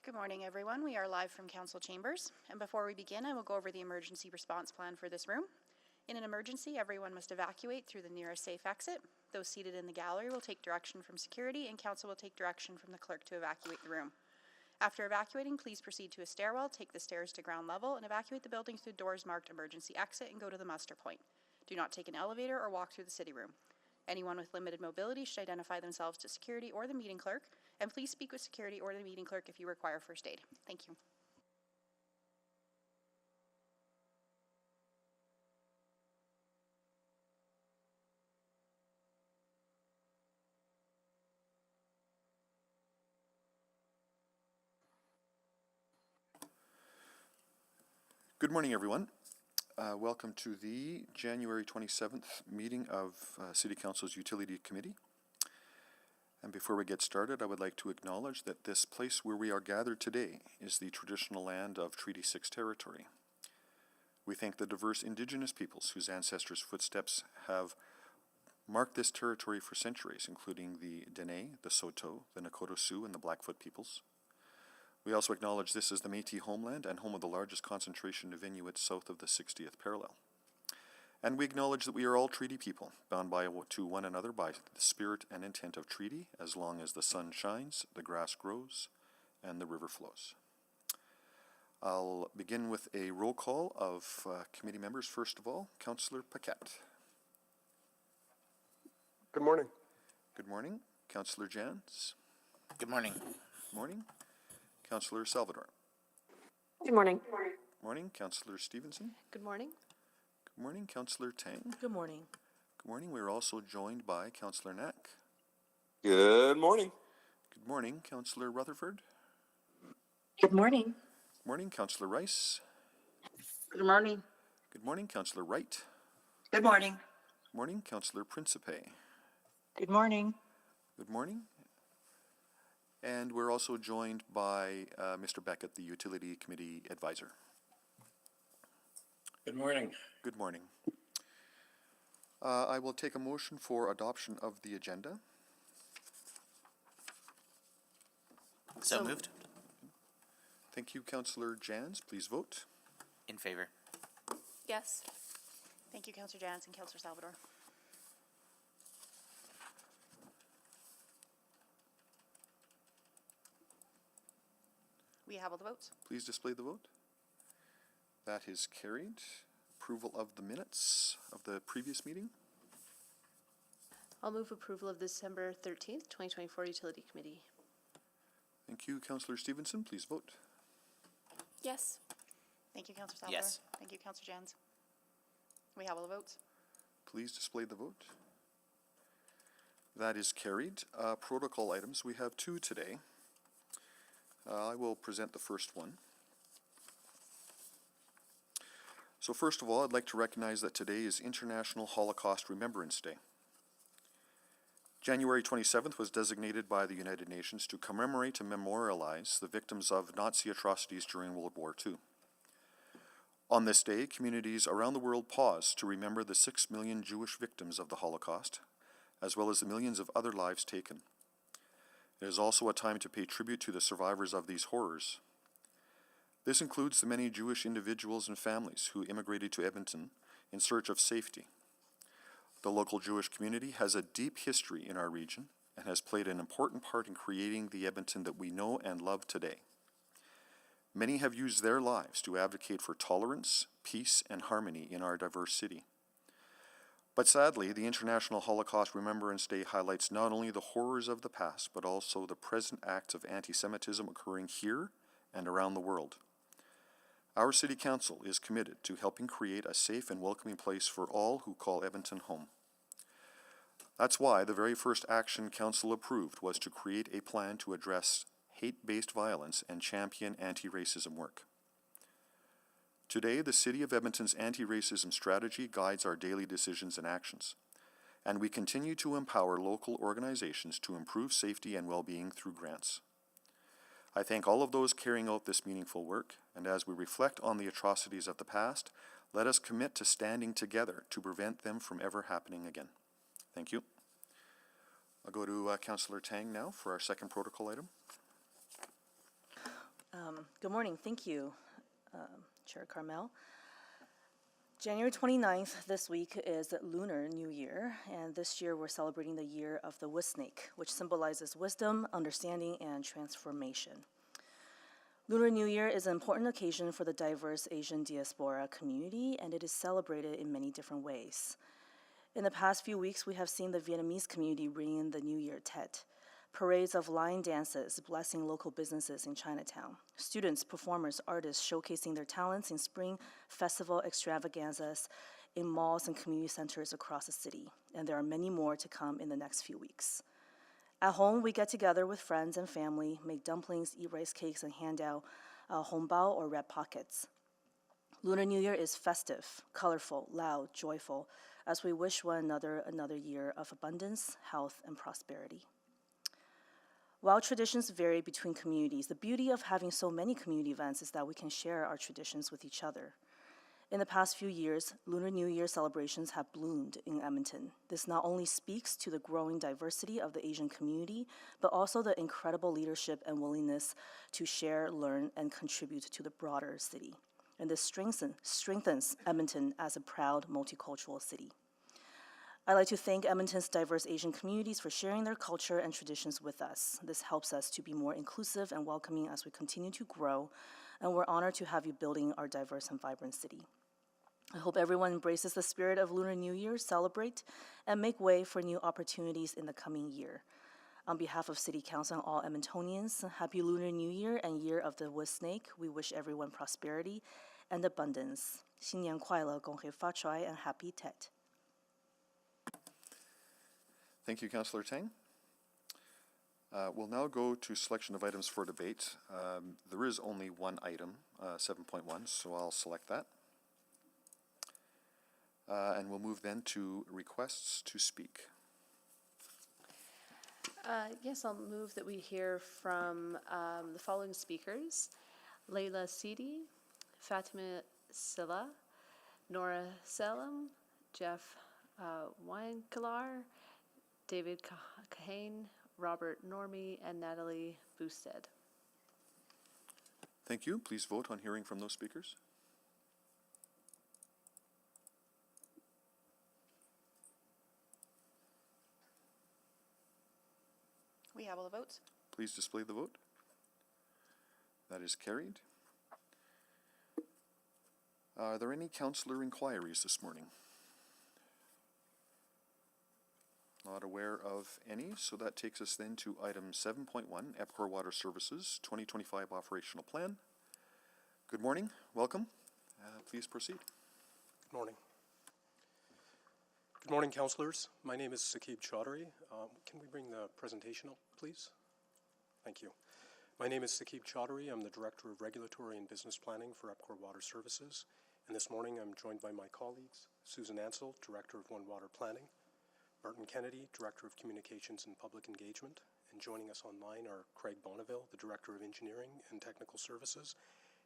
Good morning, everyone. We are live from Council Chambers. And before we begin, I will go over the emergency response plan for this room. In an emergency, everyone must evacuate through the nearest safe exit. Those seated in the gallery will take direction from security, and Council will take direction from the clerk to evacuate the room. After evacuating, please proceed to a stairwell, take the stairs to ground level, and evacuate the building through doors marked emergency exit and go to the muster point. Do not take an elevator or walk through the city room. Anyone with limited mobility should identify themselves to security or the meeting clerk, and please speak with security or the meeting clerk if you require first aid. Thank you. Good morning, everyone. Welcome to the January 27th meeting of City Council's Utility Committee. And before we get started, I would like to acknowledge that this place where we are gathered today is the traditional land of Treaty 6 territory. We thank the diverse Indigenous peoples whose ancestors' footsteps have marked this territory for centuries, including the Dene, the Saulteaux, the Nakota Sioux, and the Blackfoot peoples. We also acknowledge this is the Métis homeland and home of the largest concentration of Inuits south of the 60th parallel. And we acknowledge that we are all treaty people, bound to one another by the spirit and intent of treaty, as long as the sun shines, the grass grows, and the river flows. I'll begin with a roll call of committee members. First of all, Councillor Paquette. Good morning. Good morning. Councillor Jans. Good morning. Good morning. Councillor Salvador. Good morning. Morning. Councillor Stevenson. Good morning. Good morning. Councillor Tang. Good morning. Good morning. We're also joined by Councillor Knack. Good morning. Good morning. Councillor Rutherford. Good morning. Good morning. Councillor Rice. Good morning. Good morning. Councillor Wright. Good morning. Good morning. Councillor Principe. Good morning. Good morning. And we're also joined by Mr. Beckett, the Utility Committee Advisor. Good morning. Good morning. I will take a motion for adoption of the agenda. So moved. Thank you, Councillor Jans. Please vote. In favor. Yes. Thank you, Councillor Jans and Councillor Salvador. We have all the votes. Please display the vote. That is carried. Approval of the minutes of the previous meeting. I'll move approval of December 13th, 2024 Utility Committee. Thank you, Councillor Stevenson. Please vote. Yes. Thank you, Councillor Salvador. Yes. Thank you, Councillor Jans. We have all the votes. Please display the vote. That is carried. Protocol items. We have two today. I will present the first one. So first of all, I'd like to recognize that today is International Holocaust Remembrance Day. January 27th was designated by the United Nations to commemorate and memorialize the victims of Nazi atrocities during World War II. On this day, communities around the world pause to remember the 6 million Jewish victims of the Holocaust, as well as the millions of other lives taken. It is also a time to pay tribute to the survivors of these horrors. This includes the many Jewish individuals and families who immigrated to Edmonton in search of safety. The local Jewish community has a deep history in our region and has played an important part in creating the Edmonton that we know and love today. Many have used their lives to advocate for tolerance, peace, and harmony in our diverse city. But sadly, the International Holocaust Remembrance Day highlights not only the horrors of the past, but also the present acts of anti-Semitism occurring here and around the world. Our City Council is committed to helping create a safe and welcoming place for all who call Edmonton home. That's why the very first action Council approved was to create a plan to address hate-based violence and champion anti-racism work. Today, the City of Edmonton's anti-racism strategy guides our daily decisions and actions, and we continue to empower local organizations to improve safety and well-being through grants. I thank all of those carrying out this meaningful work, and as we reflect on the atrocities of the past, let us commit to standing together to prevent them from ever happening again. Thank you. I'll go to Councillor Tang now for our second protocol item. Good morning. Thank you, Chair Carmel. January 29th this week is Lunar New Year, and this year we're celebrating the year of the Snake, which symbolizes wisdom, understanding, and transformation. Lunar New Year is an important occasion for the diverse Asian diaspora community, and it is celebrated in many different ways. In the past few weeks, we have seen the Vietnamese community ring in the New Year Tet. Parades of line dances blessing local businesses in Chinatown. Students, performers, artists showcasing their talents in spring festival extravaganzas in malls and community centers across the city. And there are many more to come in the next few weeks. At home, we get together with friends and family, make dumplings, eat rice cakes, and hand out hongbao or red pockets. Lunar New Year is festive, colorful, loud, joyful, as we wish one another another year of abundance, health, and prosperity. While traditions vary between communities, the beauty of having so many community events is that we can share our traditions with each other. In the past few years, Lunar New Year celebrations have bloomed in Edmonton. This not only speaks to the growing diversity of the Asian community, but also the incredible leadership and willingness to share, learn, and contribute to the broader city. And this strengthens Edmonton as a proud multicultural city. I'd like to thank Edmonton's diverse Asian communities for sharing their culture and traditions with us. This helps us to be more inclusive and welcoming as we continue to grow, and we're honored to have you building our diverse and vibrant city. I hope everyone embraces the spirit of Lunar New Year, celebrate, and make way for new opportunities in the coming year. On behalf of City Council and all Edmontonians, Happy Lunar New Year and Year of the Snake. We wish everyone prosperity and abundance. 新年快乐，恭喜发财, and happy Tet. Thank you, Councillor Tang. We'll now go to selection of items for debate. There is only one item, 7.1, so I'll select that. And we'll move then to requests to speak. Yes, I'll move that we hear from the following speakers: Leila Sidi, Fatima Silla, Nora Selim, Jeff Weinkelar, David Kahane, Robert Normie, and Natalie Boosted. Thank you. Please vote on hearing from those speakers. We have all the votes. Please display the vote. That is carried. Are there any councillor inquiries this morning? Not aware of any, so that takes us then to item 7.1, EPCOR Water Services 2025 Operational Plan. Good morning, welcome. Please proceed. Good morning. Good morning, councillors. My name is Saqib Chaudhary. Can we bring the presentation up, please? Thank you. My name is Saqib Chaudhary. I'm the Director of Regulatory and Business Planning for EPCOR Water Services. And this morning I'm joined by my colleagues, Susan Ansell, Director of One Water Planning, Martin Kennedy, Director of Communications and Public Engagement, and joining us online are Craig Bonneville, the Director of Engineering and Technical Services,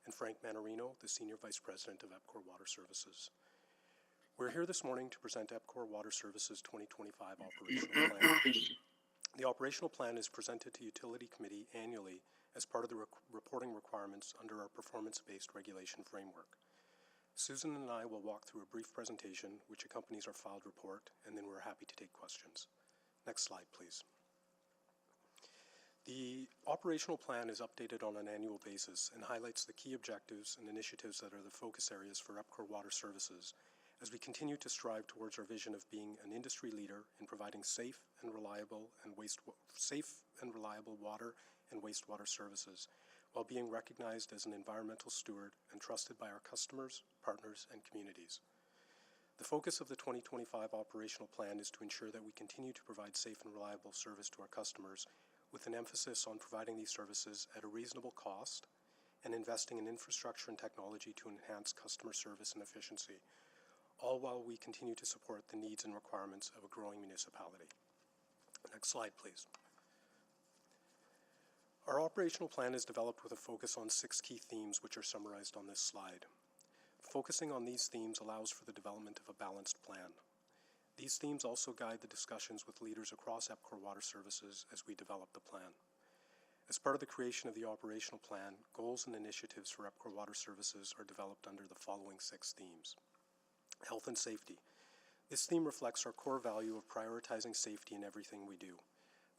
and Frank Manarino, the Senior Vice President of EPCOR Water Services. We're here this morning to present EPCOR Water Services 2025 Operational Plan. The operational plan is presented to Utility Committee annually as part of the reporting requirements under our performance-based regulation framework. Susan and I will walk through a brief presentation which accompanies our filed report, and then we're happy to take questions. Next slide, please. The operational plan is updated on an annual basis and highlights the key objectives and initiatives that are the focus areas for EPCOR Water Services as we continue to strive towards our vision of being an industry leader in providing safe and reliable water and wastewater services, while being recognized as an environmental steward and trusted by our customers, partners, and communities. The focus of the 2025 operational plan is to ensure that we continue to provide safe and reliable service to our customers, with an emphasis on providing these services at a reasonable cost and investing in infrastructure and technology to enhance customer service and efficiency, all while we continue to support the needs and requirements of a growing municipality. Next slide, please. Our operational plan is developed with a focus on 6 key themes which are summarized on this slide. Focusing on these themes allows for the development of a balanced plan. These themes also guide the discussions with leaders across EPCOR Water Services as we develop the plan. As part of the creation of the operational plan, goals and initiatives for EPCOR Water Services are developed under the following 6 themes. Health and safety. This theme reflects our core value of prioritizing safety in everything we do.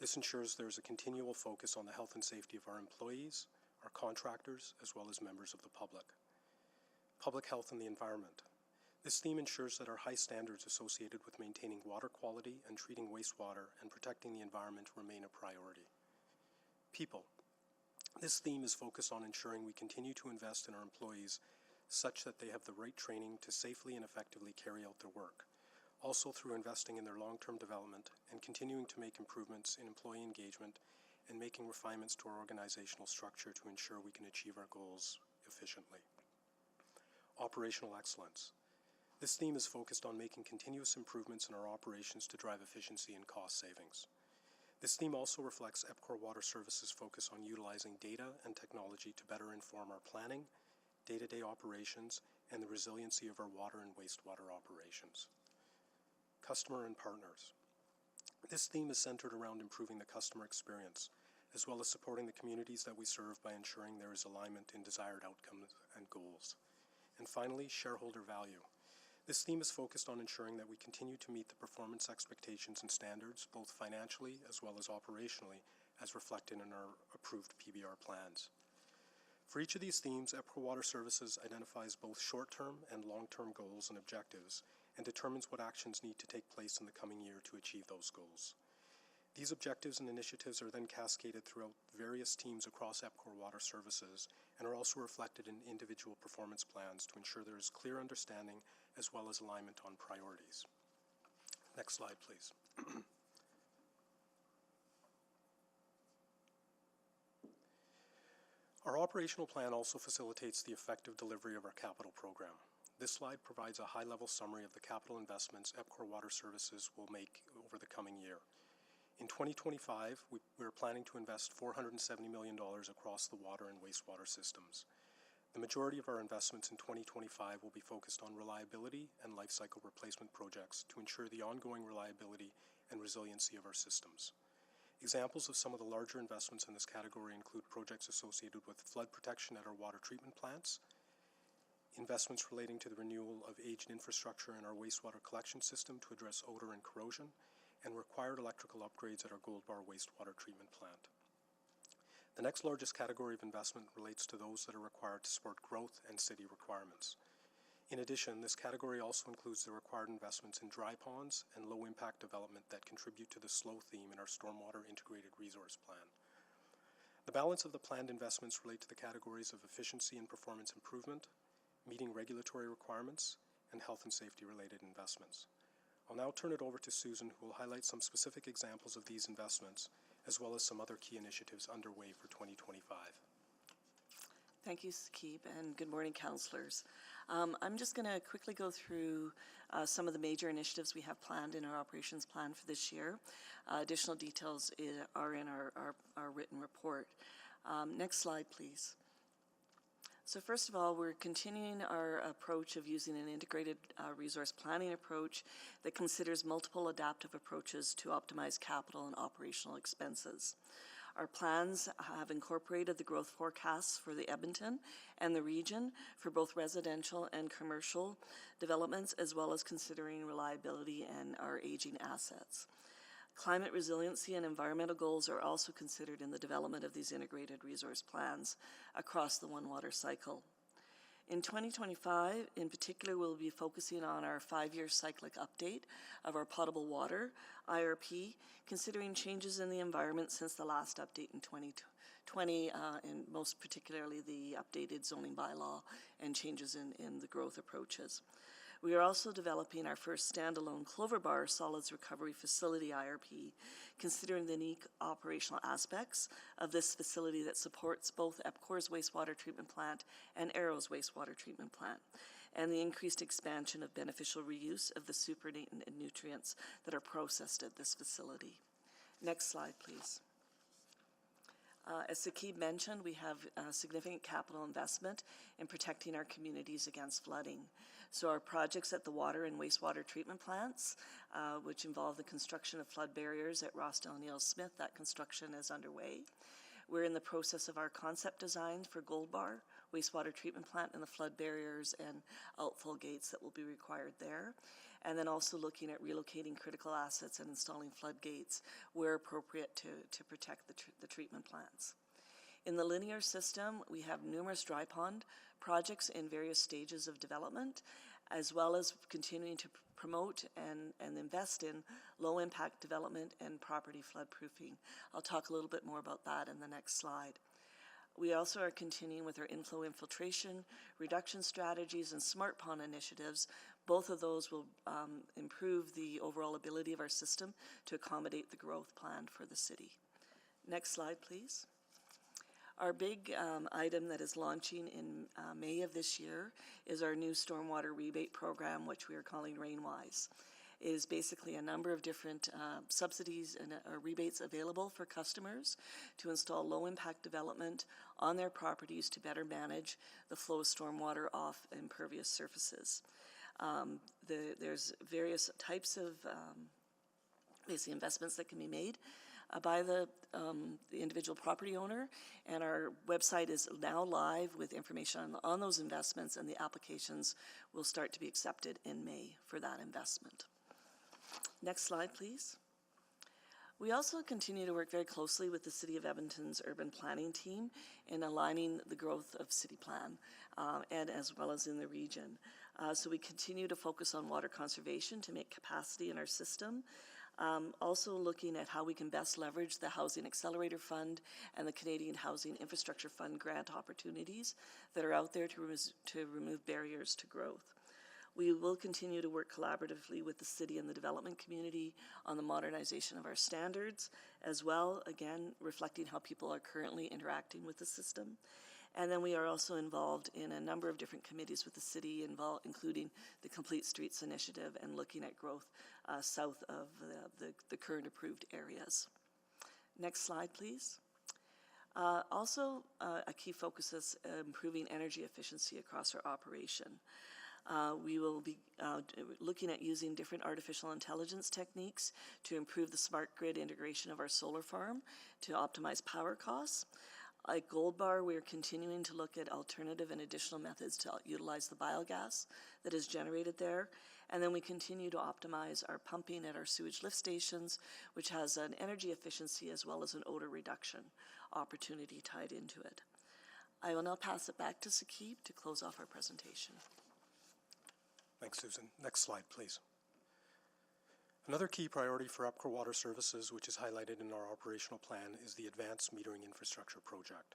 This ensures there is a continual focus on the health and safety of our employees, our contractors, as well as members of the public. Public health and the environment. This theme ensures that our high standards associated with maintaining water quality and treating wastewater and protecting the environment remain a priority. People. This theme is focused on ensuring we continue to invest in our employees such that they have the right training to safely and effectively carry out their work. Also through investing in their long-term development and continuing to make improvements in employee engagement and making refinements to our organizational structure to ensure we can achieve our goals efficiently. Operational excellence. This theme is focused on making continuous improvements in our operations to drive efficiency and cost savings. This theme also reflects EPCOR Water Services' focus on utilizing data and technology to better inform our planning, day-to-day operations, and the resiliency of our water and wastewater operations. Customer and partners. This theme is centered around improving the customer experience, as well as supporting the communities that we serve by ensuring there is alignment in desired outcomes and goals. And finally, shareholder value. This theme is focused on ensuring that we continue to meet the performance expectations and standards, both financially as well as operationally, as reflected in our approved PBR plans. For each of these themes, EPCOR Water Services identifies both short-term and long-term goals and objectives and determines what actions need to take place in the coming year to achieve those goals. These objectives and initiatives are then cascaded throughout various teams across EPCOR Water Services and are also reflected in individual performance plans to ensure there is clear understanding as well as alignment on priorities. Next slide, please. Our operational plan also facilitates the effective delivery of our capital program. This slide provides a high-level summary of the capital investments EPCOR Water Services will make over the coming year. In 2025, we are planning to invest $470 million across the water and wastewater systems. The majority of our investments in 2025 will be focused on reliability and life cycle replacement projects to ensure the ongoing reliability and resiliency of our systems. Examples of some of the larger investments in this category include projects associated with flood protection at our water treatment plants, investments relating to the renewal of aged infrastructure in our wastewater collection system to address odor and corrosion, and required electrical upgrades at our Gold Bar wastewater treatment plant. The next largest category of investment relates to those that are required to support growth and city requirements. In addition, this category also includes the required investments in dry ponds and low-impact development that contribute to the SLOW theme in our Stormwater Integrated Resource Plan. The balance of the planned investments relate to the categories of efficiency and performance improvement, meeting regulatory requirements, and health and safety-related investments. I'll now turn it over to Susan, who will highlight some specific examples of these investments, as well as some other key initiatives underway for 2025. Thank you, Sakib, and good morning, councillors. I'm just going to quickly go through some of the major initiatives we have planned in our operations plan for this year. Additional details are in our written report. Next slide, please. So first of all, we're continuing our approach of using an integrated resource planning approach that considers multiple adaptive approaches to optimize capital and operational expenses. Our plans have incorporated the growth forecasts for the Edmonton and the region for both residential and commercial developments, as well as considering reliability and our aging assets. Climate resiliency and environmental goals are also considered in the development of these integrated resource plans across the One Water cycle. In 2025, in particular, we'll be focusing on our 5-year cyclic update of our potable water IRP, considering changes in the environment since the last update in 2020, and most particularly the updated zoning bylaw and changes in the growth approaches. We are also developing our first standalone Clover Bar Solids Recovery Facility IRP, considering the unique operational aspects of this facility that supports both EPCOR's wastewater treatment plant and Arrow's wastewater treatment plant, and the increased expansion of beneficial reuse of the supernatant and nutrients that are processed at this facility. Next slide, please. As Sakib mentioned, we have significant capital investment in protecting our communities against flooding. So our projects at the water and wastewater treatment plants, which involve the construction of flood barriers at Rossdale Neil Smith, that construction is underway. We're in the process of our concept design for Gold Bar wastewater treatment plant and the flood barriers and outfall gates that will be required there. And then also looking at relocating critical assets and installing floodgates where appropriate to protect the treatment plants. In the linear system, we have numerous dry pond projects in various stages of development, as well as continuing to promote and invest in low-impact development and property floodproofing. I'll talk a little bit more about that in the next slide. We also are continuing with our inflow infiltration, reduction strategies, and smart pond initiatives. Both of those will improve the overall ability of our system to accommodate the growth planned for the city. Next slide, please. Our big item that is launching in May of this year is our new stormwater rebate program, which we are calling RainWise. It is basically a number of different subsidies and rebates available for customers to install low-impact development on their properties to better manage the flow of stormwater off impervious surfaces. There's various types of basically investments that can be made by the individual property owner, and our website is now live with information on those investments, and the applications will start to be accepted in May for that investment. Next slide, please. We also continue to work very closely with the City of Edmonton's urban planning team in aligning the growth of city plan and as well as in the region. So we continue to focus on water conservation to make capacity in our system. Also looking at how we can best leverage the Housing Accelerator Fund and the Canadian Housing Infrastructure Fund grant opportunities that are out there to remove barriers to growth. We will continue to work collaboratively with the city and the development community on the modernization of our standards, as well, again, reflecting how people are currently interacting with the system. And then we are also involved in a number of different committees with the city, including the Complete Streets Initiative and looking at growth south of the current approved areas. Next slide, please. Also, a key focus is improving energy efficiency across our operation. We will be looking at using different artificial intelligence techniques to improve the smart grid integration of our solar farm to optimize power costs. At Gold Bar, we are continuing to look at alternative and additional methods to utilize the biogas that is generated there. And then we continue to optimize our pumping at our sewage lift stations, which has an energy efficiency as well as an odor reduction opportunity tied into it. I will now pass it back to Sakib to close off our presentation. Thanks, Susan. Next slide, please. Another key priority for UPCOR Water Services, which is highlighted in our operational plan, is the Advanced Metering Infrastructure Project.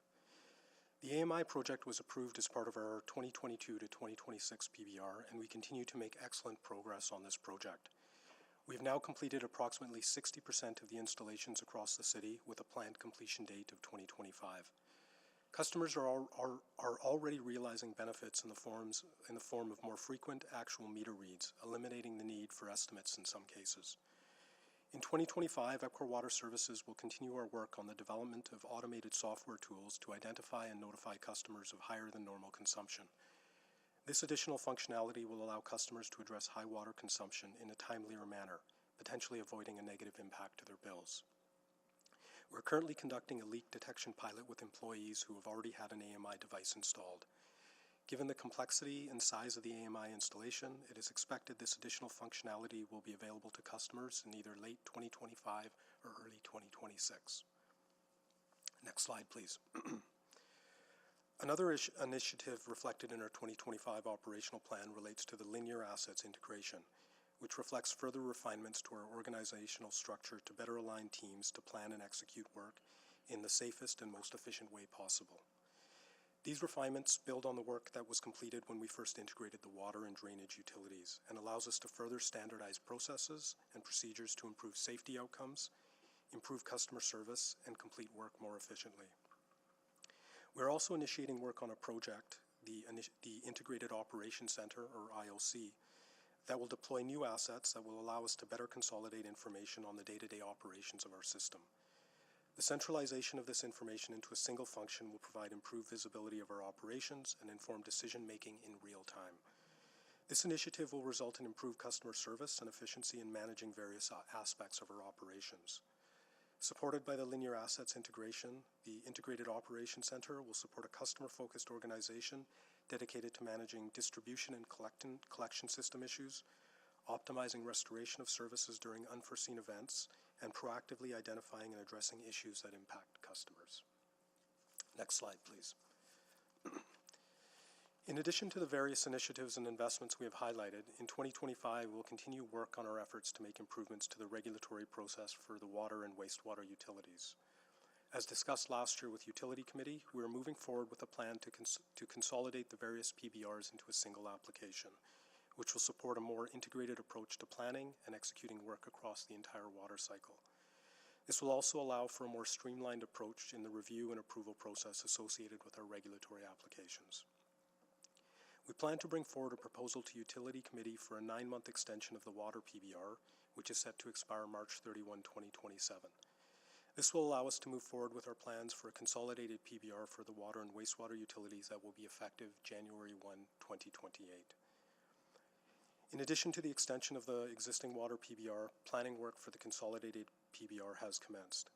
The AMI project was approved as part of our 2022 to 2026 PBR, and we continue to make excellent progress on this project. We've now completed approximately 60% of the installations across the city with a planned completion date of 2025. Customers are already realizing benefits in the form of more frequent actual meter reads, eliminating the need for estimates in some cases. In 2025, UPCOR Water Services will continue our work on the development of automated software tools to identify and notify customers of higher than normal consumption. This additional functionality will allow customers to address high water consumption in a timelier manner, potentially avoiding a negative impact to their bills. We're currently conducting a leak detection pilot with employees who have already had an AMI device installed. Given the complexity and size of the AMI installation, it is expected this additional functionality will be available to customers in either late 2025 or early 2026. Next slide, please. Another initiative reflected in our 2025 operational plan relates to the linear assets integration, which reflects further refinements to our organizational structure to better align teams to plan and execute work in the safest and most efficient way possible. These refinements build on the work that was completed when we first integrated the water and drainage utilities and allows us to further standardize processes and procedures to improve safety outcomes, improve customer service, and complete work more efficiently. We're also initiating work on a project, the Integrated Operations Center, or IOC, that will deploy new assets that will allow us to better consolidate information on the day-to-day operations of our system. The centralization of this information into a single function will provide improved visibility of our operations and inform decision-making in real time. This initiative will result in improved customer service and efficiency in managing various aspects of our operations. Supported by the Linear Assets Integration, the Integrated Operations Center will support a customer-focused organization dedicated to managing distribution and collection system issues, optimizing restoration of services during unforeseen events, and proactively identifying and addressing issues that impact customers. Next slide, please. In addition to the various initiatives and investments we have highlighted, in 2025 we'll continue work on our efforts to make improvements to the regulatory process for the water and wastewater utilities. As discussed last year with Utility Committee, we are moving forward with a plan to consolidate the various PBRs into a single application, which will support a more integrated approach to planning and executing work across the entire water cycle. This will also allow for a more streamlined approach in the review and approval process associated with our regulatory applications. We plan to bring forward a proposal to Utility Committee for a 9-month extension of the water PBR, which is set to expire March 31, 2027. This will allow us to move forward with our plans for a consolidated PBR for the water and wastewater utilities that will be effective January 1, 2028. In addition to the extension of the existing water PBR, planning work for the consolidated PBR has commenced.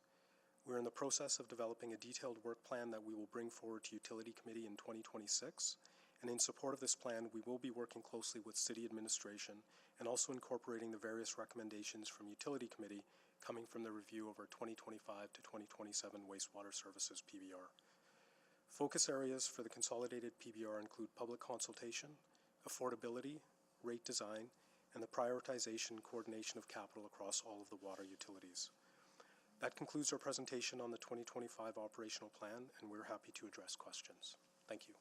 We're in the process of developing a detailed work plan that we will bring forward to Utility Committee in 2026, and in support of this plan, we will be working closely with City Administration and also incorporating the various recommendations from Utility Committee coming from the review of our 2025 to 2027 wastewater services PBR. Focus areas for the consolidated PBR include public consultation, affordability, rate design, and the prioritization and coordination of capital across all of the water utilities. That concludes our presentation on the 2025 operational plan, and we're happy to address questions. Thank you.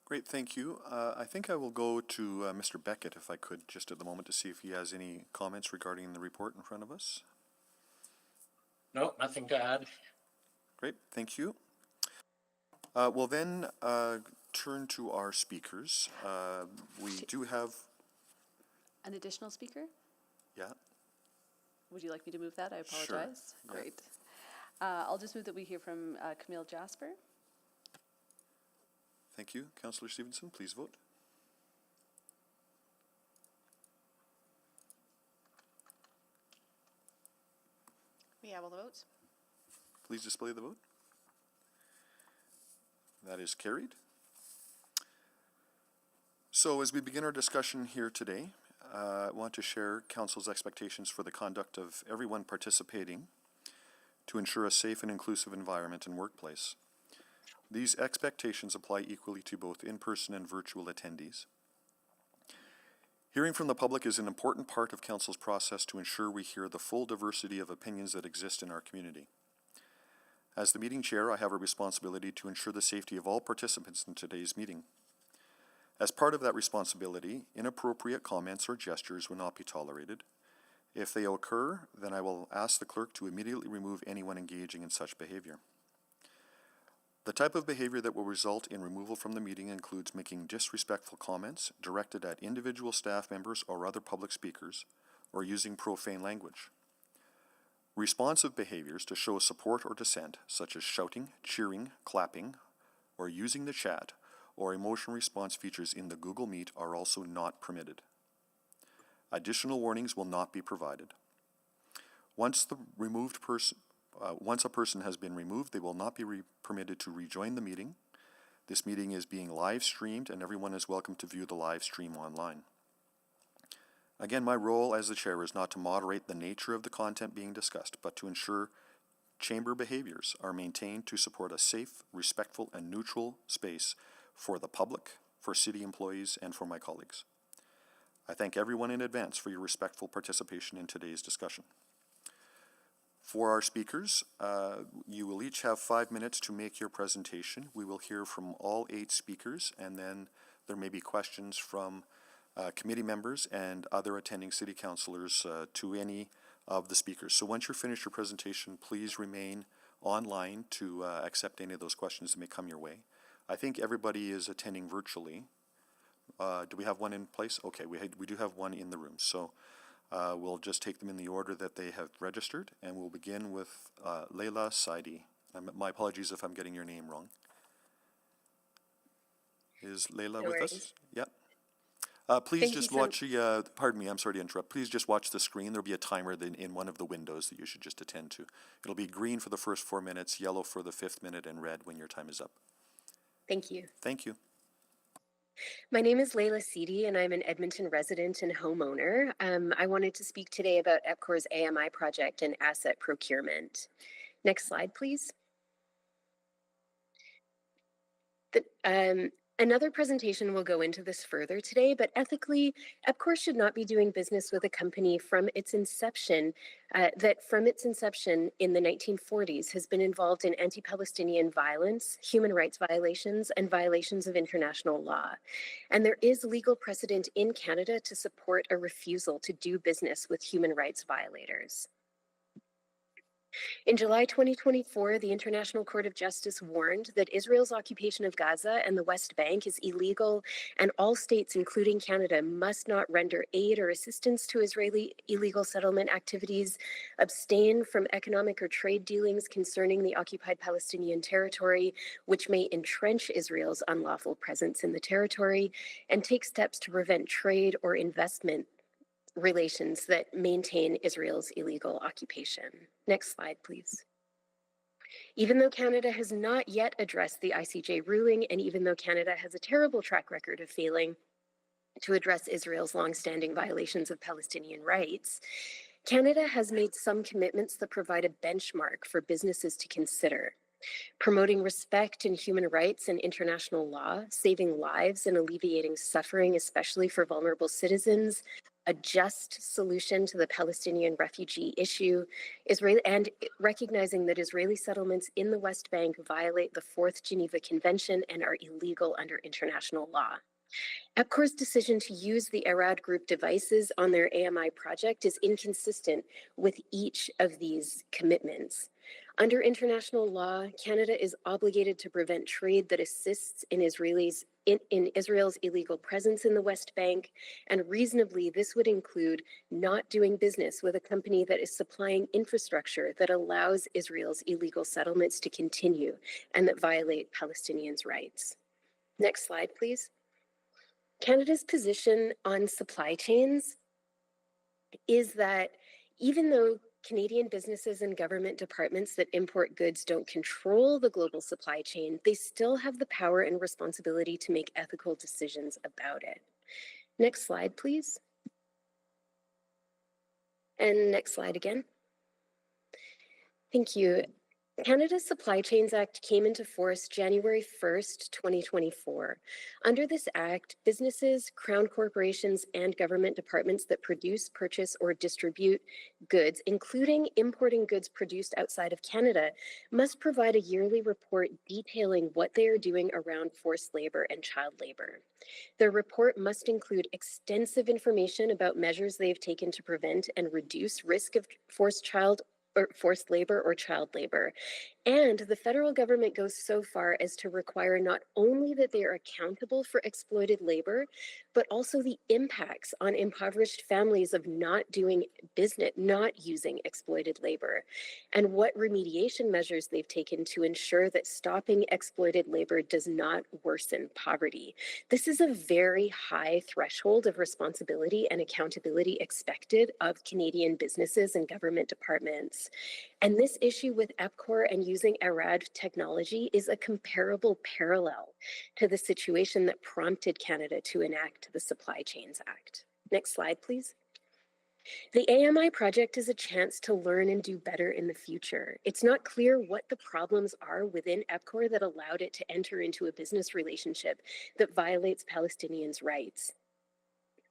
Great, thank you. I think I will go to Mr. Beckett, if I could, just at the moment to see if he has any comments regarding the report in front of us. No, nothing to add. Great, thank you. We'll then turn to our speakers. We do have, An additional speaker? yeah, Would you like me to move that? I Sure. apologize. Yeah. Great. I'll just move that we hear from Camille Jasper. thank you. Councillor Stevenson, please vote. We have all the votes. Please display the vote. That is carried. So as we begin our discussion here today, I want to share Council's expectations for the conduct of everyone participating to ensure a safe and inclusive environment and workplace. These expectations apply equally to both in-person and virtual attendees. Hearing from the public is an important part of Council's process to ensure we hear the full diversity of opinions that exist in our community. As the meeting chair, I have a responsibility to ensure the safety of all participants in today's meeting. As part of that responsibility, inappropriate comments or gestures will not be tolerated. If they occur, then I will ask the clerk to immediately remove anyone engaging in such behavior. The type of behavior that will result in removal from the meeting includes making disrespectful comments directed at individual staff members or other public speakers, or using profane language. Responsive behaviors to show support or dissent, such as shouting, cheering, clapping, or using the chat, or emotion response features in the Google Meet are also not permitted. Additional warnings will not be provided. Once a person has been removed, they will not be permitted to rejoin the meeting. This meeting is being live streamed and everyone is welcome to view the live stream online. Again, my role as the chair is not to moderate the nature of the content being discussed, but to ensure chamber behaviors are maintained to support a safe, respectful, and neutral space for the public, for city employees, and for my colleagues. I thank everyone in advance for your respectful participation in today's discussion. For our speakers, you will each have 5 minutes to make your presentation. We will hear from all 8 speakers, and then there may be questions from committee members and other attending city councillors to any of the speakers. So once you're finished your presentation, please remain online to accept any of those questions that may come your way. I think everybody is attending virtually. Do we have one in place? Okay, we do have one in the room. So we'll just take them in the order that they have registered, and we'll begin with Leila Saidi. My apologies if I'm getting your name wrong. Is Leila with us? Yep. Please Thank just you so- watch the, pardon me, I'm sorry to interrupt. Please just watch the screen. There'll be a timer in one of the windows that you should just attend to. It'll be green for the first 4 minutes, yellow for the 5th minute, and red when your time is up. Thank you. Thank you. My name is Layla Seedy, and I'm an Edmonton resident and homeowner. I wanted to speak today about EPCOR's AMI project and asset procurement. Next slide, please. Another presentation will go into this further today, but ethically, EPCOR should not be doing business with a company from its inception that from its inception in the 1940s has been involved in anti-Palestinian violence, human rights violations, and violations of international law. And there is legal precedent in Canada to support a refusal to do business with human rights violators. In July 2024, the International Court of Justice warned that Israel's occupation of Gaza and the West Bank is illegal, and all states, including Canada, must not render aid or assistance to Israeli illegal settlement activities, abstain from economic or trade dealings concerning the occupied Palestinian territory, which may entrench Israel's unlawful presence in the territory, and take steps to prevent trade or investment relations that maintain Israel's illegal occupation. Next slide, please. Even though Canada has not yet addressed the ICJ ruling, and even though Canada has a terrible track record of failing to address Israel's longstanding violations of Palestinian rights, Canada has made some commitments that provide a benchmark for businesses to consider. Promoting respect in human rights and international law, saving lives and alleviating suffering, especially for vulnerable citizens, a just solution to the Palestinian refugee issue, and recognizing that Israeli settlements in the West Bank violate the 4th Geneva Convention and are illegal under international law. EPCOR's decision to use the Arad Group devices on their AMI project is inconsistent with each of these commitments. Under international law, Canada is obligated to prevent trade that assists in Israel's illegal presence in the West Bank, and reasonably, this would include not doing business with a company that is supplying infrastructure that allows Israel's illegal settlements to continue and that violate Palestinians' rights. Next slide, please. Canada's position on supply chains is that even though Canadian businesses and government departments that import goods don't control the global supply chain, they still have the power and responsibility to make ethical decisions about it. Next slide, please. And next slide again. Thank you. Canada's Supply Chains Act came into force January 1st, 2024. Under this act, businesses, crown corporations, and government departments that produce, purchase, or distribute goods, including importing goods produced outside of Canada, must provide a yearly report detailing what they are doing around forced labor and child labor. Their report must include extensive information about measures they've taken to prevent and reduce risk of forced labor or child labor. And the federal government goes so far as to require not only that they are accountable for exploited labor, but also the impacts on impoverished families of not doing business, not using exploited labor, and what remediation measures they've taken to ensure that stopping exploited labor does not worsen poverty. This is a very high threshold of responsibility and accountability expected of Canadian businesses and government departments. And this issue with EPCOR and using Arad technology is a comparable parallel to the situation that prompted Canada to enact the Supply Chains Act. Next slide, please. The AMI project is a chance to learn and do better in the future. It's not clear what the problems are within EPCOR that allowed it to enter into a business relationship that violates Palestinians' rights.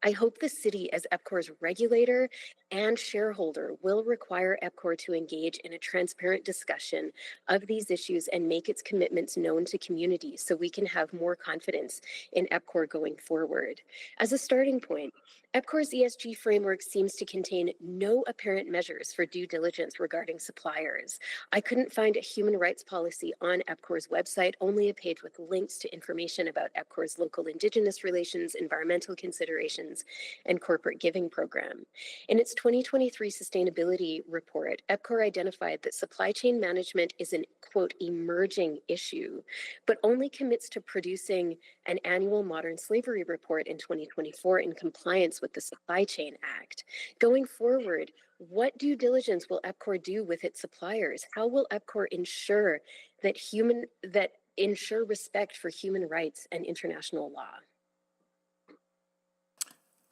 I hope the city, as EPCOR's regulator and shareholder, will require EPCOR to engage in a transparent discussion of these issues and make its commitments known to communities so we can have more confidence in EPCOR going forward. As a starting point, EPCOR's ESG framework seems to contain no apparent measures for due diligence regarding suppliers. I couldn't find a human rights policy on EPCOR's website, only a page with links to information about EPCOR's local Indigenous relations, environmental considerations, Relations and Corporate Giving Program. In its 2023 sustainability report, EPCOR identified that supply chain management is an, quote, emerging issue, but only commits to producing an annual modern slavery report in 2024 in compliance with the Supply Chain Act. Going forward, what due diligence will EPCOR do with its suppliers? How will EPCOR ensure ensure respect for human rights and international law?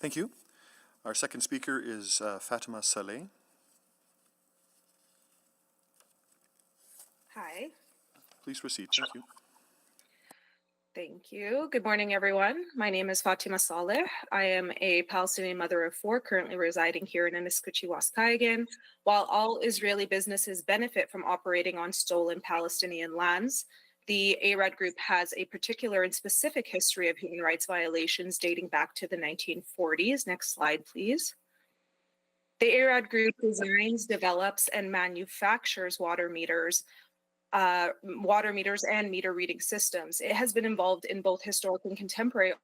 Thank you. Our second speaker is Fatima Saleh. Hi. Please proceed. Thank you. Thank you. Good morning, everyone. My name is Fatima Saleh. I am a Palestinian mother of four, currently residing here in Eniskutchi-Waskayagan. While all Israeli businesses benefit from operating on stolen Palestinian lands, the ARAD Group has a particular and specific history of human rights violations dating back to the 1940s. Next slide, please. The ARAD Group designs, develops, and manufactures water meters and meter reading systems. It has been involved in both historic and contemporary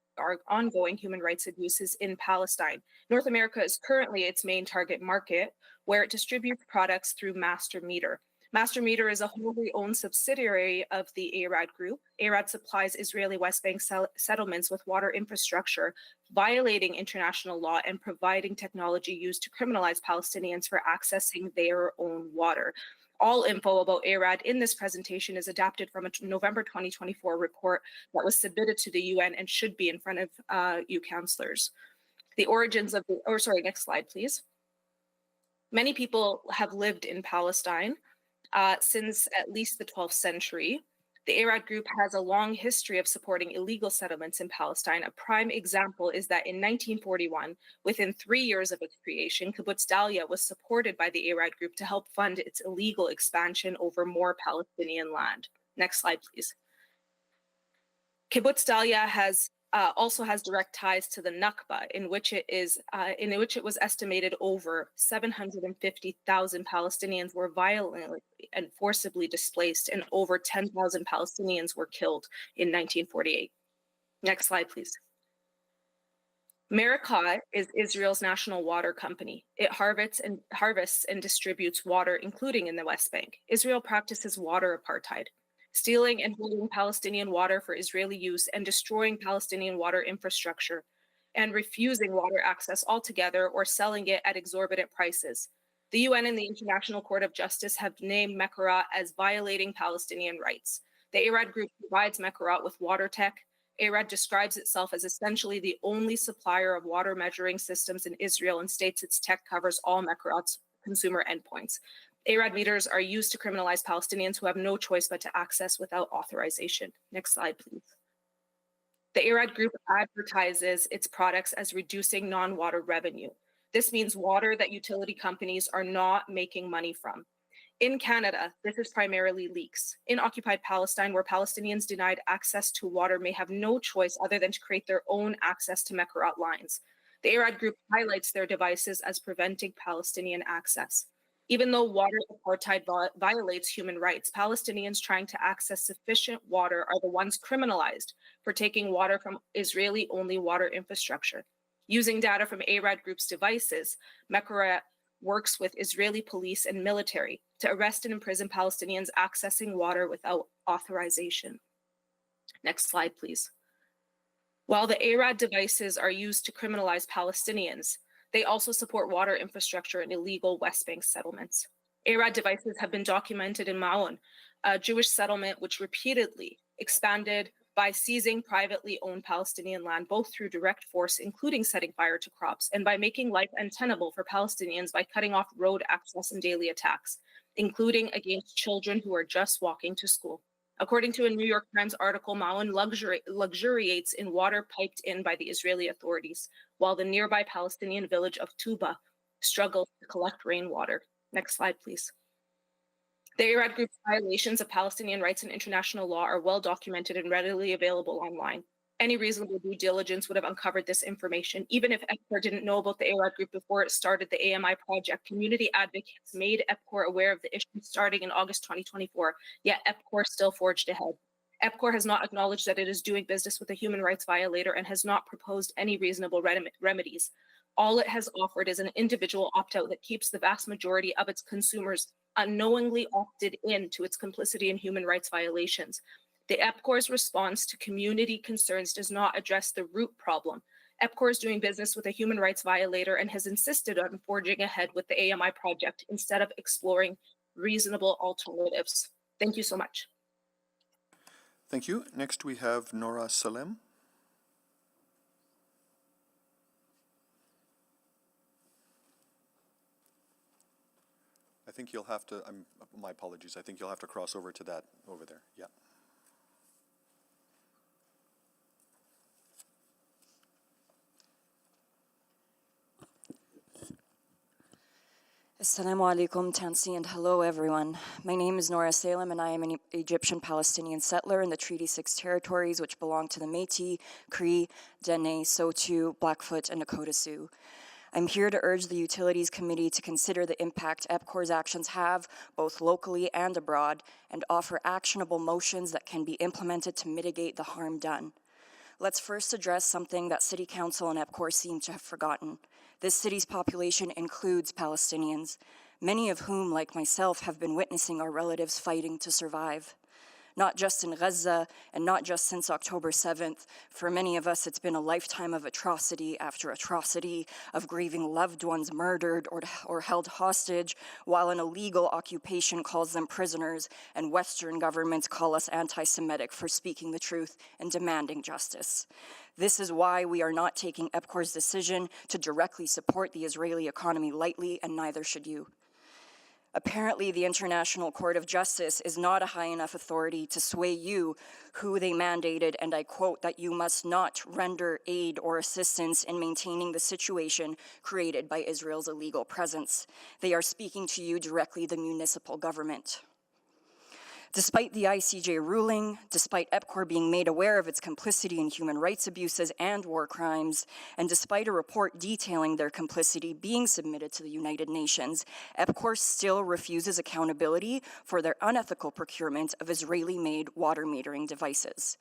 ongoing human rights abuses in Palestine. North America is currently its main target market, where it distributes products through Master Meter. Master Meter is a wholly owned subsidiary of the ARAD Group. ARAD supplies Israeli West Bank settlements with water infrastructure, violating international law and providing technology used to criminalize Palestinians for accessing their own water. All info about ARAD in this presentation is adapted from a November 2024 report that was submitted to the UN and should be in front of you councillors. The origins of the, next slide, please. Many people have lived in Palestine since at least the 12th century. The ARAD Group has a long history of supporting illegal settlements in Palestine. A prime example is that in 1941, within 3 years of its creation, Kibbutz Dalia was supported by the ARAD Group to help fund its illegal expansion over more Palestinian land. Next slide, please. Kibbutz Dalia also has direct ties to the Nakba, in which it was estimated over 750,000 Palestinians were violently and forcibly displaced, and over 10,000 Palestinians were killed in 1948. Next slide, please. Marikah is Israel's national water company. It harvests and distributes water, including in the West Bank. Israel practices water apartheid, stealing and holding Palestinian water for Israeli use and destroying Palestinian water infrastructure, and refusing water access altogether or selling it at exorbitant prices. The UN and the International Court of Justice have named Meqorat as violating Palestinian rights. The ARAD Group provides Meqorat with water tech. ARAD describes itself as essentially the only supplier of water measuring systems in Israel and states its tech covers all Meqorat's consumer endpoints. ARAD meters are used to criminalize Palestinians who have no choice but to access without authorization. Next slide, please. The ARAD Group advertises its products as reducing non-water revenue. This means water that utility companies are not making money from. In Canada, this is primarily leaks. In occupied Palestine, where Palestinians denied access to water may have no choice other than to create their own access to Meqorat lines. The ARAD Group highlights their devices as preventing Palestinian access. Even though water apartheid violates human rights, Palestinians trying to access sufficient water are the ones criminalized for taking water from Israeli-only water infrastructure. Using data from ARAD Group's devices, Meqorat works with Israeli police and military to arrest and imprison Palestinians accessing water without authorization. Next slide, please. While the ARAD devices are used to criminalize Palestinians, they also support water infrastructure in illegal West Bank settlements. ARAD devices have been documented in Ma'on, a Jewish settlement which repeatedly expanded by seizing privately owned Palestinian land, both through direct force, including setting fire to crops, and by making life untenable for Palestinians by cutting off road access and daily attacks, including against children who are just walking to school. According to a New York Times article, Ma'on luxuriates in water piped in by the Israeli authorities, while the nearby Palestinian village of Tuba struggles to collect rainwater. Next slide, please. The ARAD Group's violations of Palestinian rights and international law are well documented and readily available online. Any reasonable due diligence would have uncovered this information. Even if EPCOR didn't know about the ARAD Group before it started the AMI project, community advocates made EPCOR aware of the issue starting in August 2024, yet EPCOR still forged ahead. EPCOR has not acknowledged that it is doing business with a human rights violator and has not proposed any reasonable remedies. All it has offered is an individual opt-out that keeps the vast majority of its consumers unknowingly opted in to its complicity in human rights violations. The EPCOR's response to community concerns does not address the root problem. EPCOR is doing business with a human rights violator and has insisted on forging ahead with the AMI project instead of exploring reasonable alternatives. Thank you so much. Thank you. Next, we have Nora Salem. I think you'll have to, my apologies, I think you'll have to cross over to that over there. Yeah. Assalamu alaikum, Tansi, and hello everyone. My name is Nora Salem and I am an Egyptian-Palestinian settler in the Treaty 6 territories which belong to the Métis, Cree, Dene, Saulteaux, Blackfoot, and Nakota Sioux. I'm here to urge the Utilities Committee to consider the impact EPCOR's actions have, both locally and abroad, and offer actionable motions that can be implemented to mitigate the harm done. Let's first address something that City Council and EPCOR seem to have forgotten. This city's population includes Palestinians, many of whom, like myself, have been witnessing our relatives fighting to survive. Not just in Gaza, and not just since October 7th. For many of us, it's been a lifetime of atrocity after atrocity, of grieving loved ones murdered or held hostage, while an illegal occupation calls them prisoners, and Western governments call us anti-Semitic for speaking the truth and demanding justice. This is why we are not taking EPCOR's decision to directly support the Israeli economy lightly, and neither should you. Apparently, the International Court of Justice is not a high enough authority to sway you, who they mandated, and I quote, that you must not render aid or assistance in maintaining the situation created by Israel's illegal presence. They are speaking to you directly, the municipal government. Despite the ICJ ruling, despite EPCOR being made aware of its complicity in human rights abuses and war crimes, and despite a report detailing their complicity being submitted to the United Nations, EPCOR still refuses accountability for their unethical procurement of Israeli-made water metering devices.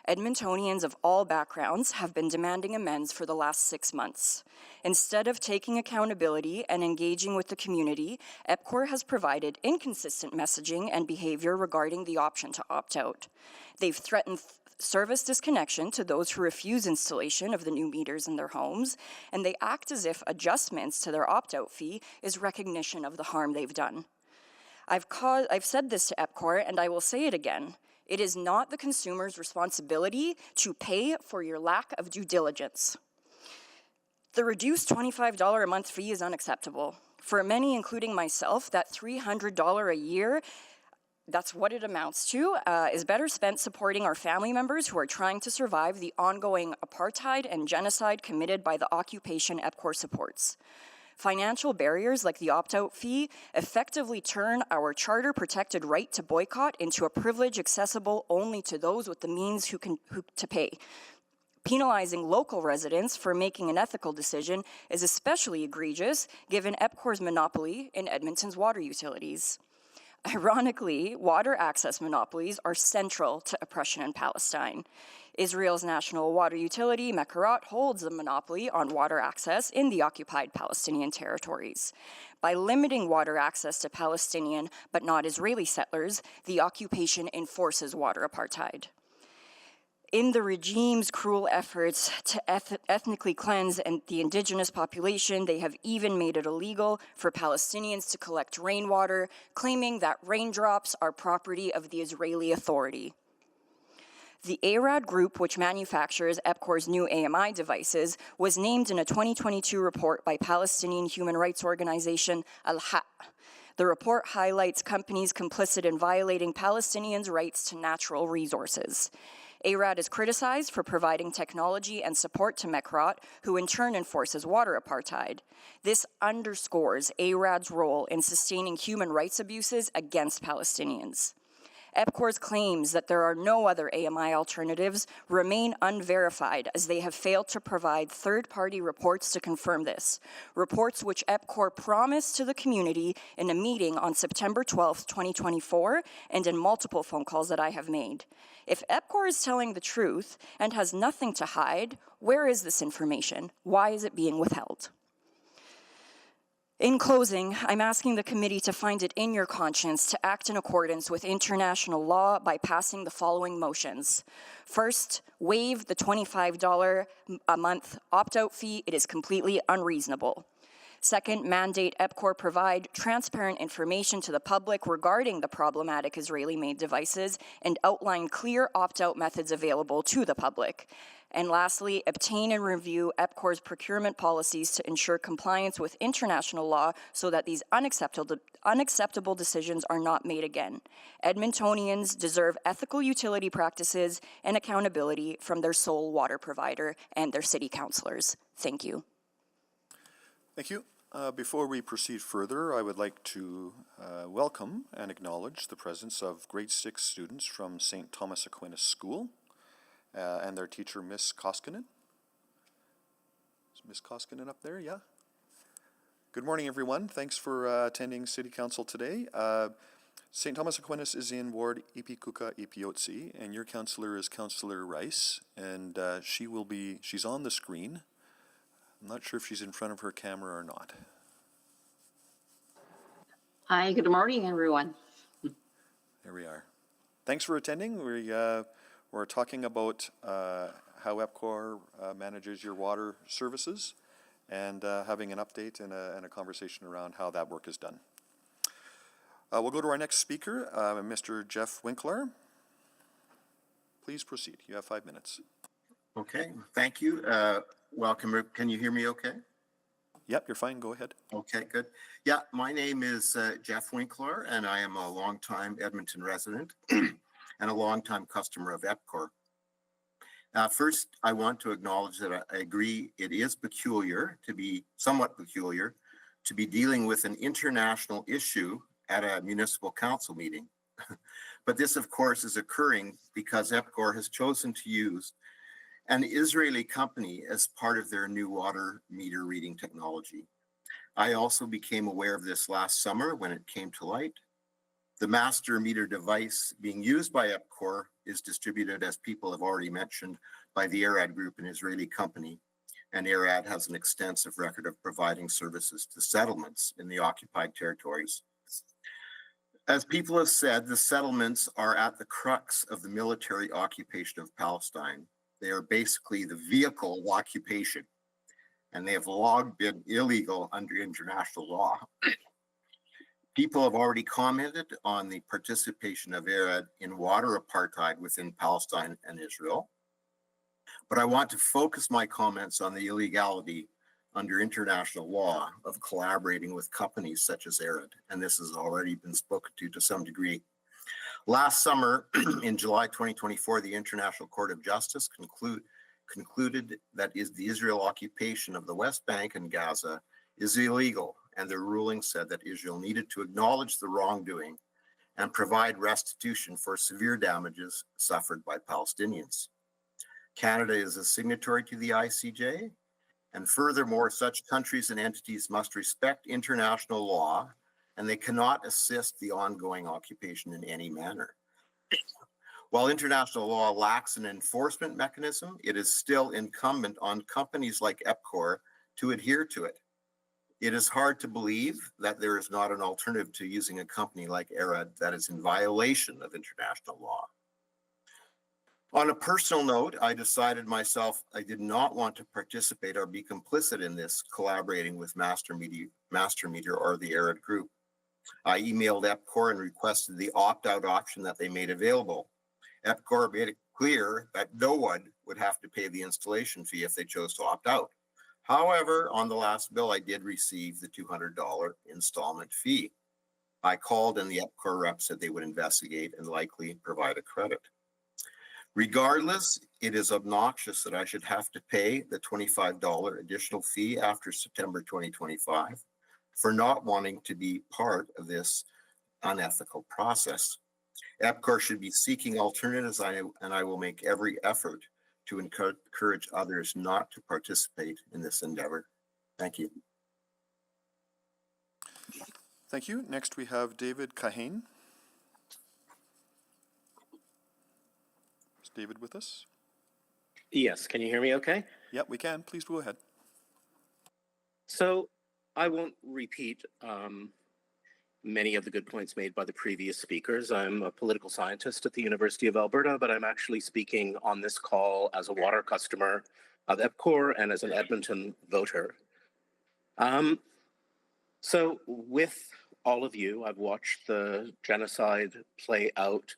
Edmontonians of all backgrounds have been demanding amends for the last 6 months. Instead of taking accountability and engaging with the community, EPCOR has provided inconsistent messaging and behavior regarding the option to opt out. They've threatened service disconnection to those who refuse installation of the new meters in their homes, and they act as if adjustments to their opt-out fee is recognition of the harm they've done. I've said this to EPCOR, and I will say it again. It is not the consumer's responsibility to pay for your lack of due diligence. The reduced $25 a month fee is unacceptable. For many, including myself, that $300 a year, that's what it amounts to, is better spent supporting our family members who are trying to survive the ongoing apartheid and genocide committed by the occupation EPCOR supports. Financial barriers like the opt-out fee effectively turn our charter-protected right to boycott into a privilege accessible only to those with the means who to pay. Penalizing local residents for making an ethical decision is especially egregious given EPCOR's monopoly in Edmonton's water utilities. Ironically, water access monopolies are central to oppression in Palestine. Israel's national water utility, Mekarot, holds the monopoly on water access in the occupied Palestinian territories. By limiting water access to Palestinian but not Israeli settlers, the occupation enforces water apartheid. In the regime's cruel efforts to ethnically cleanse the indigenous population, they have even made it illegal for Palestinians to collect rainwater, claiming that raindrops are property of the Israeli Authority. The ARAD group, which manufactures EPCOR's new AMI devices, was named in a 2022 report by Palestinian human rights organization Al-Haq. The report highlights companies complicit in violating Palestinians' rights to natural resources. ARAD is criticized for providing technology and support to Mekarot, who in turn enforces water apartheid. This underscores ARAD's role in sustaining human rights abuses against Palestinians. EPCOR's claims that there are no other AMI alternatives remain unverified, as they have failed to provide third-party reports to confirm this. Reports which EPCOR promised to the community in a meeting on September 12th, 2024, and in multiple phone calls that I have made. If EPCOR is telling the truth and has nothing to hide, where is this information? Why is it being withheld? In closing, I'm asking the committee to find it in your conscience to act in accordance with international law by passing the following motions. First, waive the $25 a month opt-out fee. It is completely unreasonable. Second, mandate EPCOR provide transparent information to the public regarding the problematic Israeli-made devices and outline clear opt-out methods available to the public. And lastly, obtain and review EPCOR's procurement policies to ensure compliance with international law so that these unacceptable decisions are not made again. Edmontonians deserve ethical utility practices and accountability from their sole water provider and their city councillors. Thank you. Thank you. Before we proceed further, I would like to welcome and acknowledge the presence of grade 6 students from St. Thomas Aquinas School and their teacher, Miss Koskinen. Is Miss Koskinen up there? Yeah. Good morning, everyone. Thanks for attending City Council today. St. Thomas Aquinas is in Ward Ipikuka Ipiotsi, and your councillor is Councillor Rice, and she's on the screen. I'm not sure if she's in front of her camera or not. Hi, good morning, everyone. There we are. Thanks for attending. We're talking about how EPCOR manages your water services and having an update and a conversation around how that work is done. We'll go to our next speaker, Mr. Jeff Winkler. Please proceed. You have 5 minutes. Okay, thank you. Welcome. Can you hear me okay? Yep, you're fine. Go ahead. Okay, good. Yeah, my name is Jeff Winkler, and I am a longtime Edmonton resident and a longtime customer of EPCOR. First, I want to acknowledge that I agree it is somewhat peculiar, to be dealing with an international issue at a municipal council meeting. But this, of course, is occurring because EPCOR has chosen to use an Israeli company as part of their new water meter reading technology. I also became aware of this last summer when it came to light. The master meter device being used by EPCOR is distributed, as people have already mentioned, by the ARAD Group, an Israeli company, and ARAD has an extensive record of providing services to settlements in the occupied territories. As people have said, the settlements are at the crux of the military occupation of Palestine. They are basically the vehicle of occupation, and they have long been illegal under international law. People have already commented on the participation of ARAD in water apartheid within Palestine and Israel, but I want to focus my comments on the illegality under international law of collaborating with companies such as ARAD, and this has already been spoken to some degree. Last summer, in July 2024, the International Court of Justice concluded that the Israel occupation of the West Bank and Gaza is illegal, and their ruling said that Israel needed to acknowledge the wrongdoing and provide restitution for severe damages suffered by Palestinians. Canada is a signatory to the ICJ, and furthermore, such countries and entities must respect international law, and they cannot assist the ongoing occupation in any manner. While international law lacks an enforcement mechanism, it is still incumbent on companies like EPCOR to adhere to it. It is hard to believe that there is not an alternative to using a company like ARAD that is in violation of international law. On a personal note, I decided myself I did not want to participate or be complicit in this collaborating with Master Meter or the ARAD Group. I emailed EPCOR and requested the opt-out option that they made available. EPCOR made it clear that no one would have to pay the installation fee if they chose to opt out. However, on the last bill, I did receive the $200 installment fee. I called and the EPCOR rep said they would investigate and likely provide a credit. Regardless, it is obnoxious that I should have to pay the $25 additional fee after September 2025 for not wanting to be part of this unethical process. EPCOR should be seeking alternatives, and I will make every effort to encourage others not to participate in this endeavor. Thank you. Thank you. Next, we have David Kahane. Is David with us? Yes, can you hear me okay? Yeah, we can. Please go ahead. So I won't repeat many of the good points made by the previous speakers. I'm a political scientist at the University of Alberta, but I'm actually speaking on this call as a water customer of EPCOR and as an Edmonton voter. So with all of you, I've watched the genocide play out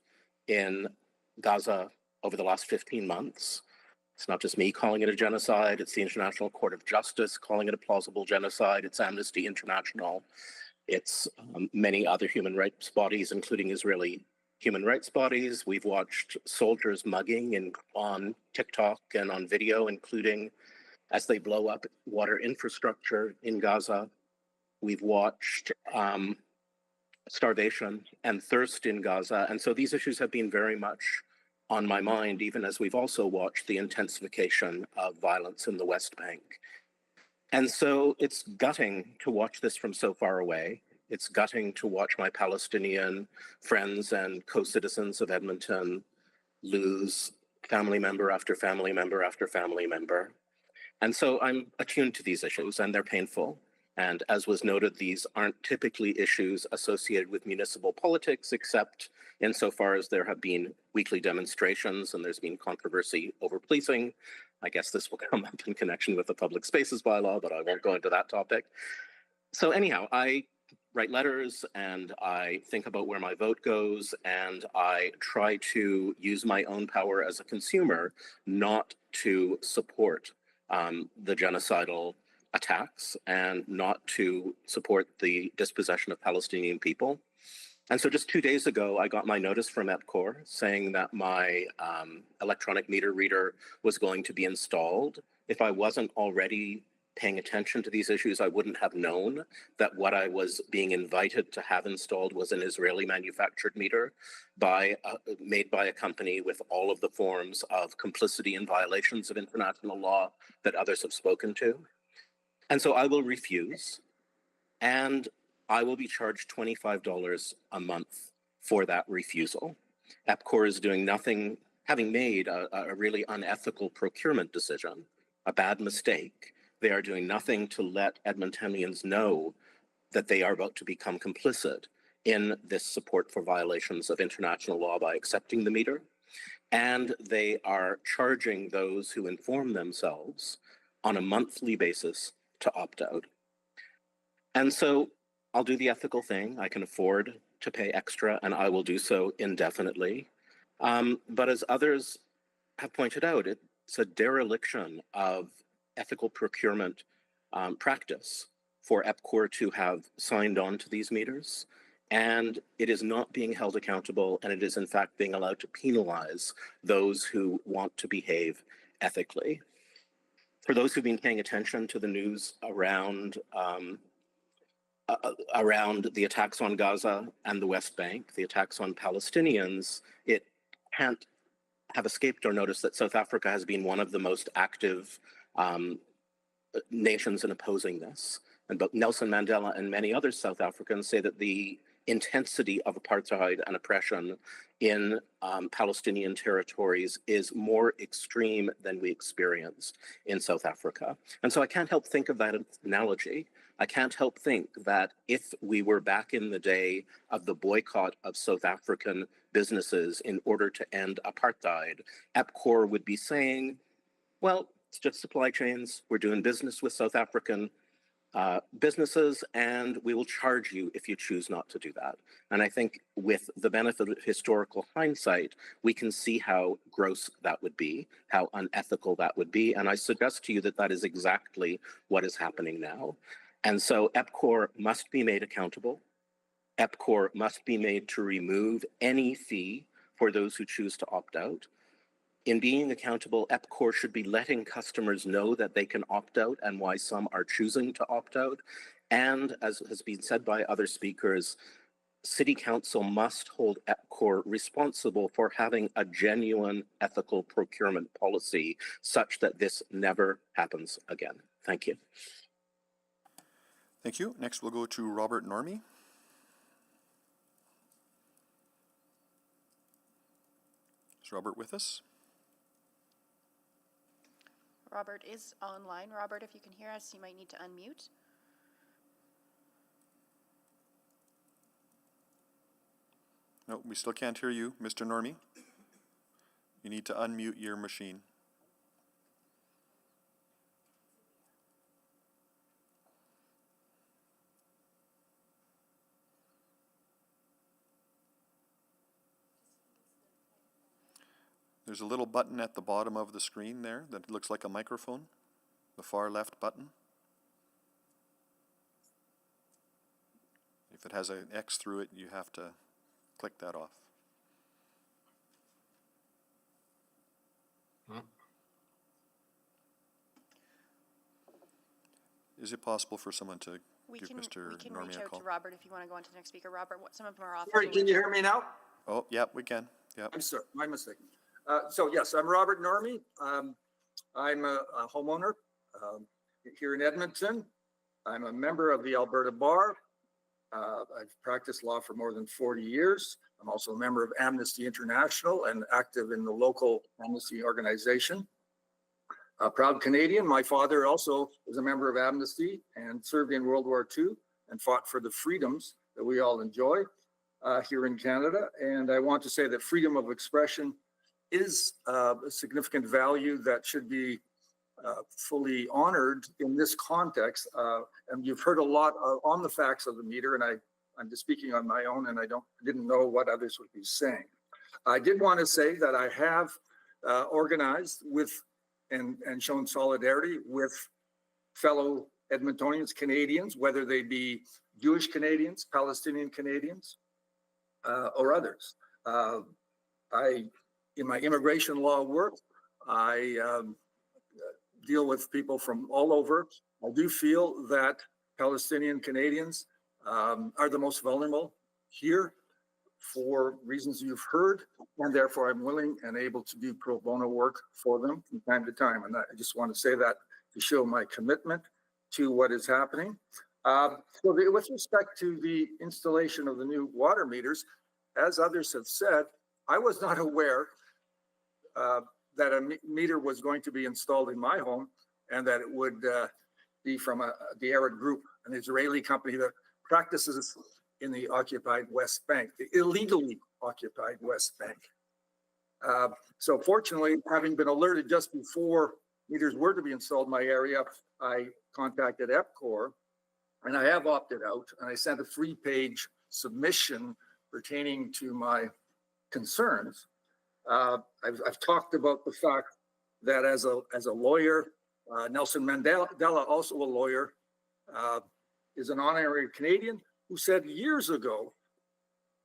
in Gaza over the last 15 months. It's not just me calling it a genocide, it's the International Court of Justice calling it a plausible genocide, it's Amnesty International, it's many other human rights bodies, including Israeli human rights bodies. We've watched soldiers mugging on TikTok and on video, including as they blow up water infrastructure in Gaza. We've watched starvation and thirst in Gaza. And so these issues have been very much on my mind, even as we've also watched the intensification of violence in the West Bank. And so it's gutting to watch this from so far away. It's gutting to watch my Palestinian friends and co-citizens of Edmonton lose family member after family member after family member. And so I'm attuned to these issues, and they're painful. And as was noted, these aren't typically issues associated with municipal politics, except insofar as there have been weekly demonstrations and there's been controversy over policing. I guess this will come up in connection with the public spaces bylaw, but I won't go into that topic. So anyhow, I write letters and I think about where my vote goes, and I try to use my own power as a consumer not to support the genocidal attacks and not to support the dispossession of Palestinian people. And so just 2 days ago, I got my notice from EPCOR saying that my electronic meter reader was going to be installed. If I wasn't already paying attention to these issues, I wouldn't have known that what I was being invited to have installed was an Israeli manufactured meter made by a company with all of the forms of complicity and violations of international law that others have spoken to. And so I will refuse, and I will be charged $25 a month for that refusal. EPCOR is doing nothing, having made a really unethical procurement decision, a bad mistake. They are doing nothing to let Edmontonians know that they are about to become complicit in this support for violations of international law by accepting the meter. And they are charging those who inform themselves on a monthly basis to opt out. And so I'll do the ethical thing. I can afford to pay extra, and I will do so indefinitely. But as others have pointed out, it's a dereliction of ethical procurement practice for EPCOR to have signed on to these meters. And it is not being held accountable, and it is in fact being allowed to penalize those who want to behave ethically. For those who've been paying attention to the news around the attacks on Gaza and the West Bank, the attacks on Palestinians, it can't have escaped our notice that South Africa has been one of the most active nations in opposing this. And both Nelson Mandela and many other South Africans say that the intensity of apartheid and oppression in Palestinian territories is more extreme than we experienced in South Africa. And so I can't help think of that analogy. I can't help think that if we were back in the day of the boycott of South African businesses in order to end apartheid, EPCOR would be saying, well, it's just supply chains. We're doing business with South African businesses, and we will charge you if you choose not to do that. And I think with the benefit of historical hindsight, we can see how gross that would be, how unethical that would be. And I suggest to you that that is exactly what is happening now. And so EPCOR must be made accountable. EPCOR must be made to remove any fee for those who choose to opt out. In being accountable, EPCOR should be letting customers know that they can opt out and why some are choosing to opt out. And as has been said by other speakers, City Council must hold EPCOR responsible for having a genuine ethical procurement policy such that this never happens again. Thank you. Thank you. Next, we'll go to Robert Normie. Is Robert with us? Robert is online. Robert, if you can hear us, you might need to unmute. No, we still can't hear you, Mr. Normie. You need to unmute your machine. There's a little button at the bottom of the screen there that looks like a microphone, the far left button. If it has an X through it, you have to click that off. Is it possible for someone to give Mr. We can Normie reach a out call? to Robert if you want to go on to the next speaker. Robert, some of them are off. Sorry, can you hear me now? Oh, yeah, we can. Yeah. I'm sorry, my mistake. So yes, I'm Robert Normie. I'm a homeowner here in Edmonton. I'm a member of the Alberta Bar. I've practiced law for more than 40 years. I'm also a member of Amnesty International and active in the local Amnesty organization. A proud Canadian. My father also was a member of Amnesty and served in World War II and fought for the freedoms that we all enjoy here in Canada. And I want to say that freedom of expression is a significant value that should be fully honored in this context. And you've heard a lot on the facts of the meter, and I'm just speaking on my own, and I didn't know what others would be saying. I did want to say that I have organized with and shown solidarity with fellow Edmontonians, Canadians, whether they be Jewish Canadians, Palestinian Canadians, or others. In my immigration law work, I deal with people from all over. I do feel that Palestinian Canadians are the most vulnerable here for reasons you've heard, and therefore I'm willing and able to do pro bono work for them from time to time. And I just want to say that to show my commitment to what is happening. With respect to the installation of the new water meters, as others have said, I was not aware that a meter was going to be installed in my home and that it would be from the Arad Group, an Israeli company that practices in the occupied West Bank, the illegally occupied West Bank. So fortunately, having been alerted just before meters were to be installed in my area, I contacted EPCOR, and I have opted out, and I sent a 3-page submission pertaining to my concerns. I've talked about the fact that as a lawyer, Nelson Mandela, also a lawyer, is an honorary Canadian who said years ago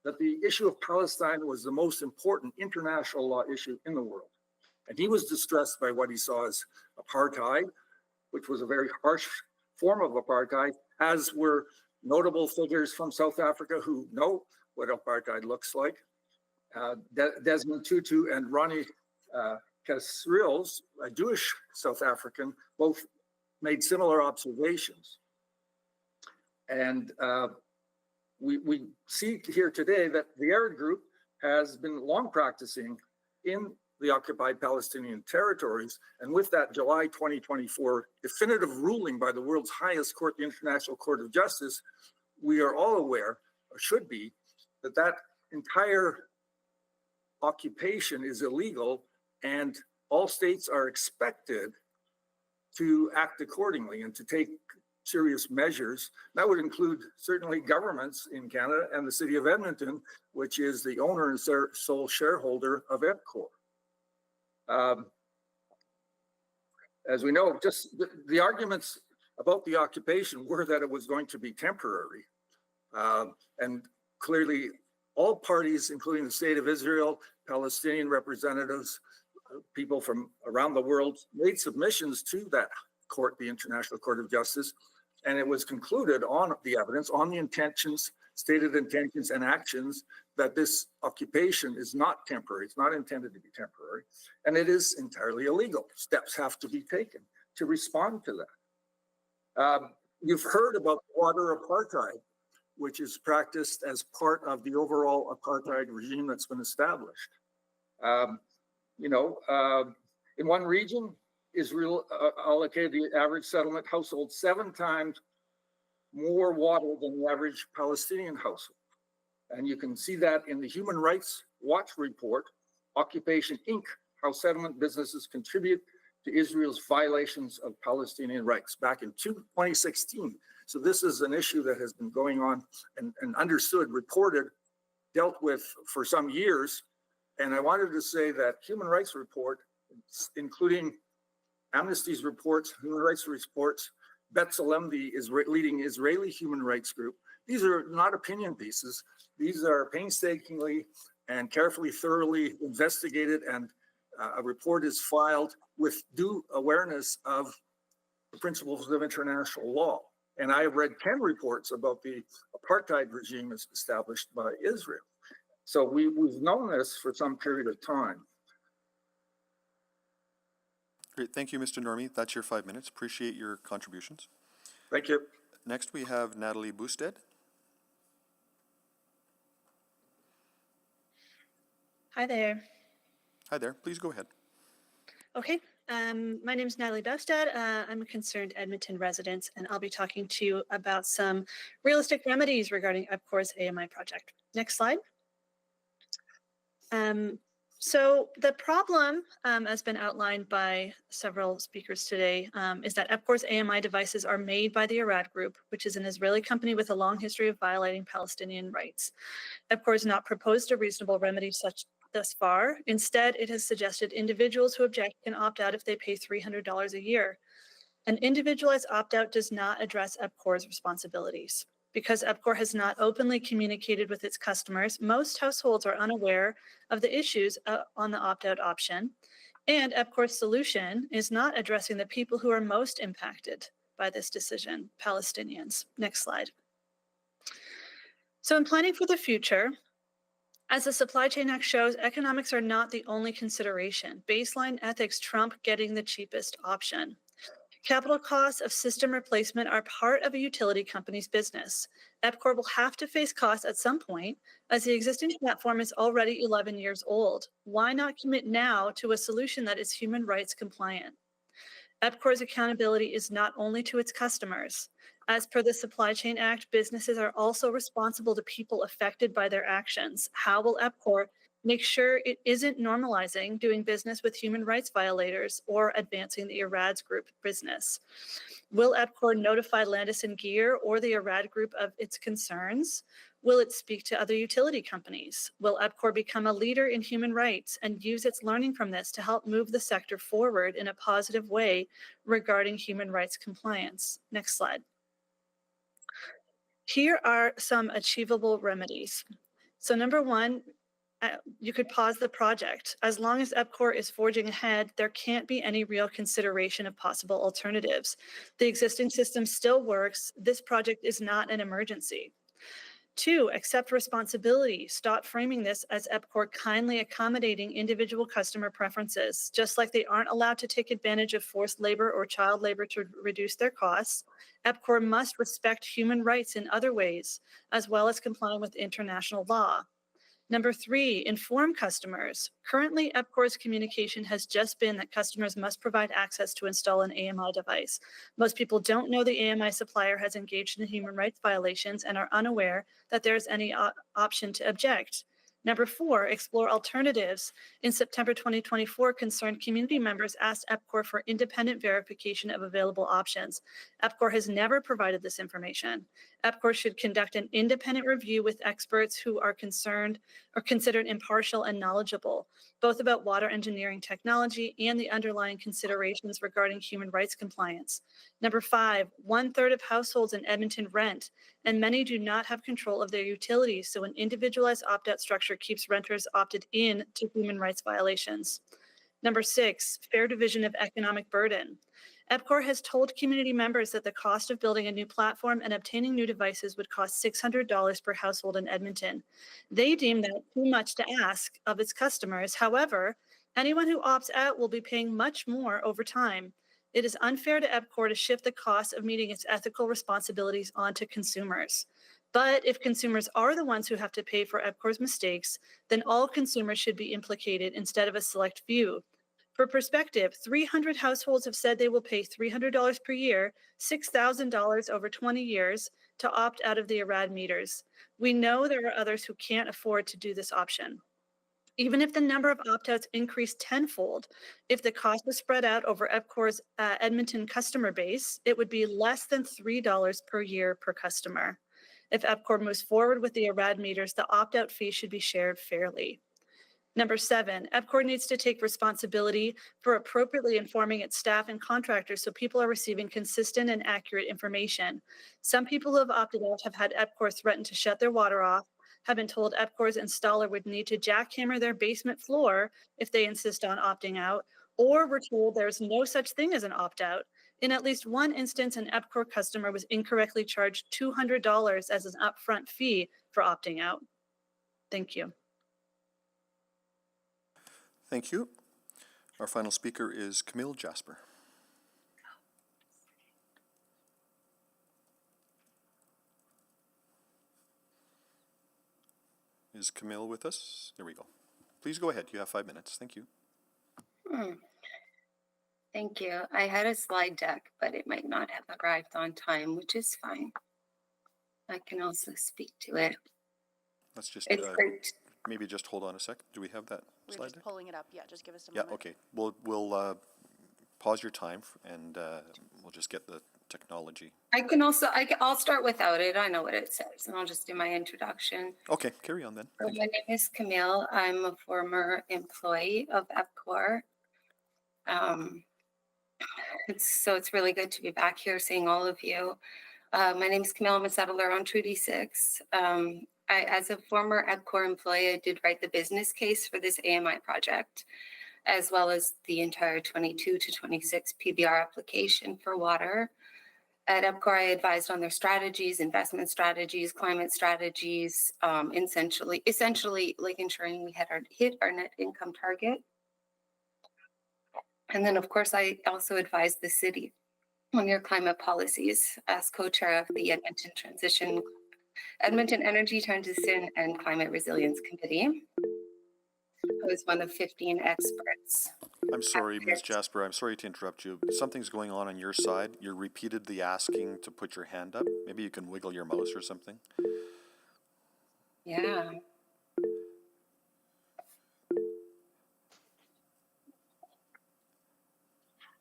that the issue of Palestine was the most important international law issue in the world. And he was distressed by what he saw as apartheid, which was a very harsh form of apartheid, as were notable figures from South Africa who know what apartheid looks like. Desmond Tutu and Ronnie Kasrils, a Jewish South African, both made similar observations. And we see here today that the Arad Group has been long practicing in the occupied Palestinian territories. And with that July 2024 definitive ruling by the world's highest court, the International Court of Justice, we are all aware, or should be, that that entire occupation is illegal, and all states are expected to act accordingly and to take serious measures. That would include certainly governments in Canada and the city of Edmonton, which is the owner and sole shareholder of EPCOR. As we know, just the arguments about the occupation were that it was going to be temporary. And clearly all parties, including the state of Israel, Palestinian representatives, people from around the world, made submissions to that court, the International Court of Justice, and it was concluded on the evidence, on the intentions stated intentions and actions that this occupation is not temporary. It's not intended to be temporary, and it is entirely illegal. Steps have to be taken to respond to that. You've heard about water apartheid, which is practiced as part of the overall apartheid regime that's been established. In one region, Israel allocated the average settlement household 7 times more water than the average Palestinian household. And you can see that in the Human Rights Watch report, Occupation Inc., How Settlement Businesses Contribute to Israel's Violations of Palestinian Rights, back in 2016. So this is an issue that has been going on and understood, reported, dealt with for some years. And I wanted to say that Human Rights Report, including Amnesty's reports, Human Rights reports, B'Tselem, the leading Israeli human rights group, these are not opinion pieces. These are painstakingly and carefully, thoroughly investigated, and a report is filed with due awareness of the principles of international law. And I have read 10 reports about the apartheid regime as established by Israel. So we've known this for some period of time. Great, thank you, Mr. Normie. That's your 5 minutes. Appreciate your contributions. Thank you. Next, we have Natalie Boosted. Hi there. Hi there, please go ahead. Okay, my name is Natalie Bousted. I'm a concerned Edmonton resident, and I'll be talking to you about some realistic remedies regarding EPCOR's AMI project. Next slide. So the problem, has been outlined by several speakers today, is that EPCOR's AMI devices are made by the Arad Group, which is an Israeli company with a long history of violating Palestinian rights. EPCOR has not proposed a reasonable remedy such thus far. Instead, it has suggested individuals who object can opt out if they pay $300 a year. An individualized opt-out does not address EPCOR's responsibilities. Because EPCOR has not openly communicated with its customers, most households are unaware of the issues on the opt-out option, and EPCOR's solution is not addressing the people who are most impacted by this decision, Palestinians. Next slide. So in planning for the future, as the Supply Chain Act shows, economics are not the only consideration. Baseline ethics trump getting the cheapest option. Capital costs of system replacement are part of a utility company's business. EPCOR will have to face costs at some point, as the existing platform is already 11 years old. Why not commit now to a solution that is human rights compliant? EPCOR's accountability is not only to its customers. As per the Supply Chain Act, businesses are also responsible to people affected by their actions. How will EPCOR make sure it isn't normalizing doing business with human rights violators or advancing the Arad Group business? Will EPCOR notify Landis & Gyr or the Arad Group of its concerns? Will it speak to other utility companies? Will EPCOR become a leader in human rights and use its learning from this to help move the sector forward in a positive way regarding human rights compliance? Next slide. Here are some achievable remedies. So number one, you could pause the project. As long as EPCOR is forging ahead, there can't be any real consideration of possible alternatives. The existing system still works. This project is not an emergency. 2, accept responsibility. Stop framing this as EPCOR kindly accommodating individual customer preferences. Just like they aren't allowed to take advantage of forced labor or child labor to reduce their costs, EPCOR must respect human rights in other ways, as well as complying with international law. Number 3, inform customers. Currently, EPCOR's communication has just been that customers must provide access to install an AMI device. Most people don't know the AMI supplier has engaged in human rights violations and are unaware that there is any option to object. Number 4, explore alternatives. In September 2024, concerned community members asked EPCOR for independent verification of available options. EPCOR has never provided this information. EPCOR should conduct an independent review with experts who are concerned or considered impartial and knowledgeable, both about water engineering technology and the underlying considerations regarding human rights compliance. Number 5, 1/3 of households in Edmonton rent, and many do not have control of their utilities, so an individualized opt-out structure keeps renters opted in to human rights violations. Number 6, fair division of economic burden. EPCOR has told community members that the cost of building a new platform and obtaining new devices would cost $600 per household in Edmonton. They deem that too much to ask of its customers. However, anyone who opts out will be paying much more over time. It is unfair to EPCOR to shift the cost of meeting its ethical responsibilities onto consumers. But if consumers are the ones who have to pay for EPCOR's mistakes, then all consumers should be implicated instead of a select few. For perspective, 300 households have said they will pay $300 per year, $6,000 over 20 years to opt out of the IRAD meters. We know there are others who can't afford to do this option. Even if the number of opt-outs increased tenfold, if the cost was spread out over EPCOR's Edmonton customer base, it would be less than $3 per year per customer. If EPCOR moves forward with the IRAD meters, the opt-out fee should be shared fairly. Number 7, EPCOR needs to take responsibility for appropriately informing its staff and contractors so people are receiving consistent and accurate information. Some people who have opted out have had EPCOR threaten to shut their water off, have been told EPCOR's installer would need to jackhammer their basement floor if they insist on opting out, or were told there's no such thing as an opt-out. In at least one instance, an EPCOR customer was incorrectly charged $200 as an upfront fee for opting out. Thank you. Thank you. Our final speaker is Camille Jasper. Is Camille with us? There we go. Please go ahead. You have 5 minutes. Thank you. Thank you. I had a slide deck, but it might not have arrived on time, which is fine. I can also speak to it. Let's just It's great. maybe just hold on a sec. Do we have that We're slide just deck? pulling it up. Yeah, just give us a Yeah, moment. okay. We'll pause your time and we'll just get the technology. I'll start without it. I know what it says, and I'll just do my introduction. Okay, carry on then. So my name is Camille. I'm a former employee of EPCOR. It's really good to be back here seeing all of you. My name is Camille. I'm a settler on Treaty 6. As a former EPCOR employee, I did write the business case for this AMI project, as well as the entire 22 to 26 PBR application for water. At EPCOR, I advised on their strategies, investment strategies, climate strategies, essentially like ensuring we had hit our net income target. And then, of course, I also advised the city on your climate policies as co-chair of the Edmonton Energy Transition and Climate Resilience Committee. I was one of 15 experts. I'm sorry, Ms. Jasper. I'm sorry to interrupt you. Something's going on your side. You're repeatedly asking to put your hand up. Maybe you can wiggle your mouse or something. Yeah.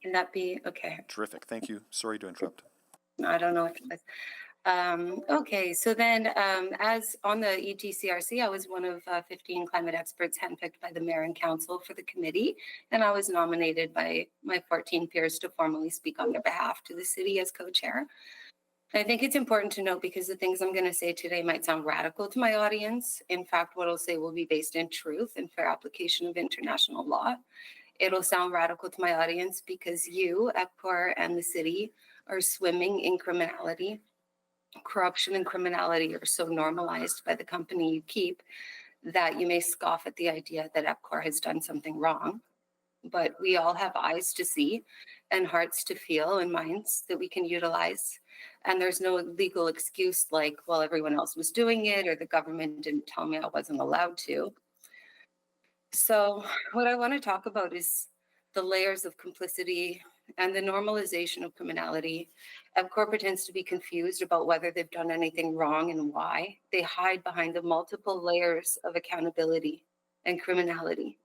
Can that be okay? Terrific. Thank you. Sorry to interrupt. I don't know what it was. Okay, so then as on the ETCRC, I was one of 15 climate experts handpicked by the mayor and council for the committee, and I was nominated by my 14 peers to formally speak on their behalf to the city as co-chair. I think it's important to note because the things I'm going to say today might sound radical to my audience. In fact, what I'll say will be based in truth and fair application of international law. It'll sound radical to my audience because you, EPCOR, and the city are swimming in criminality. Corruption and criminality are so normalized by the company you keep that you may scoff at the idea that EPCOR has done something wrong. But we all have eyes to see and hearts to feel and minds that we can utilize. And there's no legal excuse like, well, everyone else was doing it or the government didn't tell me I wasn't allowed to. So what I want to talk about is the layers of complicity and the normalization of criminality. EPCOR pretends to be confused about whether they've done anything wrong and why. They hide behind the multiple layers of accountability and criminality.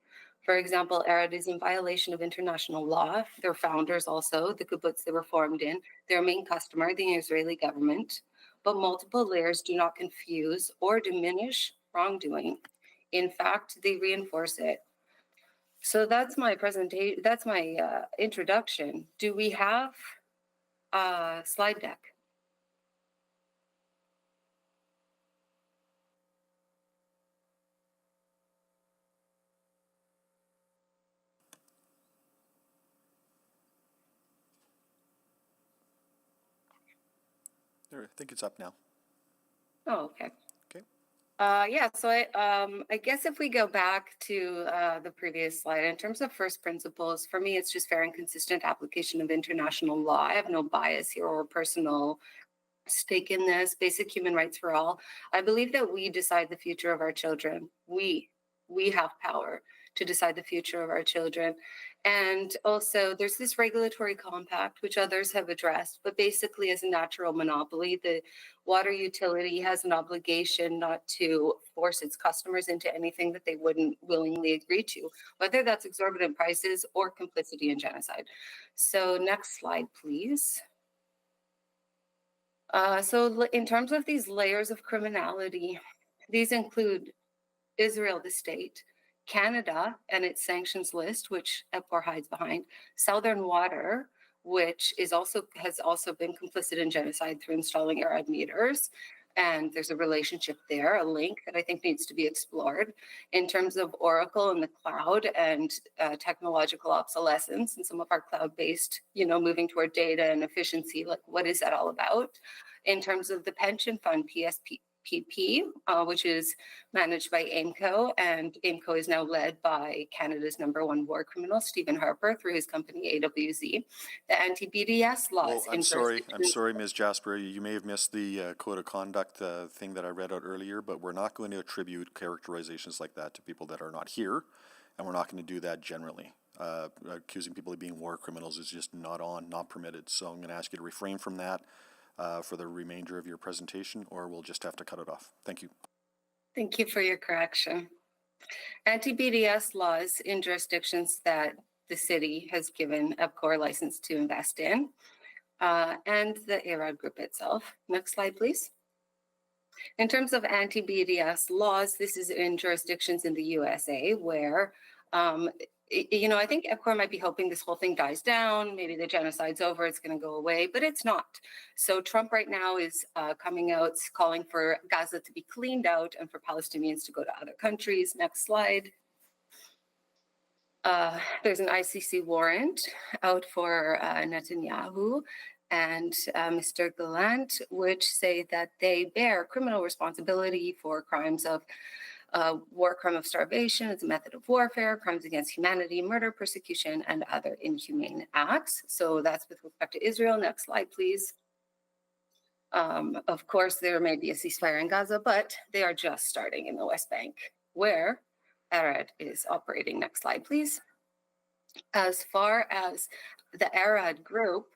For example, ERAD is in violation of international law. Their founders also, the kibbutz they were formed in, their main customer, the Israeli government. But multiple layers do not confuse or diminish wrongdoing. In fact, they reinforce it. So that's my presentation. That's my introduction. Do we have a slide deck? There, I think it's up now. Oh, okay. Okay. Yeah, so I guess if we go back to the previous slide, in terms of first principles, for me, it's just fair and consistent application of international law. I have no bias here or personal stake in this. Basic human rights for all. I believe that we decide the future of our children. We have power to decide the future of our children. And also there's this regulatory compact, which others have addressed, but basically as a natural monopoly, the water utility has an obligation not to force its customers into anything that they wouldn't willingly agree to, whether that's exorbitant prices or complicity in genocide. So next slide, please. So in terms of these layers of criminality, these include Israel, the state, Canada and its sanctions list, which EPCOR hides behind, Southern Water, which has also been complicit in genocide through installing ARAD meters. And there's a relationship there, a link that I think needs to be explored in terms of Oracle and the cloud and technological obsolescence and some of our cloud-based, moving toward data and efficiency. Like, what is that all about? In terms of the pension fund, PSPP, which is managed by AIMCO, and AIMCO is now led by Canada's #1 war criminal, Stephen Harper, through his company AWZ. The anti-BDS laws. Oh, I'm sorry, Ms. Jasper. You may have missed the code of conduct thing that I read out earlier, but we're not going to attribute characterizations like that to people that are not here, and we're not going to do that generally. Accusing people of being war criminals is just not permitted. So I'm going to ask you to refrain from that for the remainder of your presentation, or we'll just have to cut it off. Thank you. Thank you for your correction. Anti-BDS laws in jurisdictions that the city has given EPCOR license to invest in, and the ARAD group itself. Next slide, please. In terms of anti-BDS laws, this is in jurisdictions in the USA where I think EPCOR might be hoping this whole thing dies down. Maybe the genocide's over, it's going to go away, but it's not. So Trump right now is coming out calling for Gaza to be cleaned out and for Palestinians to go to other countries. Next slide. There's an ICC warrant out for Netanyahu and Mr. Gallant, which say that they bear criminal responsibility for crimes of war crime of starvation as a method of warfare, crimes against humanity, murder, persecution, and other inhumane acts. So that's with respect to Israel. Next slide, please. Of course, there may be a ceasefire in Gaza, but they are just starting in the West Bank, where ARAD is operating. Next slide, please. As far as the ARAD group,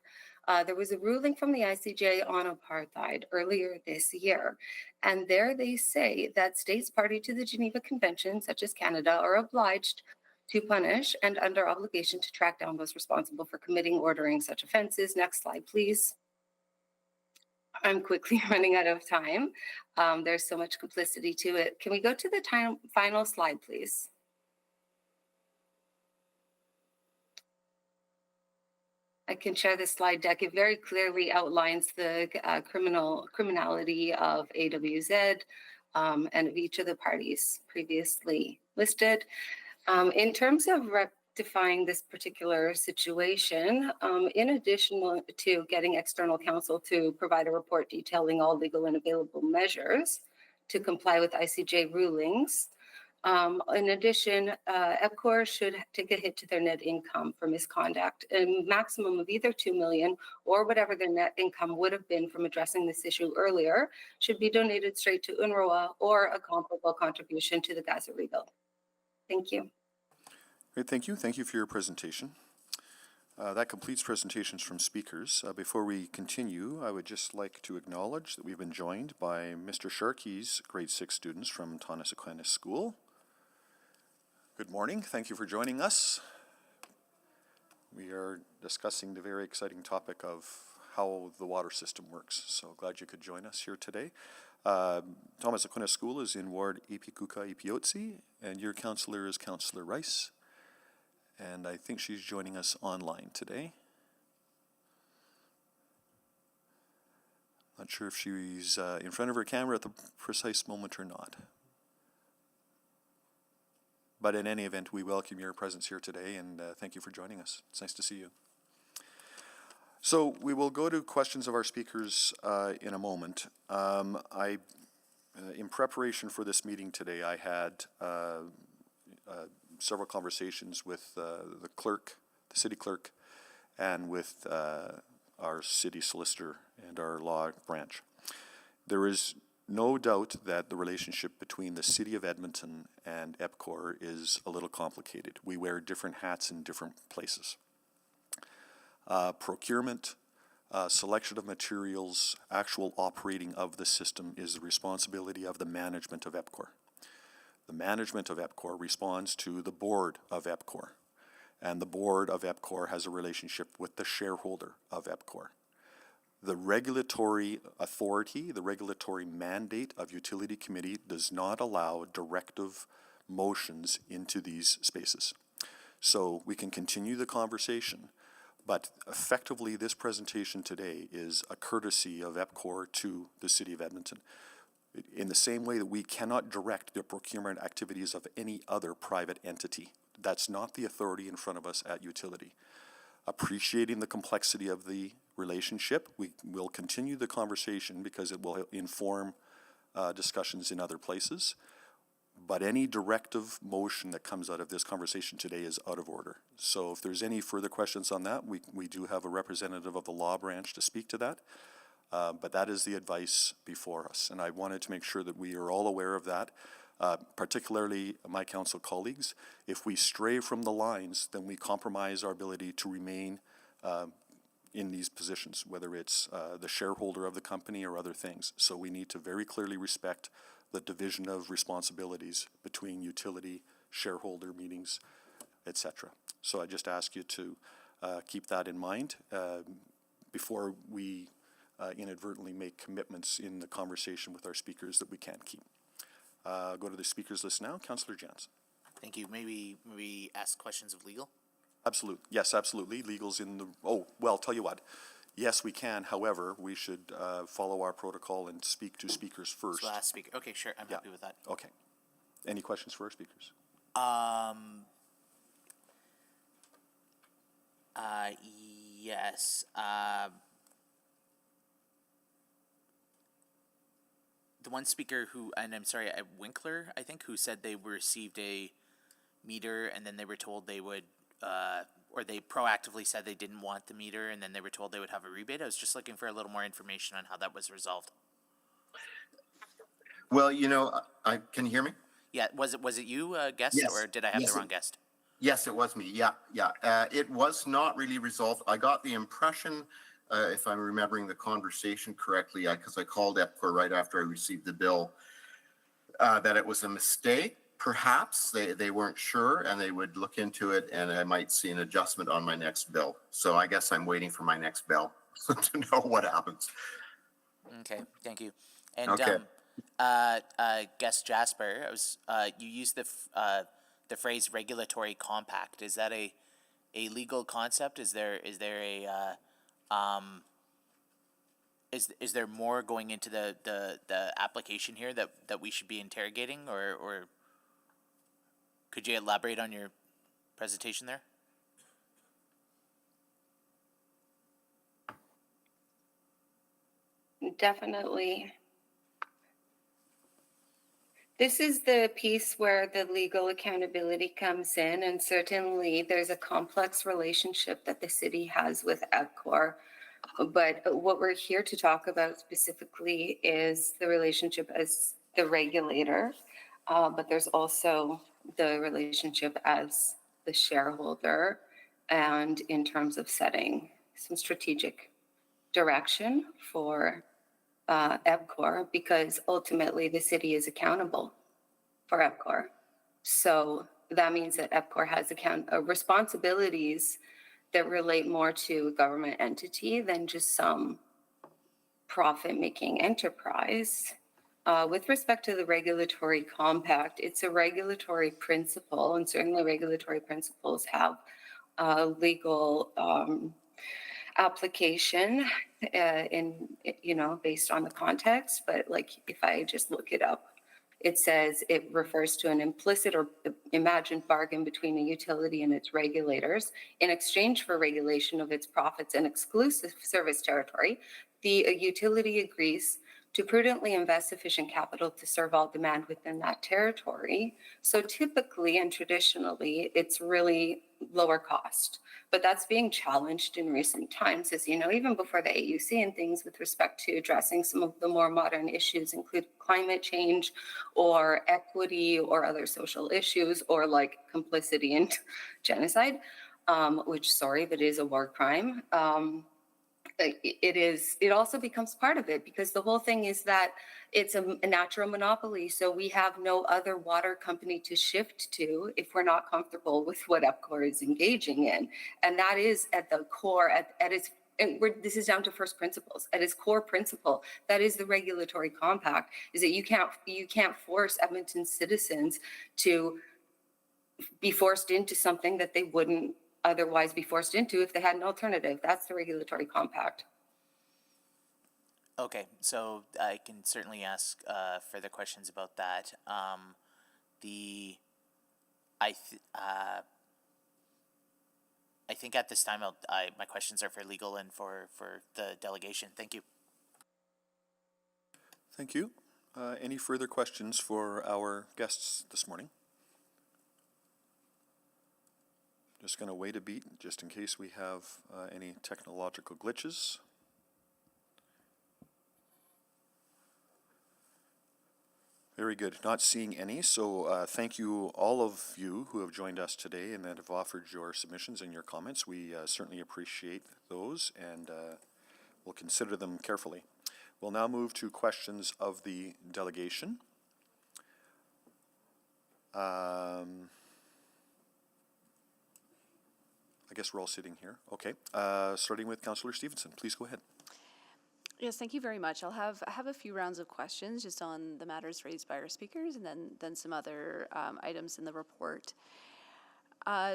there was a ruling from the ICJ on apartheid earlier this year. And there they say that states party to the Geneva Convention, such as Canada, are obliged to punish and under obligation to track down those responsible for committing or ordering such offenses. Next slide, please. I'm quickly running out of time. There's so much complicity to it. Can we go to the final slide, please? I can share this slide deck. It very clearly outlines the criminality of AWZ and of each of the parties previously listed. In terms of rectifying this particular situation, in addition to getting external counsel to provide a report detailing all legal and available measures to comply with ICJ rulings, in addition, EPCOR should take a hit to their net income for misconduct, a maximum of either $2 million or whatever their net income would have been from addressing this issue earlier should be donated straight to UNRWA or a comparable contribution to the Gaza rebuild. Thank you. Great, thank you. Thank you for your presentation. That completes presentations from speakers. Before we continue, I would just like to acknowledge that we've been joined by Mr. Sharkey's grade 6 students from Thomas Aquinas School. Good morning. Thank you for joining us. We are discussing the very exciting topic of how the water system works. So glad you could join us here today. Thomas Aquinas School is in Ward Ipikuka Ipiotsi, and your counselor is Counselor Rice. And I think she's joining us online today. Not sure if she's in front of her camera at the precise moment or not. But in any event, we welcome your presence here today, and thank you for joining us. It's nice to see you. So we will go to questions of our speakers in a moment. In preparation for this meeting today, I had several conversations with the clerk, the city clerk, and with our city solicitor and our law branch. There is no doubt that the relationship between the city of Edmonton and EPCOR is a little complicated. We wear different hats in different places. Procurement, selection of materials, actual operating of the system is the responsibility of the management of EPCOR. The management of EPCOR responds to the board of EPCOR, and the board of EPCOR has a relationship with the shareholder of EPCOR. The regulatory authority, the regulatory mandate of Utility Committee does not allow directive motions into these spaces. So we can continue the conversation, but effectively this presentation today is a courtesy of EPCOR to the City of Edmonton. In the same way that we cannot direct the procurement activities of any other private entity. That's not the authority in front of us at Utility. Appreciating the complexity of the relationship, we will continue the conversation because it will inform discussions in other places. But any directive motion that comes out of this conversation today is out of order. So if there's any further questions on that, we do have a representative of the law branch to speak to that. But that is the advice before us. And I wanted to make sure that we are all aware of that, particularly my council colleagues. If we stray from the lines, then we compromise our ability to remain in these positions, whether it's the shareholder of the company or other things. So we need to very clearly respect the division of responsibilities between utility, shareholder meetings, etc. So I just ask you to keep that in mind before we inadvertently make commitments in the conversation with our speakers that we can't keep. Go to the speakers list now. Councillor Jansen. Thank you. Maybe ask questions of legal? Absolutely. Yes, absolutely. Legal's in the... Oh, well, tell you what. Yes, we can. However, we should follow our protocol and speak to speakers first. So last speaker. Okay, sure. I'm happy with that. Okay. Any questions for our speakers? Yes. The one speaker who, and I'm sorry, Winkler, I think, who said they received a meter and then they were told they would, or they proactively said they didn't want the meter and then they were told they would have a rebate. I was just looking for a little more information on how that was resolved. Well, you know, can you hear me? Yeah, was it you, guest, Yes. or did I have the wrong guest? Yes, it was me. Yeah. It was not really resolved. I got the impression, if I'm remembering the conversation correctly, because I called EPCOR right after I received the bill, that it was a mistake. Perhaps they weren't sure and they would look into it and I might see an adjustment on my next bill. So I guess I'm waiting for my next bill to know what happens. Okay, thank you. And Okay. guest Jasper, I was you used the phrase regulatory compact. Is that a legal concept? Is there more going into the application here that we should be interrogating, or could you elaborate on your presentation there? Definitely. This is the piece where the legal accountability comes in, and certainly there's a complex relationship that the city has with EPCOR. But what we're here to talk about specifically is the relationship as the regulator, but there's also the relationship as the shareholder, and in terms of setting some strategic direction for EPCOR, because ultimately the city is accountable for EPCOR. So that means that EPCOR has responsibilities that relate more to a government entity than just some profit-making enterprise. With respect to the regulatory compact, it's a regulatory principle, and certainly regulatory principles have legal application based on the context. But like, if I just look it up It says it refers to an implicit or imagined bargain between a utility and its regulators in exchange for regulation of its profits and exclusive service territory. The utility agrees to prudently invest sufficient capital to serve all demand within that territory. So typically and traditionally, it's really lower cost. But that's being challenged in recent times, as you know, even before the AUC and things with respect to addressing some of the more modern issues, include climate change or equity or other social issues, or like complicity in genocide, which, sorry, but is a war crime. It also becomes part of it, because the whole thing is that it's a natural monopoly. So we have no other water company to shift to if we're not comfortable with what EPCOR is engaging in. And that is at the core, at its, and this is down to first principles. At its core principle, that is the regulatory compact, is that you can't force Edmonton citizens to be forced into something that they wouldn't otherwise be forced into if they had an alternative. That's the regulatory compact. Okay, so I can certainly ask further questions about that. I think at this time my questions are for legal and for the delegation. Thank you. Thank you. Any further questions for our guests this morning? Just going to wait a beat just in case we have any technological glitches. Very good. Not seeing any, so thank you, all of you who have joined us today and that have offered your submissions and your comments. We certainly appreciate those, and we'll consider them carefully. We'll now move to questions of the delegation. I guess we're all sitting here. Okay. Starting with Councillor Stevenson. Please go ahead. Yes, thank you very much. I have a few rounds of questions just on the matters raised by our speakers, and then some other items in the report.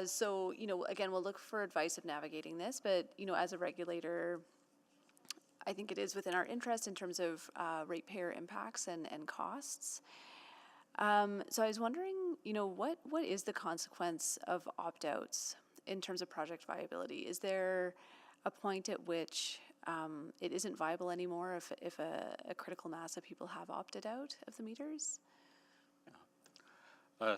So, again, we'll look for advice of navigating this, but, as a regulator, I think it is within our interest in terms of ratepayer impacts and costs. So I was wondering, what is the consequence of opt-outs in terms of project viability? Is there a point at which it isn't viable anymore if a critical mass of people have opted out of the meters?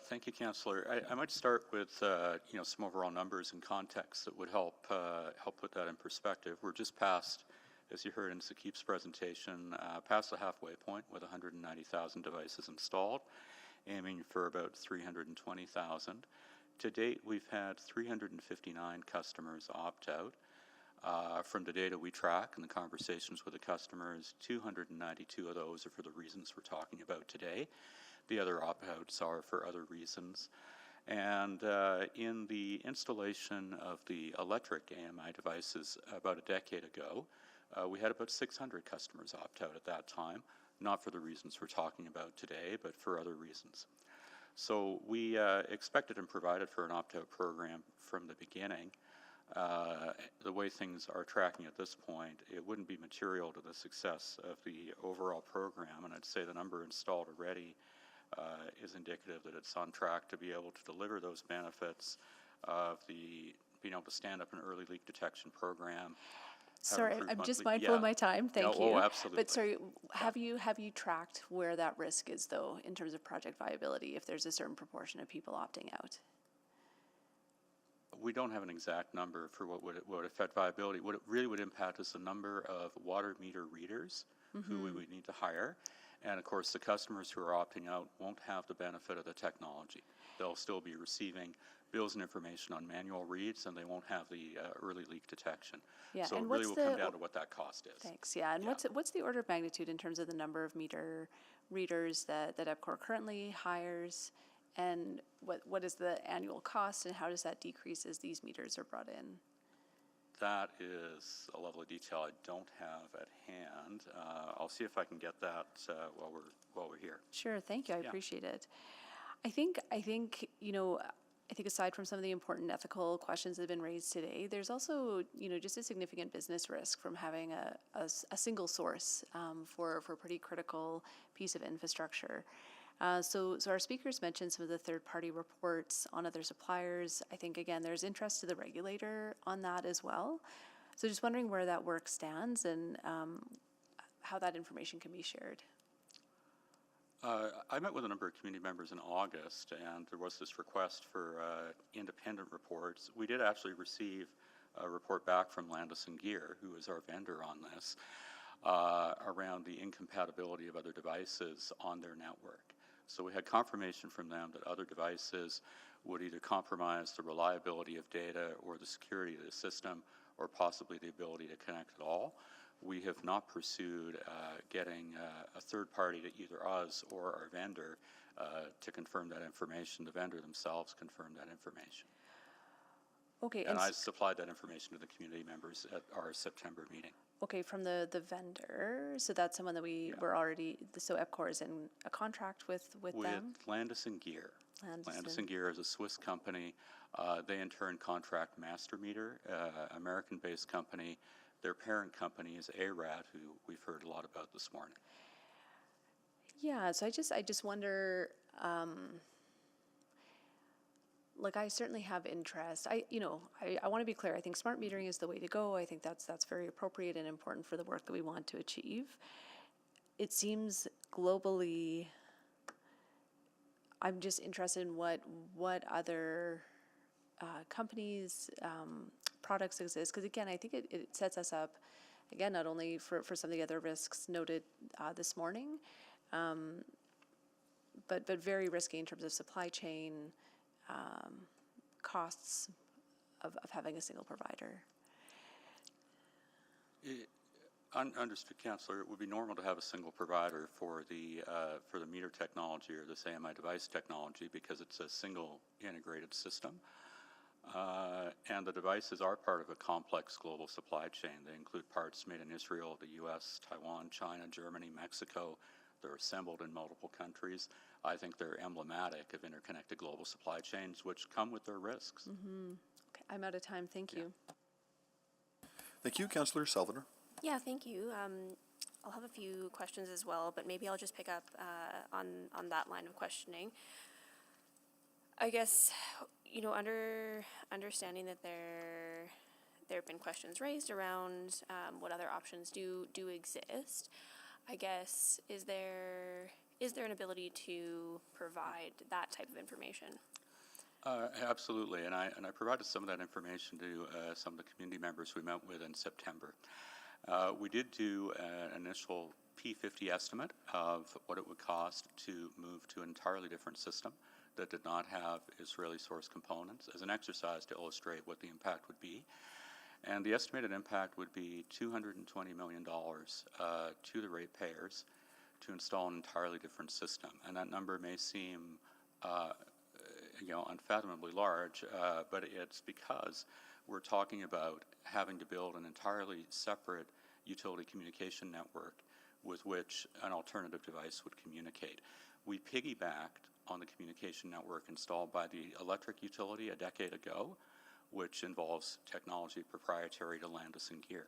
Thank you, Councillor. I might start with some overall numbers and context that would help put that in perspective. We're just past, as you heard in Sakib's presentation, past the halfway point with 190,000 devices installed, aiming for about 320,000. To date, we've had 359 customers opt out. From the data we track and the conversations with the customers, 292 of those are for the reasons we're talking about today. The other opt-outs are for other reasons. And in the installation of the electric AMI devices about a decade ago, we had about 600 customers opt out at that time, not for the reasons we're talking about today, but for other reasons. So we expected and provided for an opt-out program from the beginning. The way things are tracking at this point, it wouldn't be material to the success of the overall program, and I'd say the number installed already is indicative that it's on track to be able to deliver those benefits of being able to stand up an early leak detection program. Sorry, I'm just mindful of my time. Thank you. Oh, absolutely. But sorry, have you tracked where that risk is, though, in terms of project viability, if there's a certain proportion of people opting out? We don't have an exact number for what would affect viability. What it really would impact is the number of water meter readers who we would need to hire. And of course, the customers who are opting out won't have the benefit of the technology. They'll still be receiving bills and information on manual reads, and they won't have the early leak detection. Yeah, so and it really will come down to what that cost is. Thanks. Yeah, and what's the order of magnitude in terms of the number of meter readers that EPCOR currently hires, and what is the annual cost, and how does that decrease as these meters are brought in? That is a level of detail I don't have at hand. I'll see if I can get that while we're here. Sure, thank you. I appreciate it. I think aside from some of the important ethical questions that have been raised today, there's also just a significant business risk from having a single source for a pretty critical piece of infrastructure. So our speakers mentioned some of the third-party reports on other suppliers. I think, again, there's interest to the regulator on that as well. So just wondering where that work stands and how that information can be shared. I met with a number of community members in August, and there was this request for independent reports. We did actually receive a report back from Landis & Gear, who is our vendor on this, around the incompatibility of other devices on their network. So we had confirmation from them that other devices would either compromise the reliability of data or the security of the system, or possibly the ability to connect at all. We have not pursued getting a third party to either us or our vendor to confirm that information. The vendor themselves confirmed that information. Okay. And I supplied that information to the community members at our September meeting. Okay, from the vendor, so that's someone that we were already, so EPCOR is in a contract with them? With Landis & Gear. Landis & Gear is a Swiss company. They in turn contract Master Meter, American-based company. Their parent company is ARAD, who we've heard a lot about this morning. Yeah, so I just wonder, like, I certainly have interest. I want to be clear. I think smart metering is the way to go. I think that's very appropriate and important for the work that we want to achieve. It seems globally, I'm just interested in what other companies, products exist, because again, I think it sets us up, again, not only for some of the other risks noted this morning, but very risky in terms of supply chain, costs of having a single provider. Understood, Councillor. It would be normal to have a single provider for the meter technology or this AMI device technology because it's a single integrated system. And the devices are part of a complex global supply chain. They include parts made in Israel, the U.S., Taiwan, China, Germany, Mexico. They're assembled in multiple countries. I think they're emblematic of interconnected global supply chains, which come with their risks. Mm-hmm. Okay, I'm out of time. Thank you. Thank you, Councillor Salvador. Yeah, thank you. I'll have a few questions as well, but maybe I'll just pick up on that line of questioning. I guess, understanding that there have been questions raised around what other options do exist. I guess, is there an ability to provide that type of information? Absolutely, and I provided some of that information to some of the community members we met with in September. We did do an initial P50 estimate of what it would cost to move to an entirely different system that did not have Israeli source components as an exercise to illustrate what the impact would be. And the estimated impact would be $220 million to the ratepayers to install an entirely different system. And that number may seem unfathomably large, but it's because we're talking about having to build an entirely separate utility communication network with which an alternative device would communicate. We piggybacked on the communication network installed by the electric utility a decade ago, which involves technology proprietary to Landis & Gear.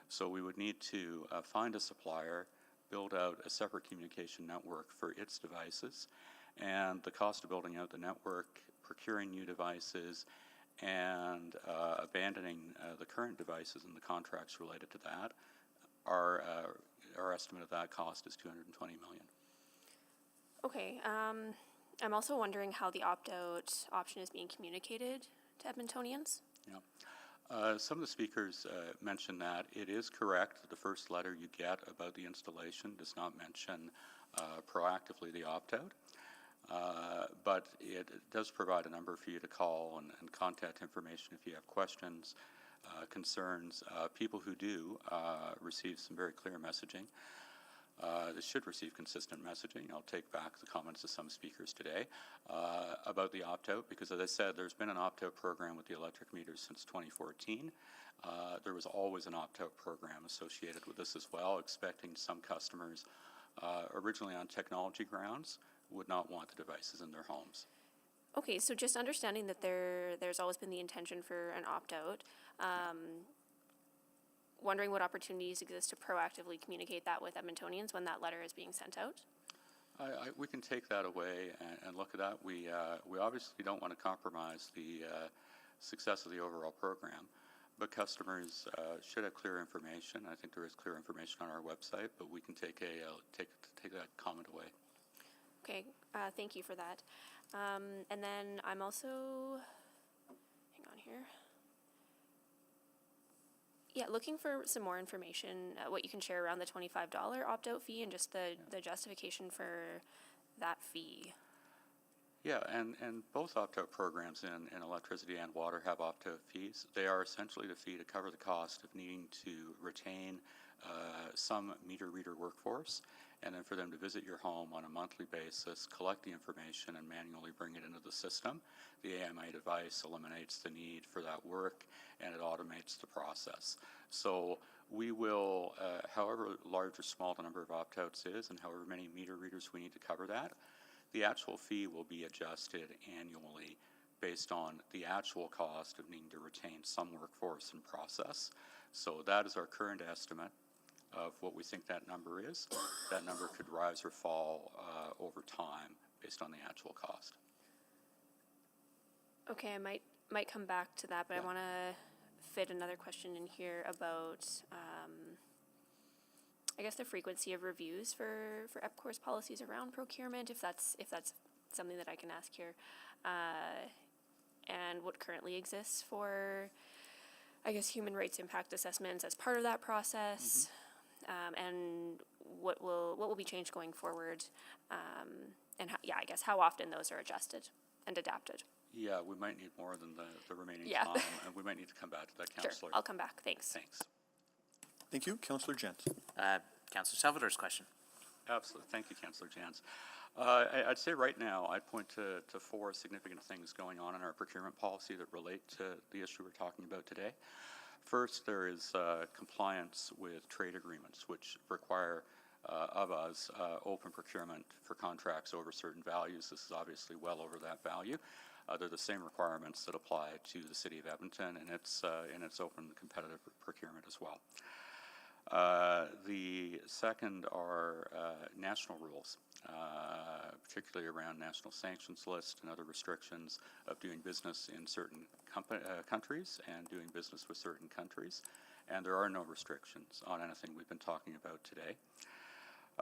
So we would need to find a supplier, build out a separate communication network for its devices, and the cost of building out the network, procuring new devices, and abandoning the current devices and the contracts related to that, our estimate of that cost is $220 million. Okay. I'm also wondering how the opt-out option is being communicated to Edmontonians. Yeah. Some of the speakers mentioned that. It is correct that the first letter you get about the installation does not mention proactively the opt-out. But it does provide a number for you to call and contact information if you have questions, concerns. People who do receive some very clear messaging. They should receive consistent messaging. I'll take back the comments of some speakers today about the opt-out because, as I said, there's been an opt-out program with the electric meters since 2014. There was always an opt-out program associated with this as well, expecting some customers, originally on technology grounds, would not want the devices in their homes. Okay, so just understanding that there's always been the intention for an opt-out, wondering what opportunities exist to proactively communicate that with Edmontonians when that letter is being sent out? We can take that away and look at that. We obviously don't want to compromise the success of the overall program, but customers should have clear information. I think there is clear information on our website, but we can take that comment away. Okay, thank you for that. And then I'm also, hang on here. Yeah, looking for some more information, what you can share around the $25 opt-out fee and just the justification for that fee. Yeah, and both opt-out programs in electricity and water have opt-out fees. They are essentially the fee to cover the cost of needing to retain some meter reader workforce, and then for them to visit your home on a monthly basis, collect the information, and manually bring it into the system. The AMI device eliminates the need for that work, and it automates the process. So we will, however large or small the number of opt-outs is, and however many meter readers we need to cover that, the actual fee will be adjusted annually based on the actual cost of needing to retain some workforce and process. So that is our current estimate of what we think that number is. That number could rise or fall over time based on the actual cost. Okay, I might come back to that, but I want to fit another question in here about, I guess, the frequency of reviews for EPCOR's policies around procurement, if that's something that I can ask here, and what currently exists for, I guess, human rights impact assessments as part of that process, and what will be changed going forward, and I guess how often those are adjusted and adapted. Yeah, we might need more than the remaining time, and we might need to come back to that, Councillor. Sure, I'll come back. Thanks. Thanks. Thank you. Councillor Jens. Councillor Salvador's question. Absolutely. Thank you, Councillor Jens. I'd say right now I'd point to four significant things going on in our procurement policy that relate to the issue we're talking about today. First, there is compliance with trade agreements, which require of us open procurement for contracts over certain values. This is obviously well over that value. They're the same requirements that apply to the City of Edmonton and its open competitive procurement as well. The second are national rules, particularly around national sanctions list and other restrictions of doing business in certain countries and doing business with certain countries. And there are no restrictions on anything we've been talking about today.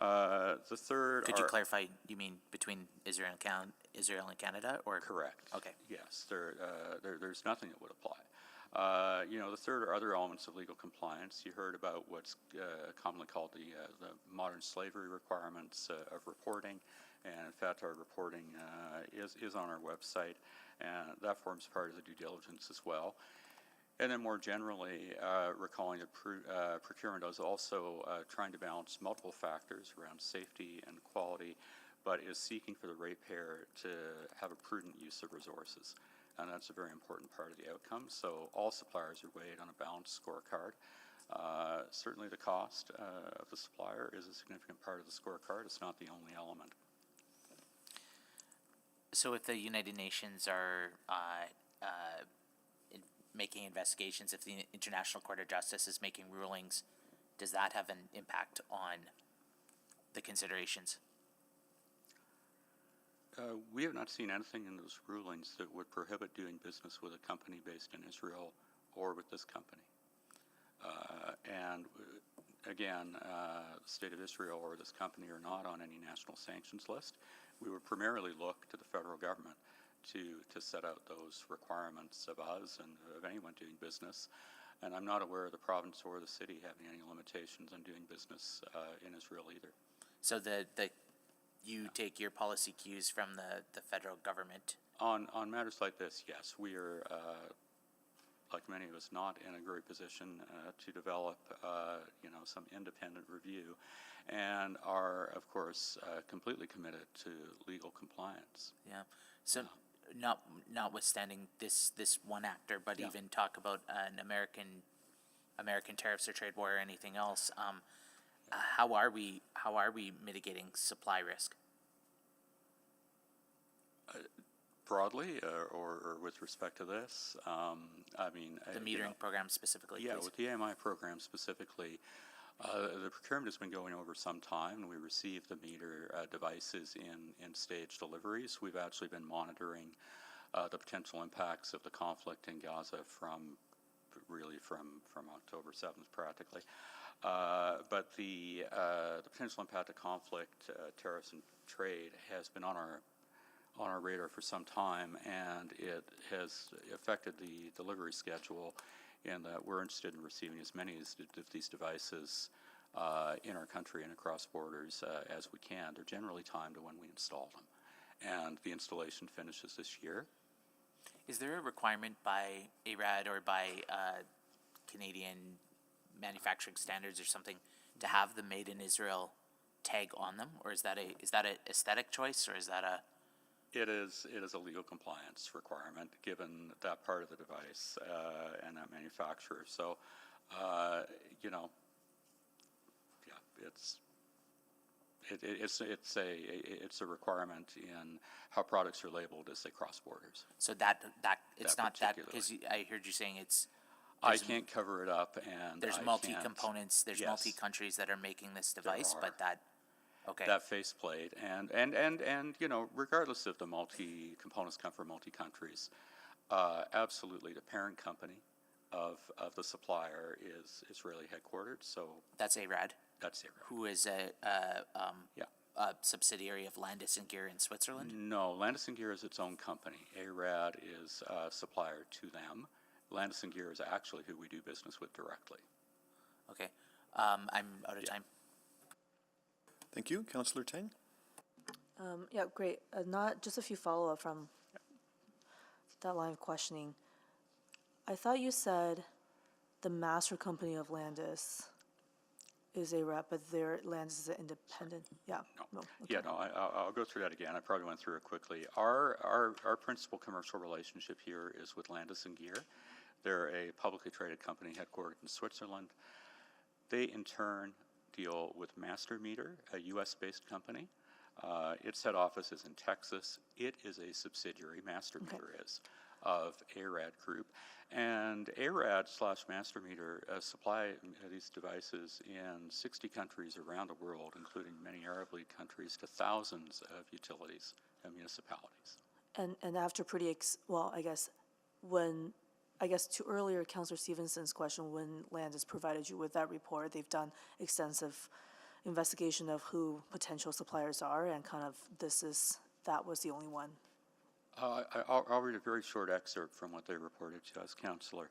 The third. Could you clarify? You mean between Israel and Canada, or correct? Okay. Yes, there's nothing that would apply. The third are other elements of legal compliance. You heard about what's commonly called the modern slavery requirements of reporting, and in fact, our reporting is on our website, and that forms part of the due diligence as well. And then more generally, recalling that procurement is also trying to balance multiple factors around safety and quality, but is seeking for the ratepayer to have a prudent use of resources. And that's a very important part of the outcome. So all suppliers are weighed on a balanced scorecard. Certainly the cost of the supplier is a significant part of the scorecard. It's not the only element. So if the United Nations are making investigations, if the International Court of Justice is making rulings, does that have an impact on the considerations? We have not seen anything in those rulings that would prohibit doing business with a company based in Israel or with this company. And again, the State of Israel or this company are not on any national sanctions list. We would primarily look to the federal government to set out those requirements of us and of anyone doing business. And I'm not aware of the province or the city having any limitations on doing business in Israel either. So you take your policy cues from the federal government? On matters like this, yes. We are, like many of us, not in a great position to develop, some independent review, and are, of course, completely committed to legal compliance. Yeah. So, notwithstanding this one actor, but even talk about an American tariffs or trade war or anything else. How are we mitigating supply risk? Broadly, or with respect to this, the metering program specifically. Yeah, please. with the AMI program specifically, The procurement has been going over some time, and we received the meter devices in stage deliveries. We've actually been monitoring the potential impacts of the conflict in Gaza from October 7th practically. But the potential impact of conflict, tariffs, and trade has been on our radar for some time, and it has affected the delivery schedule in that we're interested in receiving as many of these devices in our country and across borders as we can. They're generally timed to when we install them, and the installation finishes this year. Is there a requirement by ARAD or by Canadian manufacturing standards or something to have the Made in Israel tag on them, or is that a aesthetic choice, or is that a? It is a legal compliance requirement given that part of the device and that manufacturer. So, it's a requirement in how products are labeled as they cross borders. So that it's not that, because I heard you saying it's. I can't cover it up, and there's multi-components. There's multi-countries that are making this device, but that. Okay. That faceplate, and regardless if the multi-components come from multi-countries, absolutely the parent company of the supplier is Israeli headquartered. So that's ARAD. That's ARAD. Who is a subsidiary of Landis+Gyr in Switzerland? No, Landis+Gyr is its own company. ARAD is a supplier to them. Landis+Gyr is actually who we do business with directly. Okay, I'm out of time. Thank you. Councillor Tang? Yeah, great. Not just a few follow-up from that line of questioning. I thought you said the master company of Landis is a rep, but Landis is an independent. Yeah. No. Okay. Yeah. No. I'll go through that again. I probably went through it quickly. Our principal commercial relationship here is with Landis+Gyr. They're a publicly traded company headquartered in Switzerland. They in turn deal with Master Meter, a U.S.-based company. Its head office is in Texas. It is a subsidiary, Master Meter is, of ARAD Group. And ARAD/Master Meter supply these devices in 60 countries around the world, including many Arab League countries, to thousands of utilities and municipalities. And after I guess to earlier Councillor Stevenson's question, when Landis provided you with that report, they've done extensive investigation of who potential suppliers are, and kind of that was the only one. I'll read a very short excerpt from what they reported to us, Councillor.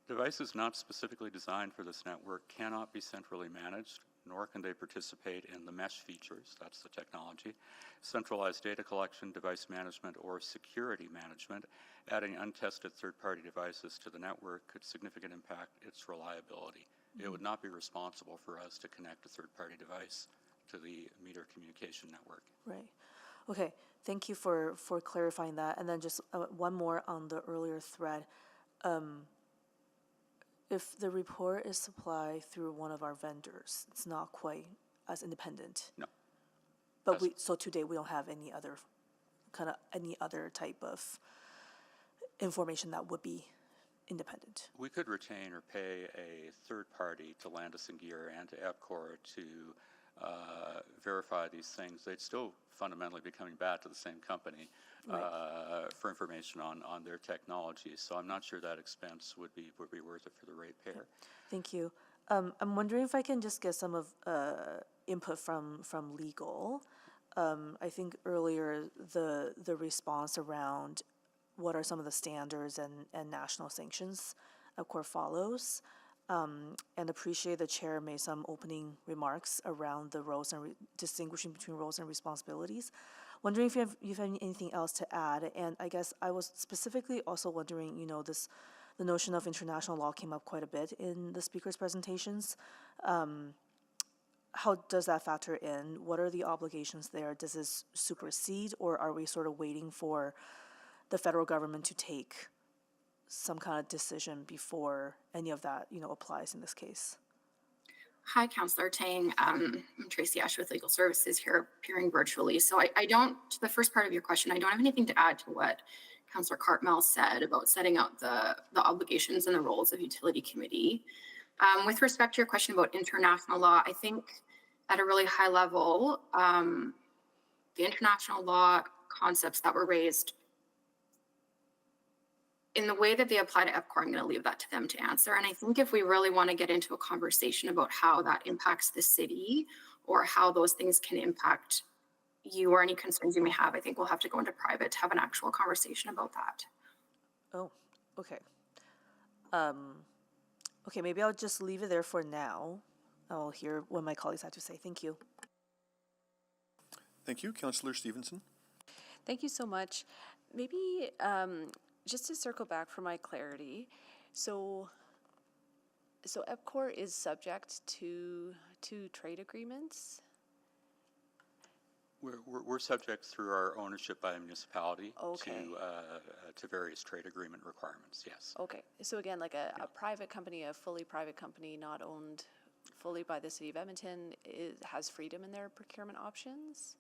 Devices not specifically designed for this network cannot be centrally managed, nor can they participate in the mesh features, that's the technology, centralized data collection, device management, or security management. Adding untested third-party devices to the network could significantly impact its reliability. Mm-hmm. It would not be responsible for us to connect a third-party device to the meter communication network. Right. Okay. Thank you for clarifying that. And then just one more on the earlier thread. If the report is supplied through one of our vendors, it's not quite as independent. No. But so today we don't have any other type of information that would be independent. We could retain or pay a third party to Landis+Gyr and to EPCOR to verify these things. They'd still fundamentally be coming back to the same company for information on their technology. So I'm not sure that expense would be worth it for the ratepayer. Thank you. I'm wondering if I can just get some of input from legal. I think earlier the response around what are some of the standards and national sanctions EPCOR follows. And appreciate the chair made some opening remarks around the roles and distinguishing between roles and responsibilities. Wondering if you have anything else to add. And I guess I was specifically also wondering, the notion of international law came up quite a bit in the speaker's presentations. How does that factor in? What are the obligations there? Does this supersede, or are we sort of waiting for the federal government to take some kind of decision before any of that, applies in this case? Hi, Councillor Tang. I'm Tracy Ash with Legal Services here, appearing virtually. So I don't, to the first part of your question, I don't have anything to add to what Councillor Cartmell said about setting out the obligations and the roles of utility committee. With respect to your question about international law, I think at a really high level, the international law concepts that were raised in the way that they apply to EPCOR, I'm going to leave that to them to answer. And I think if we really want to get into a conversation about how that impacts the city or how those things can impact you or any concerns you may have, I think we'll have to go into private to have an actual conversation about that. Oh, okay. Okay, maybe I'll just leave it there for now. I'll hear what my colleagues have to say. Thank you. Thank you. Councillor Stevenson. Thank you so much. Maybe just to circle back for my clarity, so EPCOR is subject to trade agreements? We're subject through our ownership by a municipality Okay. to various trade agreement requirements, yes. Okay, so again, like a private company, a fully private company not owned fully by the city of Edmonton has freedom in their procurement options?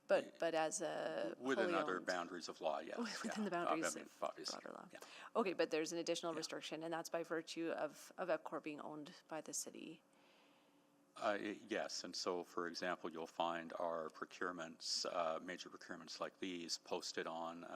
But as a within fully other owned, boundaries of law, yes. within the boundaries of obviously, broader law. yeah. Okay, but there's an additional restriction, and that's by virtue of EPCOR being owned by the city. Yes, and so, for example, you'll find our procurements, major procurements like these, posted on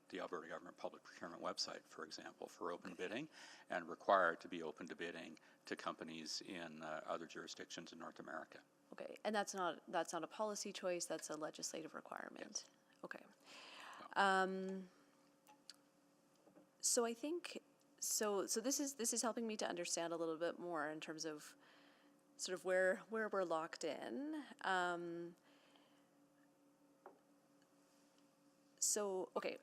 the Alberta Government Public Procurement website, for example, for open bidding, and required to be open to bidding to companies in other jurisdictions in North America. Okay, and that's not a policy choice, that's a legislative requirement. Yes. Okay. So I think this is helping me to understand a little bit more in terms of sort of where we're locked in. So okay,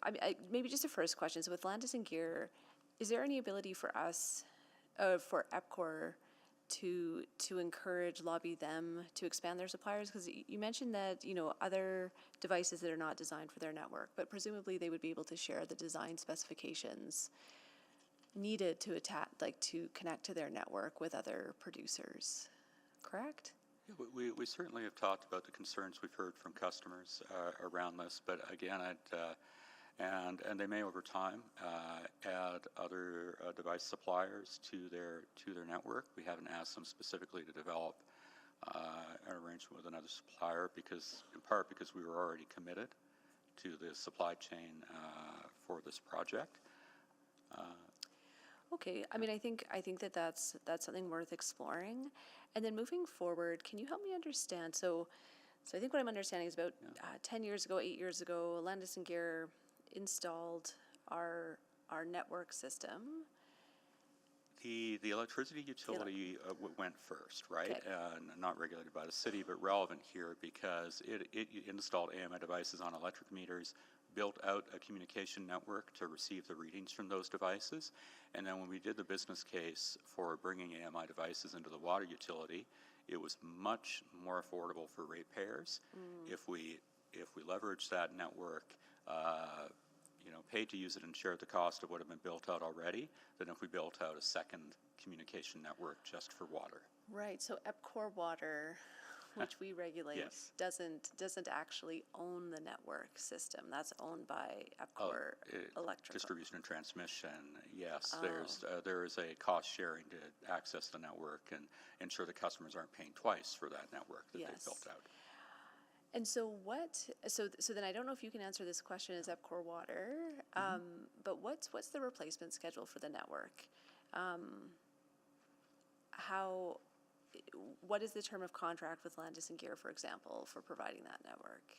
maybe just a first question. So with Landis and Gear, is there any ability for us, for EPCOR, to encourage, lobby them to expand their suppliers? Because you mentioned that, other devices that are not designed for their network, but presumably they would be able to share the design specifications needed to to connect to their network with other producers, correct? Yeah, we certainly have talked about the concerns we've heard from customers around this, but again, and they may over time add other device suppliers to their network. We haven't asked them specifically to develop an arrangement with another supplier in part because we were already committed to the supply chain for this project. Okay, I mean, I think that's something worth exploring. And then moving forward, can you help me understand? So I think what I'm understanding is about 8 years ago, Landis and Gear installed our network system. The electricity utility went first, right? Not regulated by the city, but relevant here because it installed AMI devices on electric meters, built out a communication network to receive the readings from those devices. And then when we did the business case for bringing AMI devices into the water utility, it was much more affordable for ratepayers if we leveraged that network, paid to use it and shared the cost of what had been built out already, than if we built out a second communication network just for water. Right, so EPCOR Water, which we regulate, Yes. doesn't actually own the network system. That's owned by EPCOR Electrical. Distribution and transmission, yes. There is a cost sharing to access the network and ensure the customers aren't paying twice for that network that they've built out. And so so then I don't know if you can answer this question as EPCOR Water, but what's the replacement schedule for the network? What is the term of contract with Landis and Gear, for example, for providing that network?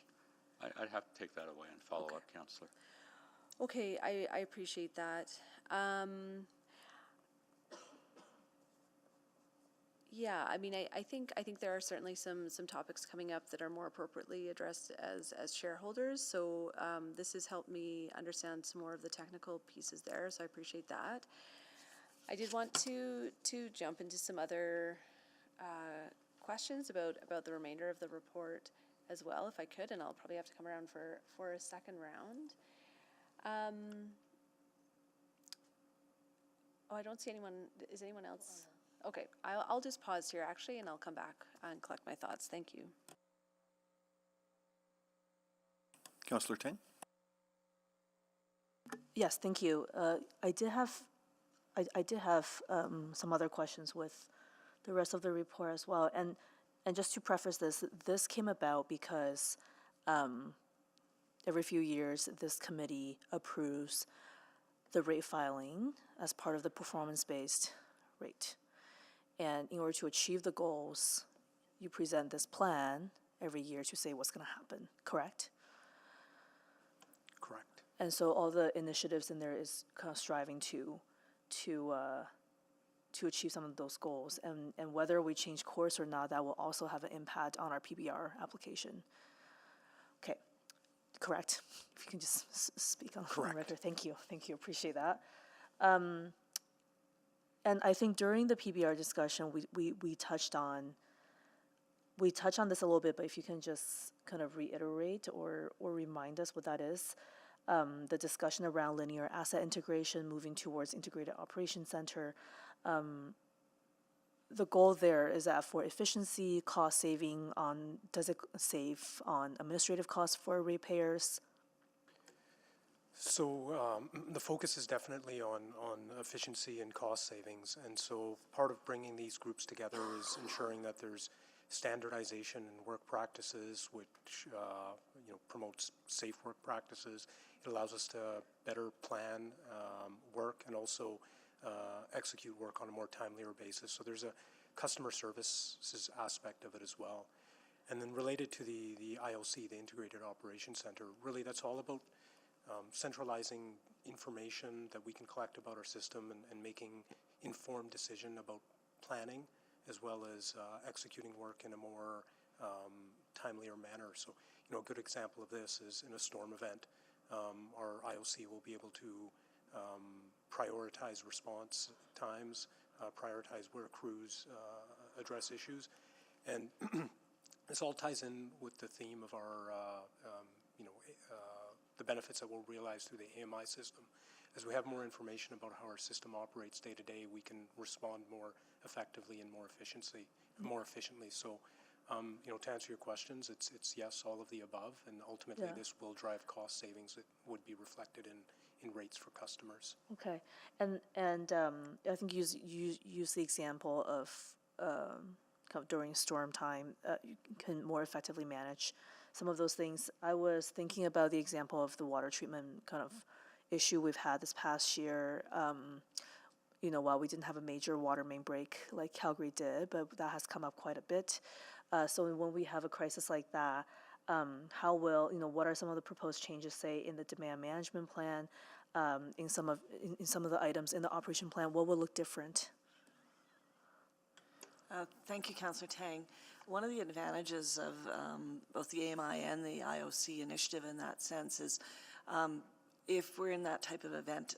I'd have to take that away and follow up, Councillor. Okay, I appreciate that. Yeah, I mean, I think there are certainly some topics coming up that are more appropriately addressed as shareholders. So this has helped me understand some more of the technical pieces there. So I appreciate that. I did want to jump into some other questions about the remainder of the report as well, if I could, and I'll probably have to come around for a second round. I don't see anyone. Is anyone else? Okay, I'll just pause here actually, and I'll come back and collect my thoughts. Thank you. Councillor Tang. Yes, thank you. I I did have some other questions with the rest of the report as well. And just to preface this, this came about because every few years, this committee approves the rate filing as part of the performance-based rate. And in order to achieve the goals, you present this plan every year to say what's going to happen, correct? Correct. And so all the initiatives in there is kind of striving to achieve some of those goals. And whether we change course or not, that will also have an impact on our PBR application. Okay, correct. If you can just speak on the record. Thank you, appreciate that. And I think during the PBR discussion, we touched on this a little bit, but if you can just kind of reiterate or remind us what that is. The discussion around linear asset integration, moving towards integrated operations center. The goal there is that for efficiency, cost saving does it save on administrative costs for ratepayers? So the focus is definitely on efficiency and cost savings. And so part of bringing these groups together is ensuring that there's standardization in work practices, which promotes safe work practices. It allows us to better plan work and also execute work on a more timelier basis. So there's a customer services aspect of it as well. And then related to the IOC, the Integrated Operations Center, really that's all about centralizing information that we can collect about our system and making informed decision about planning as well as executing work in a more timelier manner. So, a good example of this is in a storm event, our IOC will be able to prioritize response times, prioritize where crews address issues, and this all ties in with the theme of our, the benefits that we'll realize through the AMI system. As we have more information about how our system operates day to day, we can respond more effectively and more efficiently. So, to answer your questions, it's yes, all of the above, and ultimately this will drive cost savings that would be reflected in rates for customers. Okay, and I think you use the example of kind of during storm time, you can more effectively manage some of those things. I was thinking about the example of the water treatment kind of issue we've had this past year. While we didn't have a major water main break like Calgary did, but that has come up quite a bit. So when we have a crisis like that, what are some of the proposed changes, say, in the demand management plan, in some of the items in the operation plan? What will look different? Thank you, Councillor Tang. One of the advantages of both the AMI and the IOC initiative in that sense is if we're in that type of event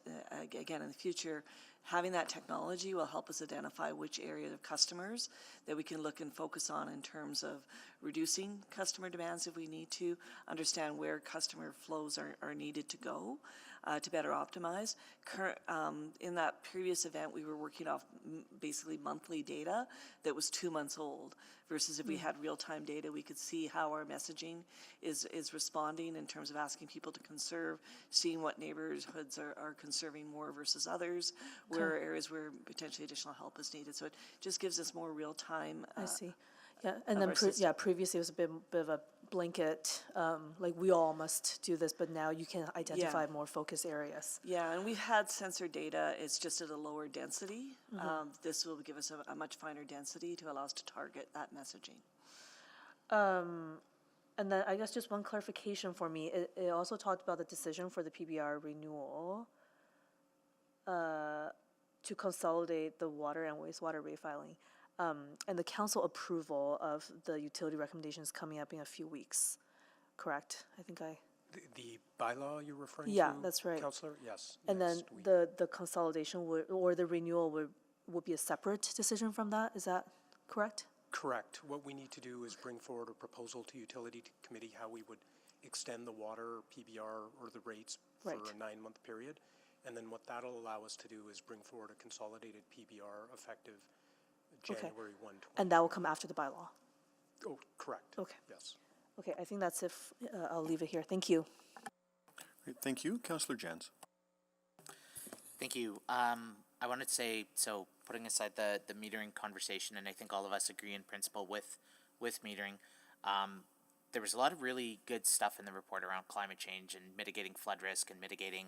again in the future, having that technology will help us identify which area of customers that we can look and focus on in terms of reducing customer demands if we need to, understand where customer flows are needed to go to better optimize. In that previous event, we were working off basically monthly data that was 2 months old, versus if we had real-time data, we could see how our messaging is responding in terms of asking people to conserve, seeing what neighborhoods are conserving more versus others, where areas where potentially additional help is needed. So it just gives us more real-time. I see. Yeah, and then previously it was a bit of a blanket, like we all must do this, but now you can identify more focus areas. Yeah, and we've had sensor data, it's just at a lower density. This will give us a much finer density to allow us to target that messaging. And then I guess just one clarification for me, it also talked about the decision for the PBR renewal to consolidate the water and wastewater rate filing. And the council approval of the utility recommendations coming up in a few weeks, correct? I think The bylaw you're referring to? Yeah, that's right. Councillor, yes. And then the consolidation or the renewal would be a separate decision from that, is that correct? Correct. What we need to do is bring forward a proposal to Utility Committee how we would extend the water PBR or the rates for a 9-month period. And then what that'll allow us to do is bring forward a consolidated PBR effective January 1, 20. And that will come after the bylaw? Oh, correct. Okay. Yes. Okay, I think that's it. I'll leave it here. Thank you. Great, thank you. Councillor Jans. Thank you. I wanted to say, so putting aside the metering conversation, and I think all of us agree in principle with metering, there was a lot of really good stuff in the report around climate change and mitigating flood risk and mitigating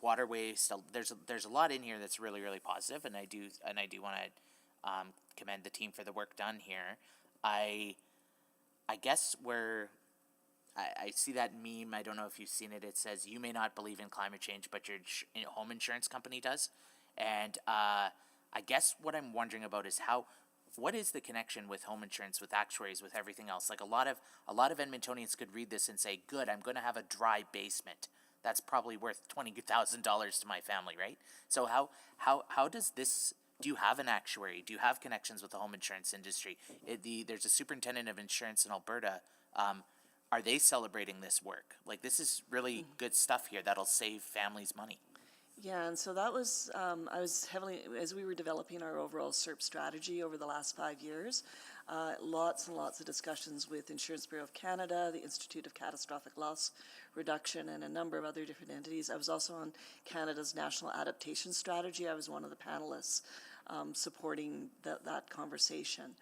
water waste. There's a lot in here that's really, really positive, and I do want to commend the team for the work done here. I guess where I see that meme, I don't know if you've seen it, it says, "You may not believe in climate change, but your home insurance company does." And I guess what I'm wondering about is what is the connection with home insurance, with actuaries, with everything else? Like a lot of Edmontonians could read this and say, "Good, I'm going to have a dry basement. That's probably worth $20,000 to my family," right? So how does this? Do you have an actuary? Do you have connections with the home insurance industry? There's a superintendent of insurance in Alberta. Are they celebrating this work? Like, this is really good stuff here that'll save families money. Yeah, and so that was, I was heavily, as we were developing our overall SERP strategy over the last 5 years, lots and lots of discussions with Insurance Bureau of Canada, the Institute of Catastrophic Loss Reduction, and a number of other different entities. I was also on Canada's National Adaptation Strategy. I was one of the panelists supporting that conversation.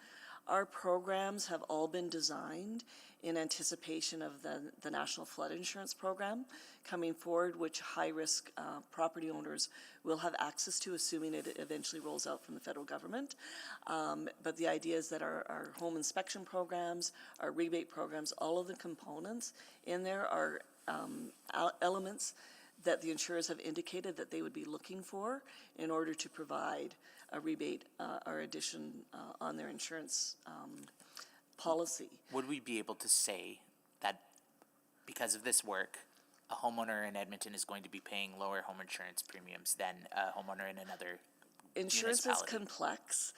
Our programs have all been designed in anticipation of the National Flood Insurance Program coming forward, which high-risk property owners will have access to, assuming it eventually rolls out from the federal government. But the idea is that our home inspection programs, our rebate programs, all of the components in there are elements that the insurers have indicated that they would be looking for in order to provide a rebate or addition on their insurance policy. Would we be able to say that because of this work, a homeowner in Edmonton is going to be paying lower home insurance premiums than a homeowner in another Insurance is complex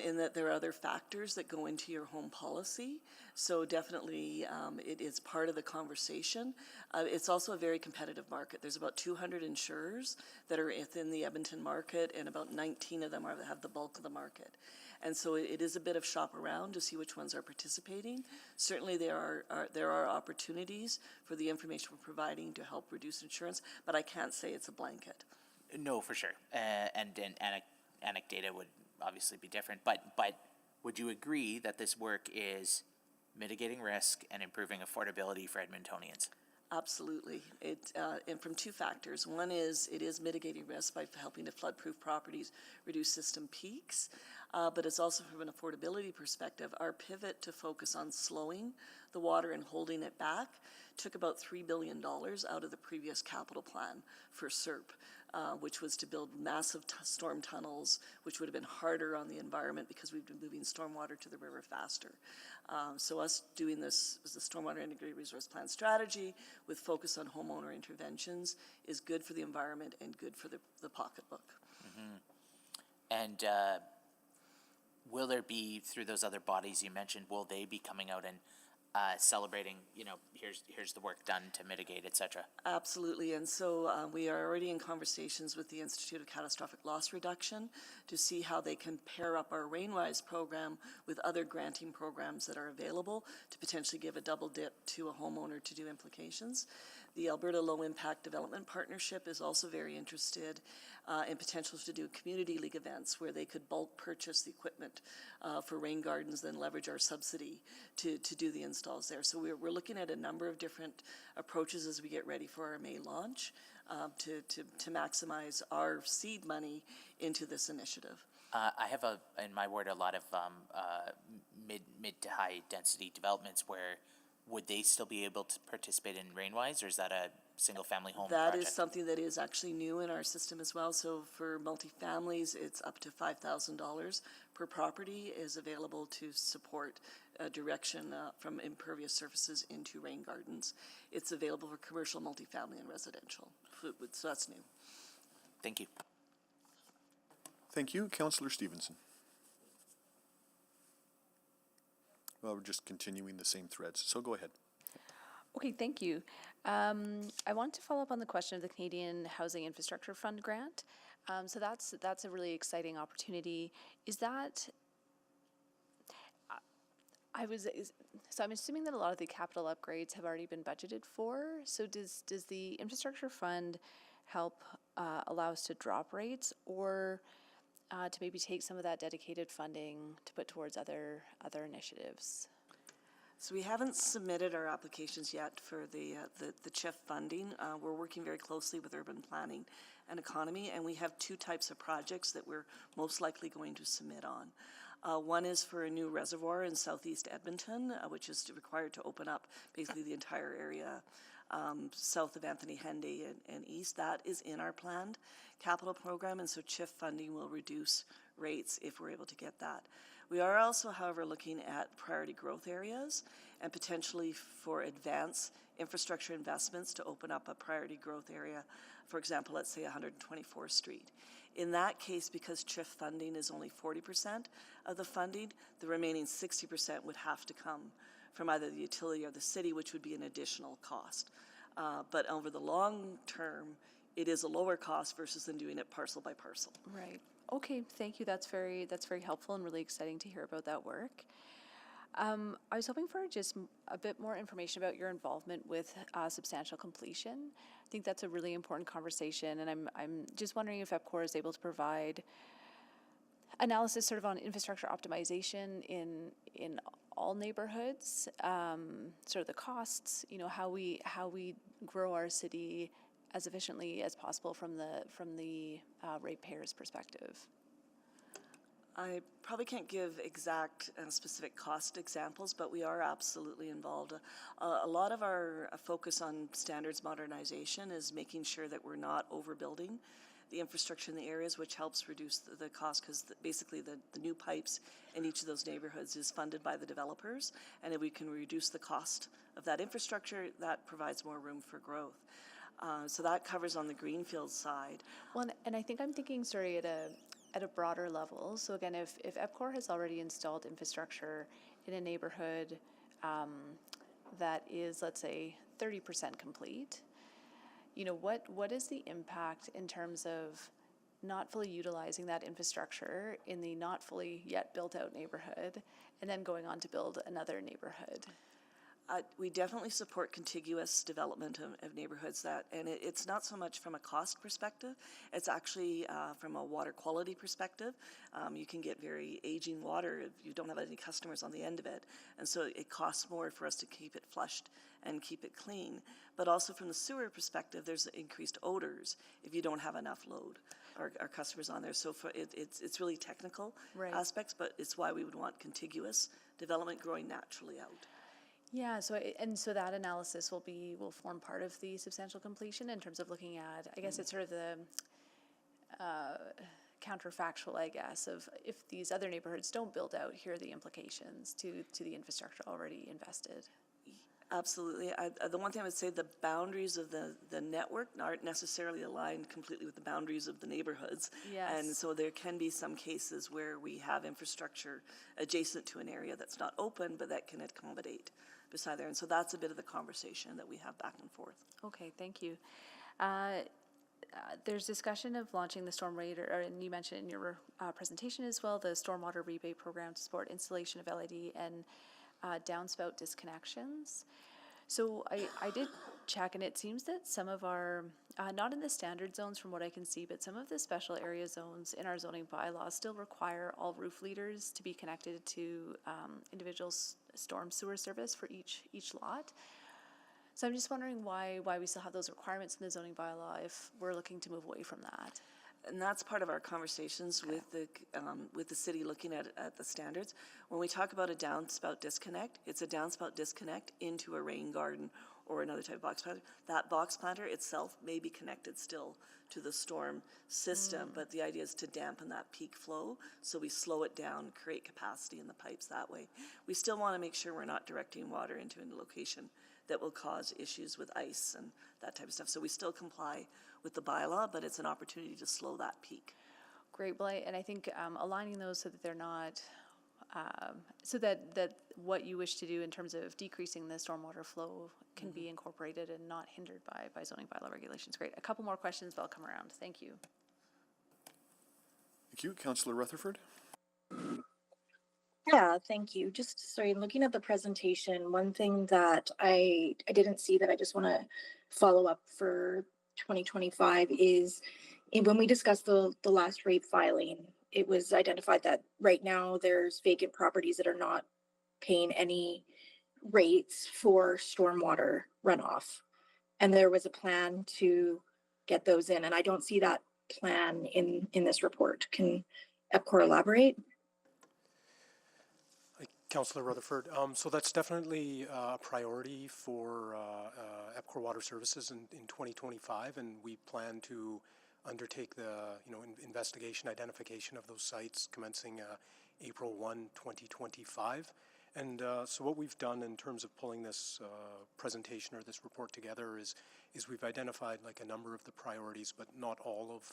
in that there are other factors that go into your home policy. So definitely it is part of the conversation. It's also a very competitive market. There's about 200 insurers that are within the Edmonton market, and about 19 of them have the bulk of the market. And so it is a bit of shop around to see which ones are participating. Certainly there are opportunities for the information we're providing to help reduce insurance, but I can't say it's a blanket. No, for sure. And anecdata would obviously be different. But would you agree that this work is mitigating risk and improving affordability for Edmontonians? Absolutely. And from two factors. One is it is mitigating risk by helping to flood-proof properties reduce system peaks. But it's also from an affordability perspective. Our pivot to focus on slowing the water and holding it back took about $3 billion out of the previous capital plan for SERP, which was to build massive storm tunnels, which would have been harder on the environment because we've been moving stormwater to the river faster. So us doing this as the Stormwater Integrated Resource Plan strategy with focus on homeowner interventions is good for the environment and good for the pocketbook. Mm-hmm. And will there be, through those other bodies you mentioned, will they be coming out and celebrating, here's the work done to mitigate, et cetera? Absolutely, and so we are already in conversations with the Institute of Catastrophic Loss Reduction to see how they can pair up our RainWise program with other granting programs that are available to potentially give a double dip to a homeowner to do implications. The Alberta Low Impact Development Partnership is also very interested in potentials to do community league events where they could bulk purchase the equipment for rain gardens, then leverage our subsidy to do the installs there. So we're looking at a number of different approaches as we get ready for our May launch to maximize our seed money into this initiative. I have in my ward a lot of mid to high density developments where would they still be able to participate in RainWise, or is that a single family home That project? is something that is actually new in our system as well. So for multifamilies, it's up to $5,000 per property is available to support direction from impervious surfaces into rain gardens. It's available for commercial, multifamily, and residential. So that's new. Thank you. Thank you. Councillor Stevenson. Well, we're just continuing the same threads, so go ahead. Okay, thank you. I want to follow up on the question of the Canadian Housing Infrastructure Fund grant. So that's a really exciting opportunity. Is that so I'm assuming that a lot of the capital upgrades have already been budgeted for. So does the infrastructure fund help allow us to drop rates, or to maybe take some of that dedicated funding to put towards other initiatives? So we haven't submitted our applications yet for the CHIF funding. We're working very closely with urban planning and economy, and we have two types of projects that we're most likely going to submit on. One is for a new reservoir in southeast Edmonton, which is required to open up basically the entire area south of Anthony Henday and east. That is in our planned capital program, and so CHIF funding will reduce rates if we're able to get that. We are also, however, looking at priority growth areas and potentially for advanced infrastructure investments to open up a priority growth area, for example, let's say 124th Street. In that case, because CHIF funding is only 40% of the funding, the remaining 60% would have to come from either the utility or the city, which would be an additional cost. But over the long term, it is a lower cost versus than doing it parcel by parcel. Right. Okay, thank you. That's very helpful and really exciting to hear about that work. I was hoping for just a bit more information about your involvement with substantial completion. I think that's a really important conversation, and I'm just wondering if EPCOR is able to provide analysis sort of on infrastructure optimization in all neighborhoods, sort of the costs, how we grow our city as efficiently as possible from the ratepayer's perspective. I probably can't give exact and specific cost examples, but we are absolutely involved. A lot of our focus on standards modernization is making sure that we're not overbuilding the infrastructure in the areas, which helps reduce the cost, because basically the new pipes in each of those neighborhoods is funded by the developers, and if we can reduce the cost of that infrastructure, that provides more room for growth. So that covers on the greenfield side. Well, and I think I'm thinking, sorry, at a broader level. So again, if EPCOR has already installed infrastructure in a neighborhood that is, let's say, 30% complete, what is the impact in terms of not fully utilizing that infrastructure in the not fully yet built out neighborhood and then going on to build another neighborhood? We definitely support contiguous development of neighborhoods and it's not so much from a cost perspective, it's actually from a water quality perspective. You can get very aging water if you don't have any customers on the end of it, and so it costs more for us to keep it flushed and keep it clean. But also from the sewer perspective, there's increased odors if you don't have enough load our customers on there. So it's really technical aspects, but it's why we would want contiguous development growing naturally out. Yeah, so that analysis will form part of the substantial completion in terms of looking at, I guess it's sort of the counterfactual, I guess, of if these other neighborhoods don't build out, here are the implications to the infrastructure already invested. Absolutely. The one thing I would say, the boundaries of the network aren't necessarily aligned completely with the boundaries of the neighborhoods. Yes. And so there can be some cases where we have infrastructure adjacent to an area that's not open, but that can accommodate beside there. And so that's a bit of the conversation that we have back and forth. Okay, thank you. There's discussion of launching the storm rate, and you mentioned in your presentation as well, the stormwater rebate program to support installation of LED and downspout disconnections. So I did check, and it seems that some of our, not in the standard zones from what I can see, but some of the special area zones in our zoning bylaws still require all roof leaders to be connected to individual storm sewer service for each lot. So I'm just wondering why we still have those requirements in the zoning bylaw if we're looking to move away from that. And that's part of our conversations with the city looking at the standards. When we talk about a downspout disconnect, it's a downspout disconnect into a rain garden or another type of box planter. That box planter itself may be connected still to the storm system, but the idea is to dampen that peak flow, so we slow it down, create capacity in the pipes that way. We still want to make sure we're not directing water into a location that will cause issues with ice and that type of stuff. So we still comply with the bylaw, but it's an opportunity to slow that peak. Great, well, and I think aligning those so that they're not, so that what you wish to do in terms of decreasing the stormwater flow can be incorporated and not hindered by zoning bylaw regulations. Great. A couple more questions, but I'll come around. Thank you. Thank you. Councillor Rutherford. Yeah, thank you. Just sorry, looking at the presentation, one thing that I didn't see that I just want to follow up for 2025 is when we discussed the last rate filing, it was identified that right now there's vacant properties that are not paying any rates for stormwater runoff. And there was a plan to get those in, and I don't see that plan in this report. Can EPCOR elaborate? Councillor Rutherford, so that's definitely a priority for EPCOR Water Services in 2025, and we plan to undertake the investigation, identification of those sites commencing April 1, 2025. And so what we've done in terms of pulling this presentation or this report together is we've identified like a number of the priorities, but not all of,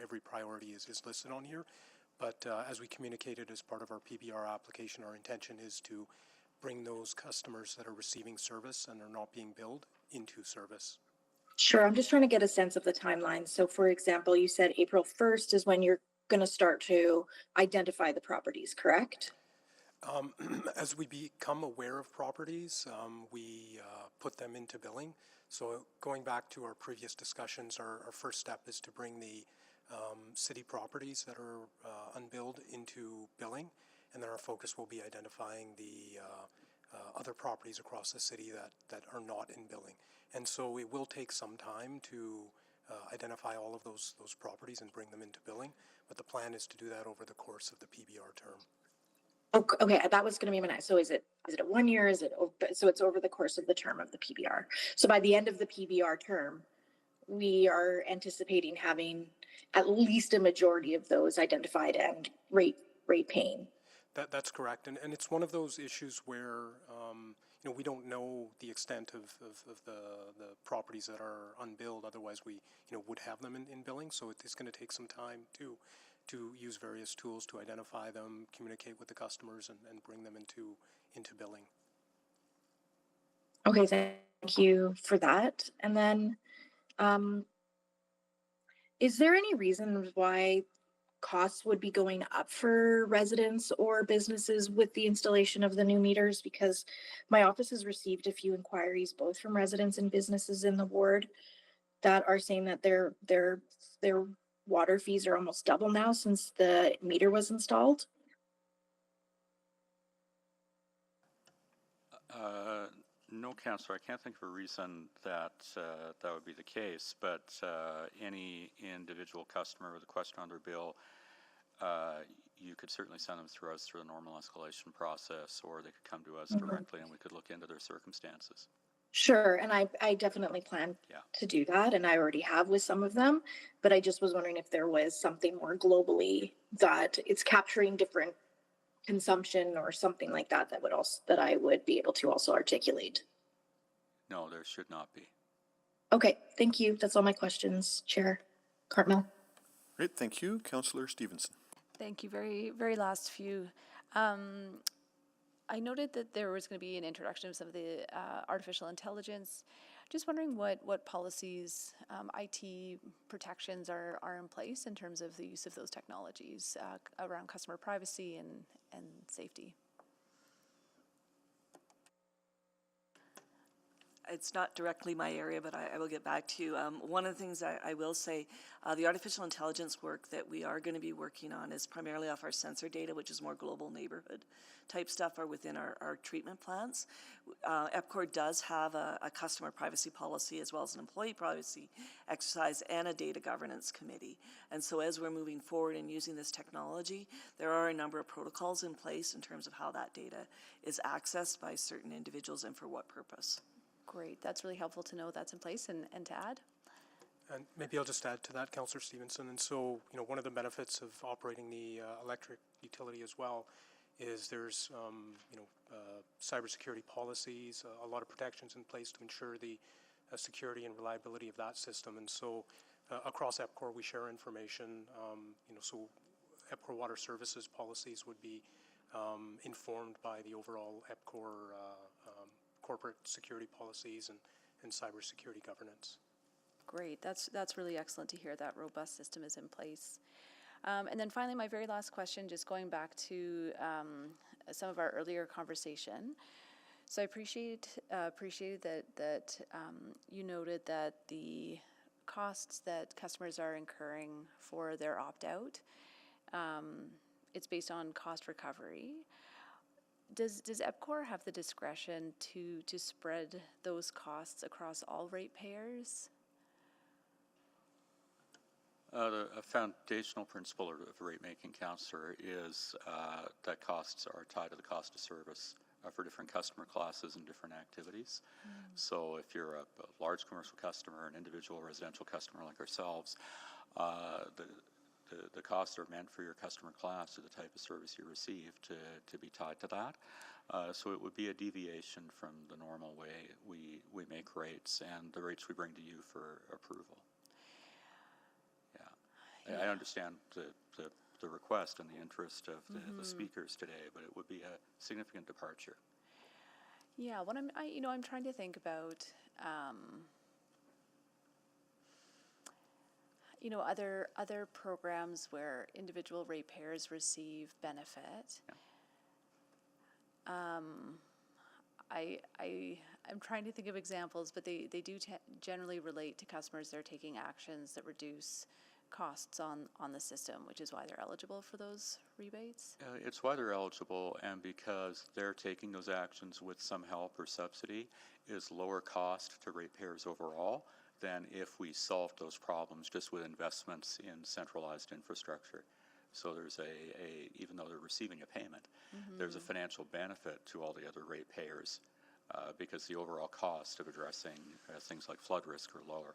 every priority is listed on here. But as we communicated as part of our PBR application, our intention is to bring those customers that are receiving service and are not being billed into service. Sure, I'm just trying to get a sense of the timeline. So for example, you said April 1st is when you're going to start to identify the properties, correct? As we become aware of properties, we put them into billing. So going back to our previous discussions, our first step is to bring the city properties that are unbilled into billing, and then our focus will be identifying the other properties across the city that are not in billing. And so it will take some time to identify all of those properties and bring them into billing, but the plan is to do that over the course of the PBR term. Okay, that was going to be my next. So is it a 1 year? So it's over the course of the term of the PBR. So by the end of the PBR term, we are anticipating having at least a majority of those identified and rate paying. That's correct, and it's one of those issues where we don't know the extent of the properties that are unbilled. Otherwise, we would have them in billing. So it's going to take some time to use various tools to identify them, communicate with the customers, and bring them into billing. Okay, thank you for that. And then, is there any reason why costs would be going up for residents or businesses with the installation of the new meters? Because my office has received a few inquiries, both from residents and businesses in the ward, that are saying that their water fees are almost double now since the meter was installed. No, Councillor, I can't think of a reason that that would be the case, but any individual customer with a question on their bill, you could certainly send them through us through the normal escalation process, or they could come to us directly and we could look into their circumstances. Sure, and I definitely plan to do that, and I already have with some of them, but I just was wondering if there was something more globally that it's capturing different consumption or something like that that I would be able to also articulate. No, there should not be. Okay, thank you. That's all my questions, Chair Cartmell. Great, thank you. Councillor Stevenson. Thank you. Very, very last few. I noted that there was going to be an introduction of some of the artificial intelligence. Just wondering what policies, IT protections are in place in terms of the use of those technologies around customer privacy and safety. It's not directly my area, but I will get back to you. One of the things I will say, the artificial intelligence work that we are going to be working on is primarily off our sensor data, which is more global neighborhood type stuff, are within our treatment plants. EPCOR does have a customer privacy policy as well as an employee privacy exercise and a data governance committee. And so as we're moving forward and using this technology, there are a number of protocols in place in terms of how that data is accessed by certain individuals and for what purpose. Great, that's really helpful to know that's in place and to add. And maybe I'll just add to that, Councillor Stevenson. And so, one of the benefits of operating the electric utility as well is there's, cybersecurity policies, a lot of protections in place to ensure the security and reliability of that system. And so, across EPCOR, we share information. So EPCOR Water Services policies would be informed by the overall EPCOR corporate security policies and cybersecurity governance. Great, that's really excellent to hear that robust system is in place. And then finally, my very last question, just going back to some of our earlier conversation. So I appreciated that you noted that the costs that customers are incurring for their opt-out. It's based on cost recovery. Does EPCOR have the discretion to spread those costs across all ratepayers? A foundational principle of rate-making, Councillor, is that costs are tied to the cost of service for different customer classes and different activities. So if you're a large commercial customer, an individual residential customer like ourselves, the costs are meant for your customer class or the type of service you receive to be tied to that. So it would be a deviation from the normal way we make rates and the rates we bring to you for approval. Yeah. I understand the request and the interest of the speakers today, but it would be a significant departure. Yeah, what I'm trying to think about, other programs where individual ratepayers receive benefit. Yeah. I'm trying to think of examples, but they do generally relate to customers that are taking actions that reduce costs on the system, which is why they're eligible for those rebates? It's why they're eligible, and because they're taking those actions with some help or subsidy is lower cost to ratepayers overall than if we solved those problems just with investments in centralized infrastructure. So there's even though they're receiving a payment, there's a financial benefit to all the other ratepayers because the overall cost of addressing things like flood risk are lower.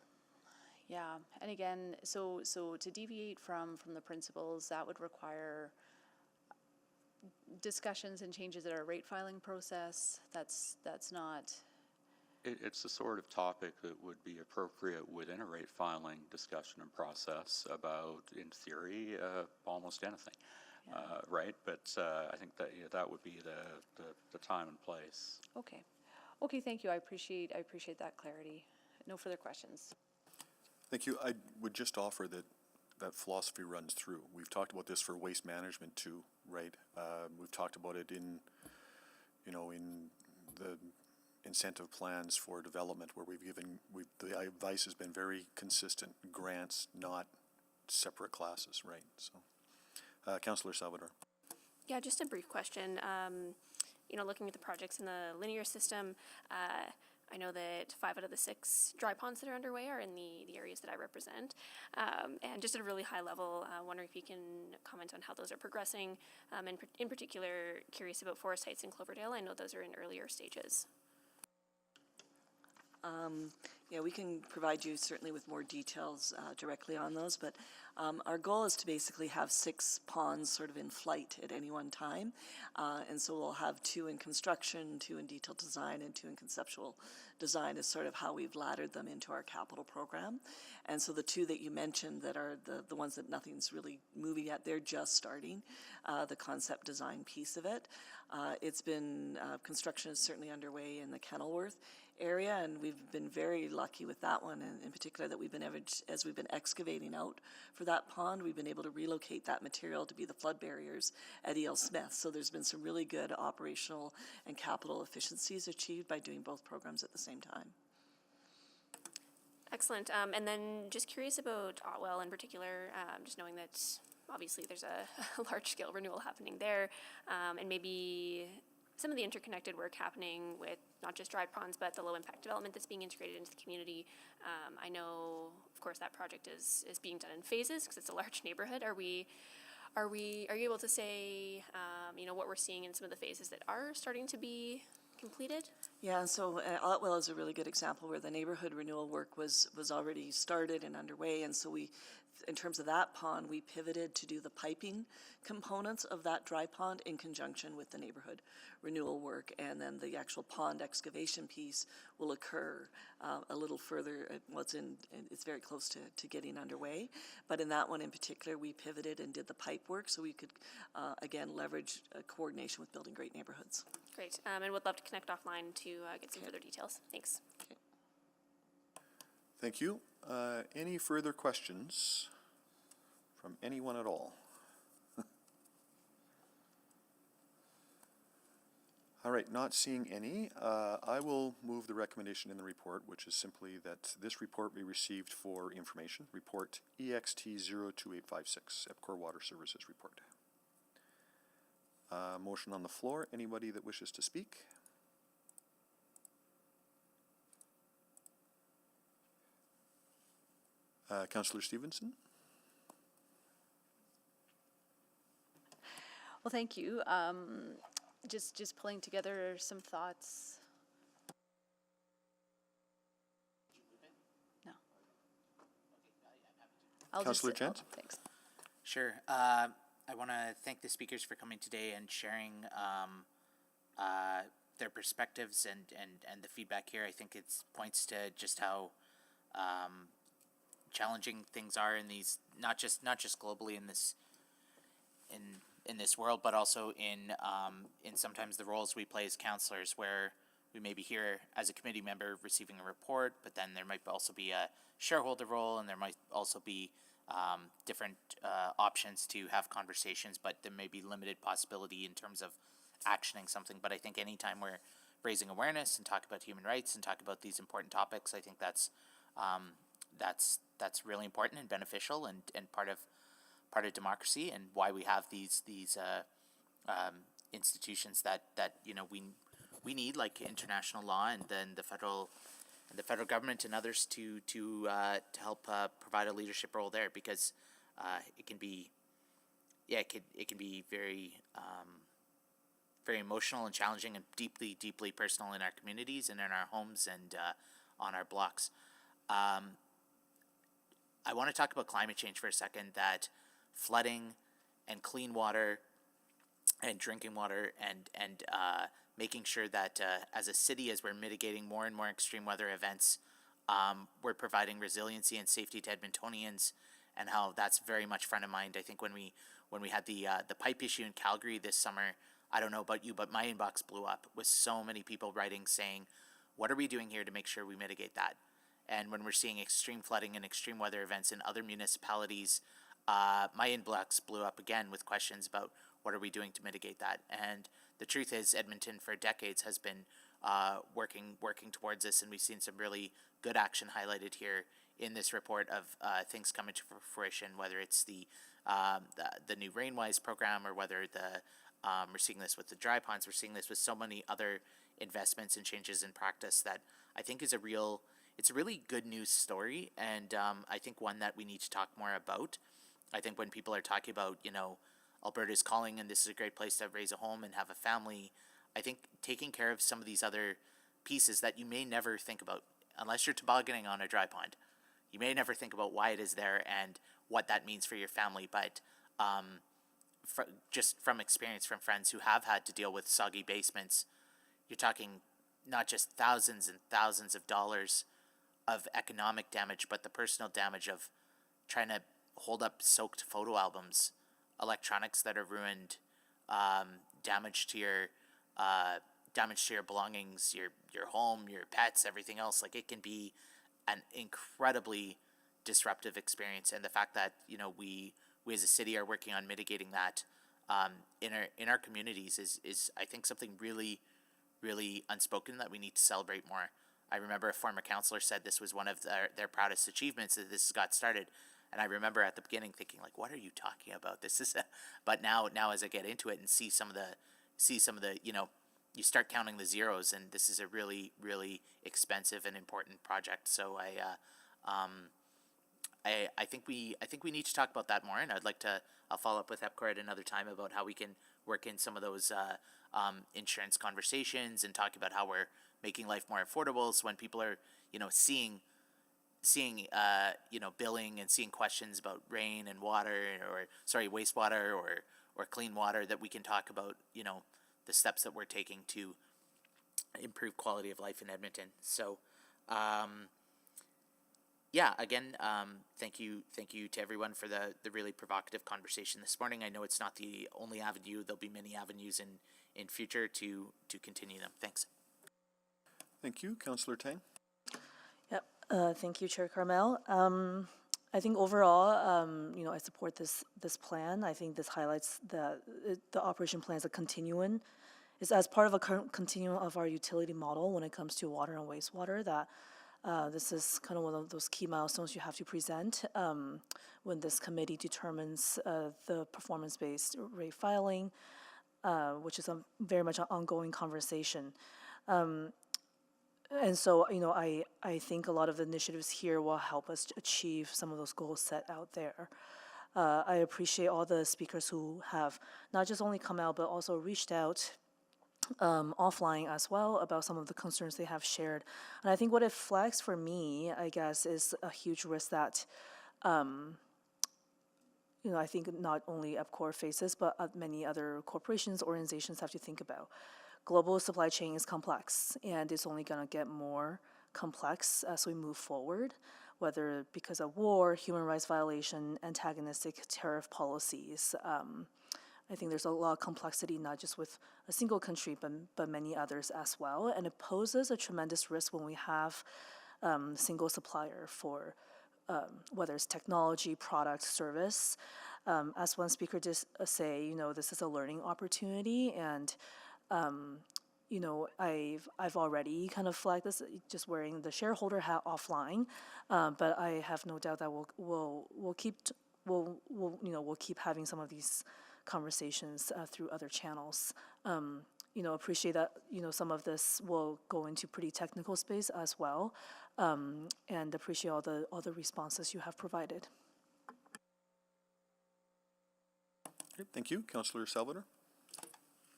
Yeah, and again, so to deviate from the principles, that would require discussions and changes in our rate filing process. That's not. It's the sort of topic that would be appropriate within a rate filing discussion and process about, in theory, almost anything, right? But I think that would be the time and place. Okay, thank you. I appreciate that clarity. No further questions. Thank you. I would just offer that philosophy runs through. We've talked about this for waste management too, right? We've talked about it in the incentive plans for development where the advice has been very consistent, grants, not separate classes, right? So, Councillor Salvador. Yeah, just a brief question. Looking at the projects in the linear system, I know that 5 out of the 6 dry ponds that are underway are in the areas that I represent. And just at a really high level, wondering if you can comment on how those are progressing. And in particular, curious about Forest Heights and Cloverdale. I know those are in earlier stages. Yeah, we can provide you certainly with more details directly on those, but our goal is to basically have 6 ponds sort of in flight at any one time. And so we'll have 2 in construction, 2 in detailed design, and 2 in conceptual design is sort of how we've laddered them into our capital program. And so the 2 that you mentioned that are the ones that nothing's really moving yet, they're just starting the concept design piece of it. It's been, construction is certainly underway in the Kenilworth area, and we've been very lucky with that one, and in particular that as we've been excavating out for that pond, we've been able to relocate that material to be the flood barriers at E.L. Smith. So there's been some really good operational and capital efficiencies achieved by doing both programs at the same time. Excellent. And then just curious about Otwell in particular, just knowing that obviously there's a large-scale renewal happening there, and maybe some of the interconnected work happening with not just dry ponds, but the low-impact development that's being integrated into the community. I know, of course, that project is being done in phases because it's a large neighborhood. Are you able to say, what we're seeing in some of the phases that are starting to be completed? Yeah, so Otwell is a really good example where the neighborhood renewal work was already started and underway, and so we, in terms of that pond, we pivoted to do the piping components of that dry pond in conjunction with the neighborhood renewal work, and then the actual pond excavation piece will occur a little further. It's very close to getting underway, but in that one in particular, we pivoted and did the pipe work so we could, again, leverage coordination with building great neighborhoods. Great, and would love to connect offline to get some further details. Thanks. Okay. Thank you. Any further questions from anyone at all? All right, not seeing any, I will move the recommendation in the report, which is simply that this report be received for information. Report EXT 02856, EPCOR Water Services Report. Motion on the floor. Anybody that wishes to speak? Councillor Stevenson? Well, thank you. Just pulling together some thoughts. No. Councillor Chance? Thanks. Sure. I want to thank the speakers for coming today and sharing their perspectives and the feedback here. I think it points to just how challenging things are in these, not just globally in this world, but also in sometimes the roles we play as councillors, where we may be here as a committee member receiving a report, but then there might also be a shareholder role, and there might also be different options to have conversations, but there may be limited possibility in terms of actioning something. But I think anytime we're raising awareness and talk about human rights and talk about these important topics, I think that's really important and beneficial and part of democracy, and why we have these institutions that we need, like international law, and then the federal government and others to help provide a leadership role there, because it can be very very emotional and challenging and deeply personal in our communities and in our homes and on our blocks. I want to talk about climate change for a second. That flooding and clean water and drinking water and making sure that as a city, as we're mitigating more and more extreme weather events, we're providing resiliency and safety to Edmontonians, and how that's very much front of mind. I think when we had the pipe issue in Calgary this summer, I don't know about you, but my inbox blew up with so many people writing saying, what are we doing here to make sure we mitigate that? And when we're seeing extreme flooding and extreme weather events in other municipalities, my inbox blew up again with questions about what are we doing to mitigate that. And the truth is, Edmonton for decades has been working towards this, and we've seen some really good action highlighted here in this report of things coming to fruition, whether it's the new Rainwise program, or whether we're seeing this with the dry ponds. We're seeing this with so many other investments and changes in practice that I think is it's a really good news story, and I think one that we need to talk more about. I think when people are talking about, Alberta's calling and this is a great place to raise a home and have a family, I think taking care of some of these other pieces that you may never think about, unless you're tobogganing on a dry pond. You may never think about why it is there and what that means for your family, but just from experience from friends who have had to deal with soggy basements, you're talking not just thousands and thousands of dollars of economic damage, but the personal damage of trying to hold up soaked photo albums, electronics that are ruined, damage to your belongings, your home, your pets, everything else. Like, it can be an incredibly disruptive experience, and the fact that we as a city are working on mitigating that in our communities is I think something really, really unspoken that we need to celebrate more. I remember a former councillor said this was one of their proudest achievements, that this got started. And I remember at the beginning thinking, like, what are you talking about? But now as I get into it and see some of the, you start counting the zeros, and this is a really, really expensive and important project. So I think we need to talk about that more, and I'll follow up with EPCOR at another time about how we can work in some of those insurance conversations and talk about how we're making life more affordable. So when people are, seeing billing and seeing questions about rain and wastewater or clean water, that we can talk about, the steps that we're taking to improve quality of life in Edmonton. So, again, thank you to everyone for the really provocative conversation this morning. I know it's not the only avenue. There'll be many avenues in future to continue them. Thanks. Thank you. Councillor Tang? Yep. Thank you, Chair Carmel. I think overall, I support this plan. I think this highlights that the operation plan is a continuum, is as part of a current continuum of our utility model when it comes to water and wastewater that this is kind of one of those key milestones you have to present when this committee determines the performance-based rate filing, which is very much an ongoing conversation. And so, I think a lot of the initiatives here will help us achieve some of those goals set out there. I appreciate all the speakers who have not just only come out, but also reached out offline as well about some of the concerns they have shared. And I think what it flags for me, I guess, is a huge risk that, I think not only EPCOR faces, but many other corporations, organizations have to think about. Global supply chain is complex, and it's only going to get more complex as we move forward, whether because of war, human rights violation, antagonistic tariff policies. I think there's a lot of complexity, not just with a single country, but many others as well. And it poses a tremendous risk when we have single supplier for whether it's technology, product, service. As one speaker did say, this is a learning opportunity, and I've already kind of flagged this, just wearing the shareholder hat offline, but I have no doubt that we'll keep having some of these conversations through other channels. Appreciate that some of this will go into pretty technical space as well, and appreciate all the responses you have provided. Okay, thank you, Councillor Salvador.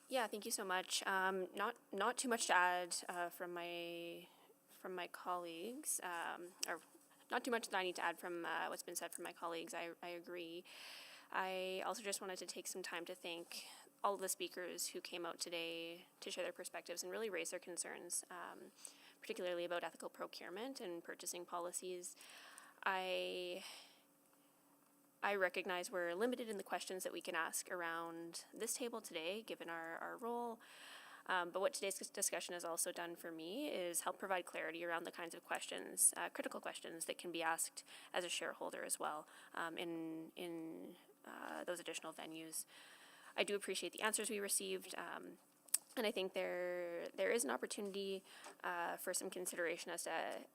Yeah, thank you so much. Not too much to add from my colleagues, or not too much that I need to add from what's been said from my colleagues. I agree. I also just wanted to take some time to thank all of the speakers who came out today to share their perspectives and really raise their concerns, particularly about ethical procurement and purchasing policies. I recognize we're limited in the questions that we can ask around this table today, given our role. But what today's discussion has also done for me is help provide clarity around the kinds of questions, critical questions that can be asked as a shareholder as well in those additional venues. I do appreciate the answers we received. And I think there is an opportunity for some consideration as to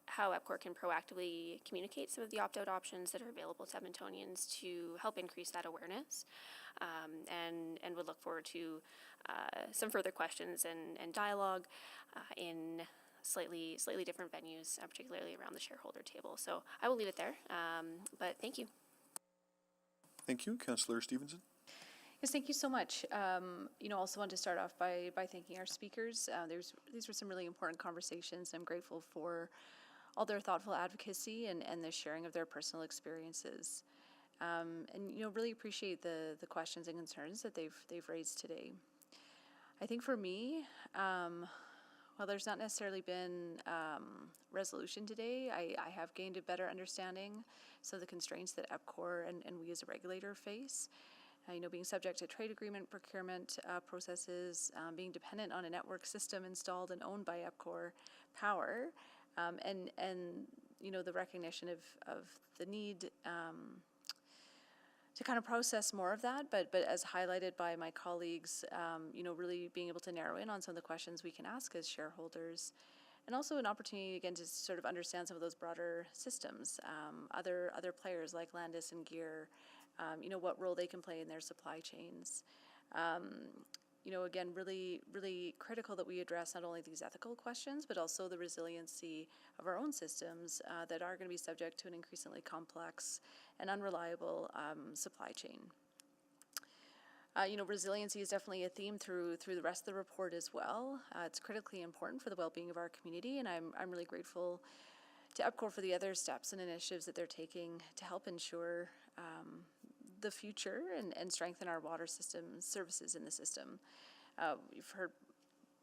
how EPCOR can proactively communicate some of the opt-out options that are available to Edmontonians to help increase that awareness, and would look forward to some further questions and dialogue in slightly different venues, particularly around the shareholder table. So I will leave it there, but thank you. Thank you, Councillor Stevenson. Yes, thank you so much. Also want to start off by thanking our speakers. These were some really important conversations. I'm grateful for all their thoughtful advocacy and the sharing of their personal experiences. Really appreciate the questions and concerns that they've raised today. I think for me, while there's not necessarily been resolution today, I have gained a better understanding of the constraints that EPCOR and we as a regulator face. Being subject to trade agreement procurement processes, being dependent on a network system installed and owned by EPCOR Power, and the recognition of the need to kind of process more of that, but as highlighted by my colleagues, really being able to narrow in on some of the questions we can ask as shareholders, and also an opportunity again to sort of understand some of those broader systems, other players like Landis and Gear. What role they can play in their supply chains. Again, really critical that we address not only these ethical questions, but also the resiliency of our own systems that are going to be subject to an increasingly complex and unreliable supply chain. Resiliency is definitely a theme through the rest of the report as well. It's critically important for the well-being of our community, and I'm really grateful to EPCOR for the other steps and initiatives that they're taking to help ensure the future and strengthen our water system services in the system. We've heard,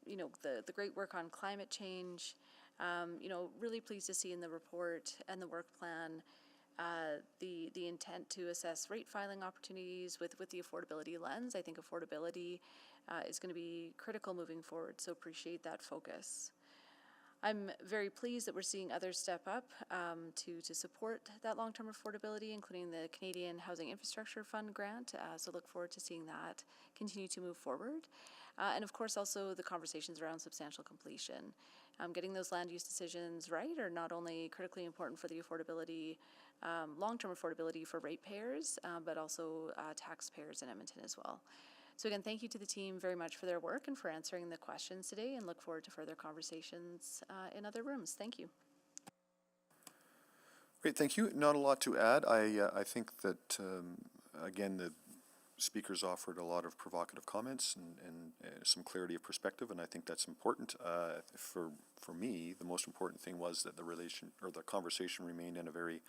the great work on climate change. Really pleased to see in the report and the work plan the intent to assess rate filing opportunities with the affordability lens. I think affordability is going to be critical moving forward, so appreciate that focus. I'm very pleased that we're seeing others step up to support that long-term affordability, including the Canadian Housing Infrastructure Fund grant. So look forward to seeing that continue to move forward. And of course, also the conversations around substantial completion. Getting those land use decisions right are not only critically important for the affordability, long-term affordability for ratepayers, but also taxpayers in Edmonton as well. So again, thank you to the team very much for their work and for answering the questions today, and look forward to further conversations in other rooms. Thank you. Great, thank you. Not a lot to add. I think that, again, the speakers offered a lot of provocative comments and some clarity of perspective, and I think that's important. For me, the most important thing was that the conversation remained in a very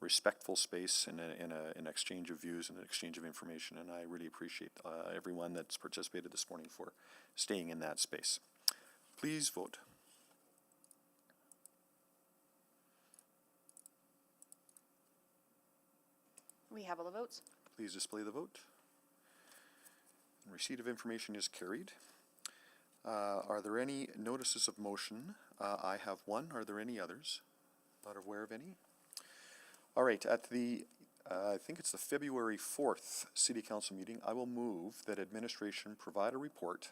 respectful space and an exchange of views and an exchange of information, and I really appreciate everyone that's participated this morning for staying in that space. Please vote. We have all the votes. Please display the vote. And receipt of information is carried. Are there any notices of motion? I have one. Are there any others? Not aware of any. All right, at the, I think it's the February 4th City Council meeting, I will move that administration provide a report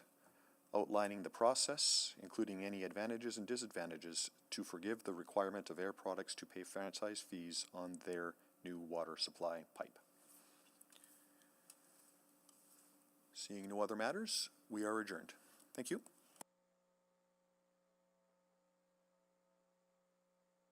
outlining the process, including any advantages and disadvantages, to forgive the requirement of Air Products to pay franchise fees on their new water supply pipe. Seeing no other matters, we are adjourned. Thank you.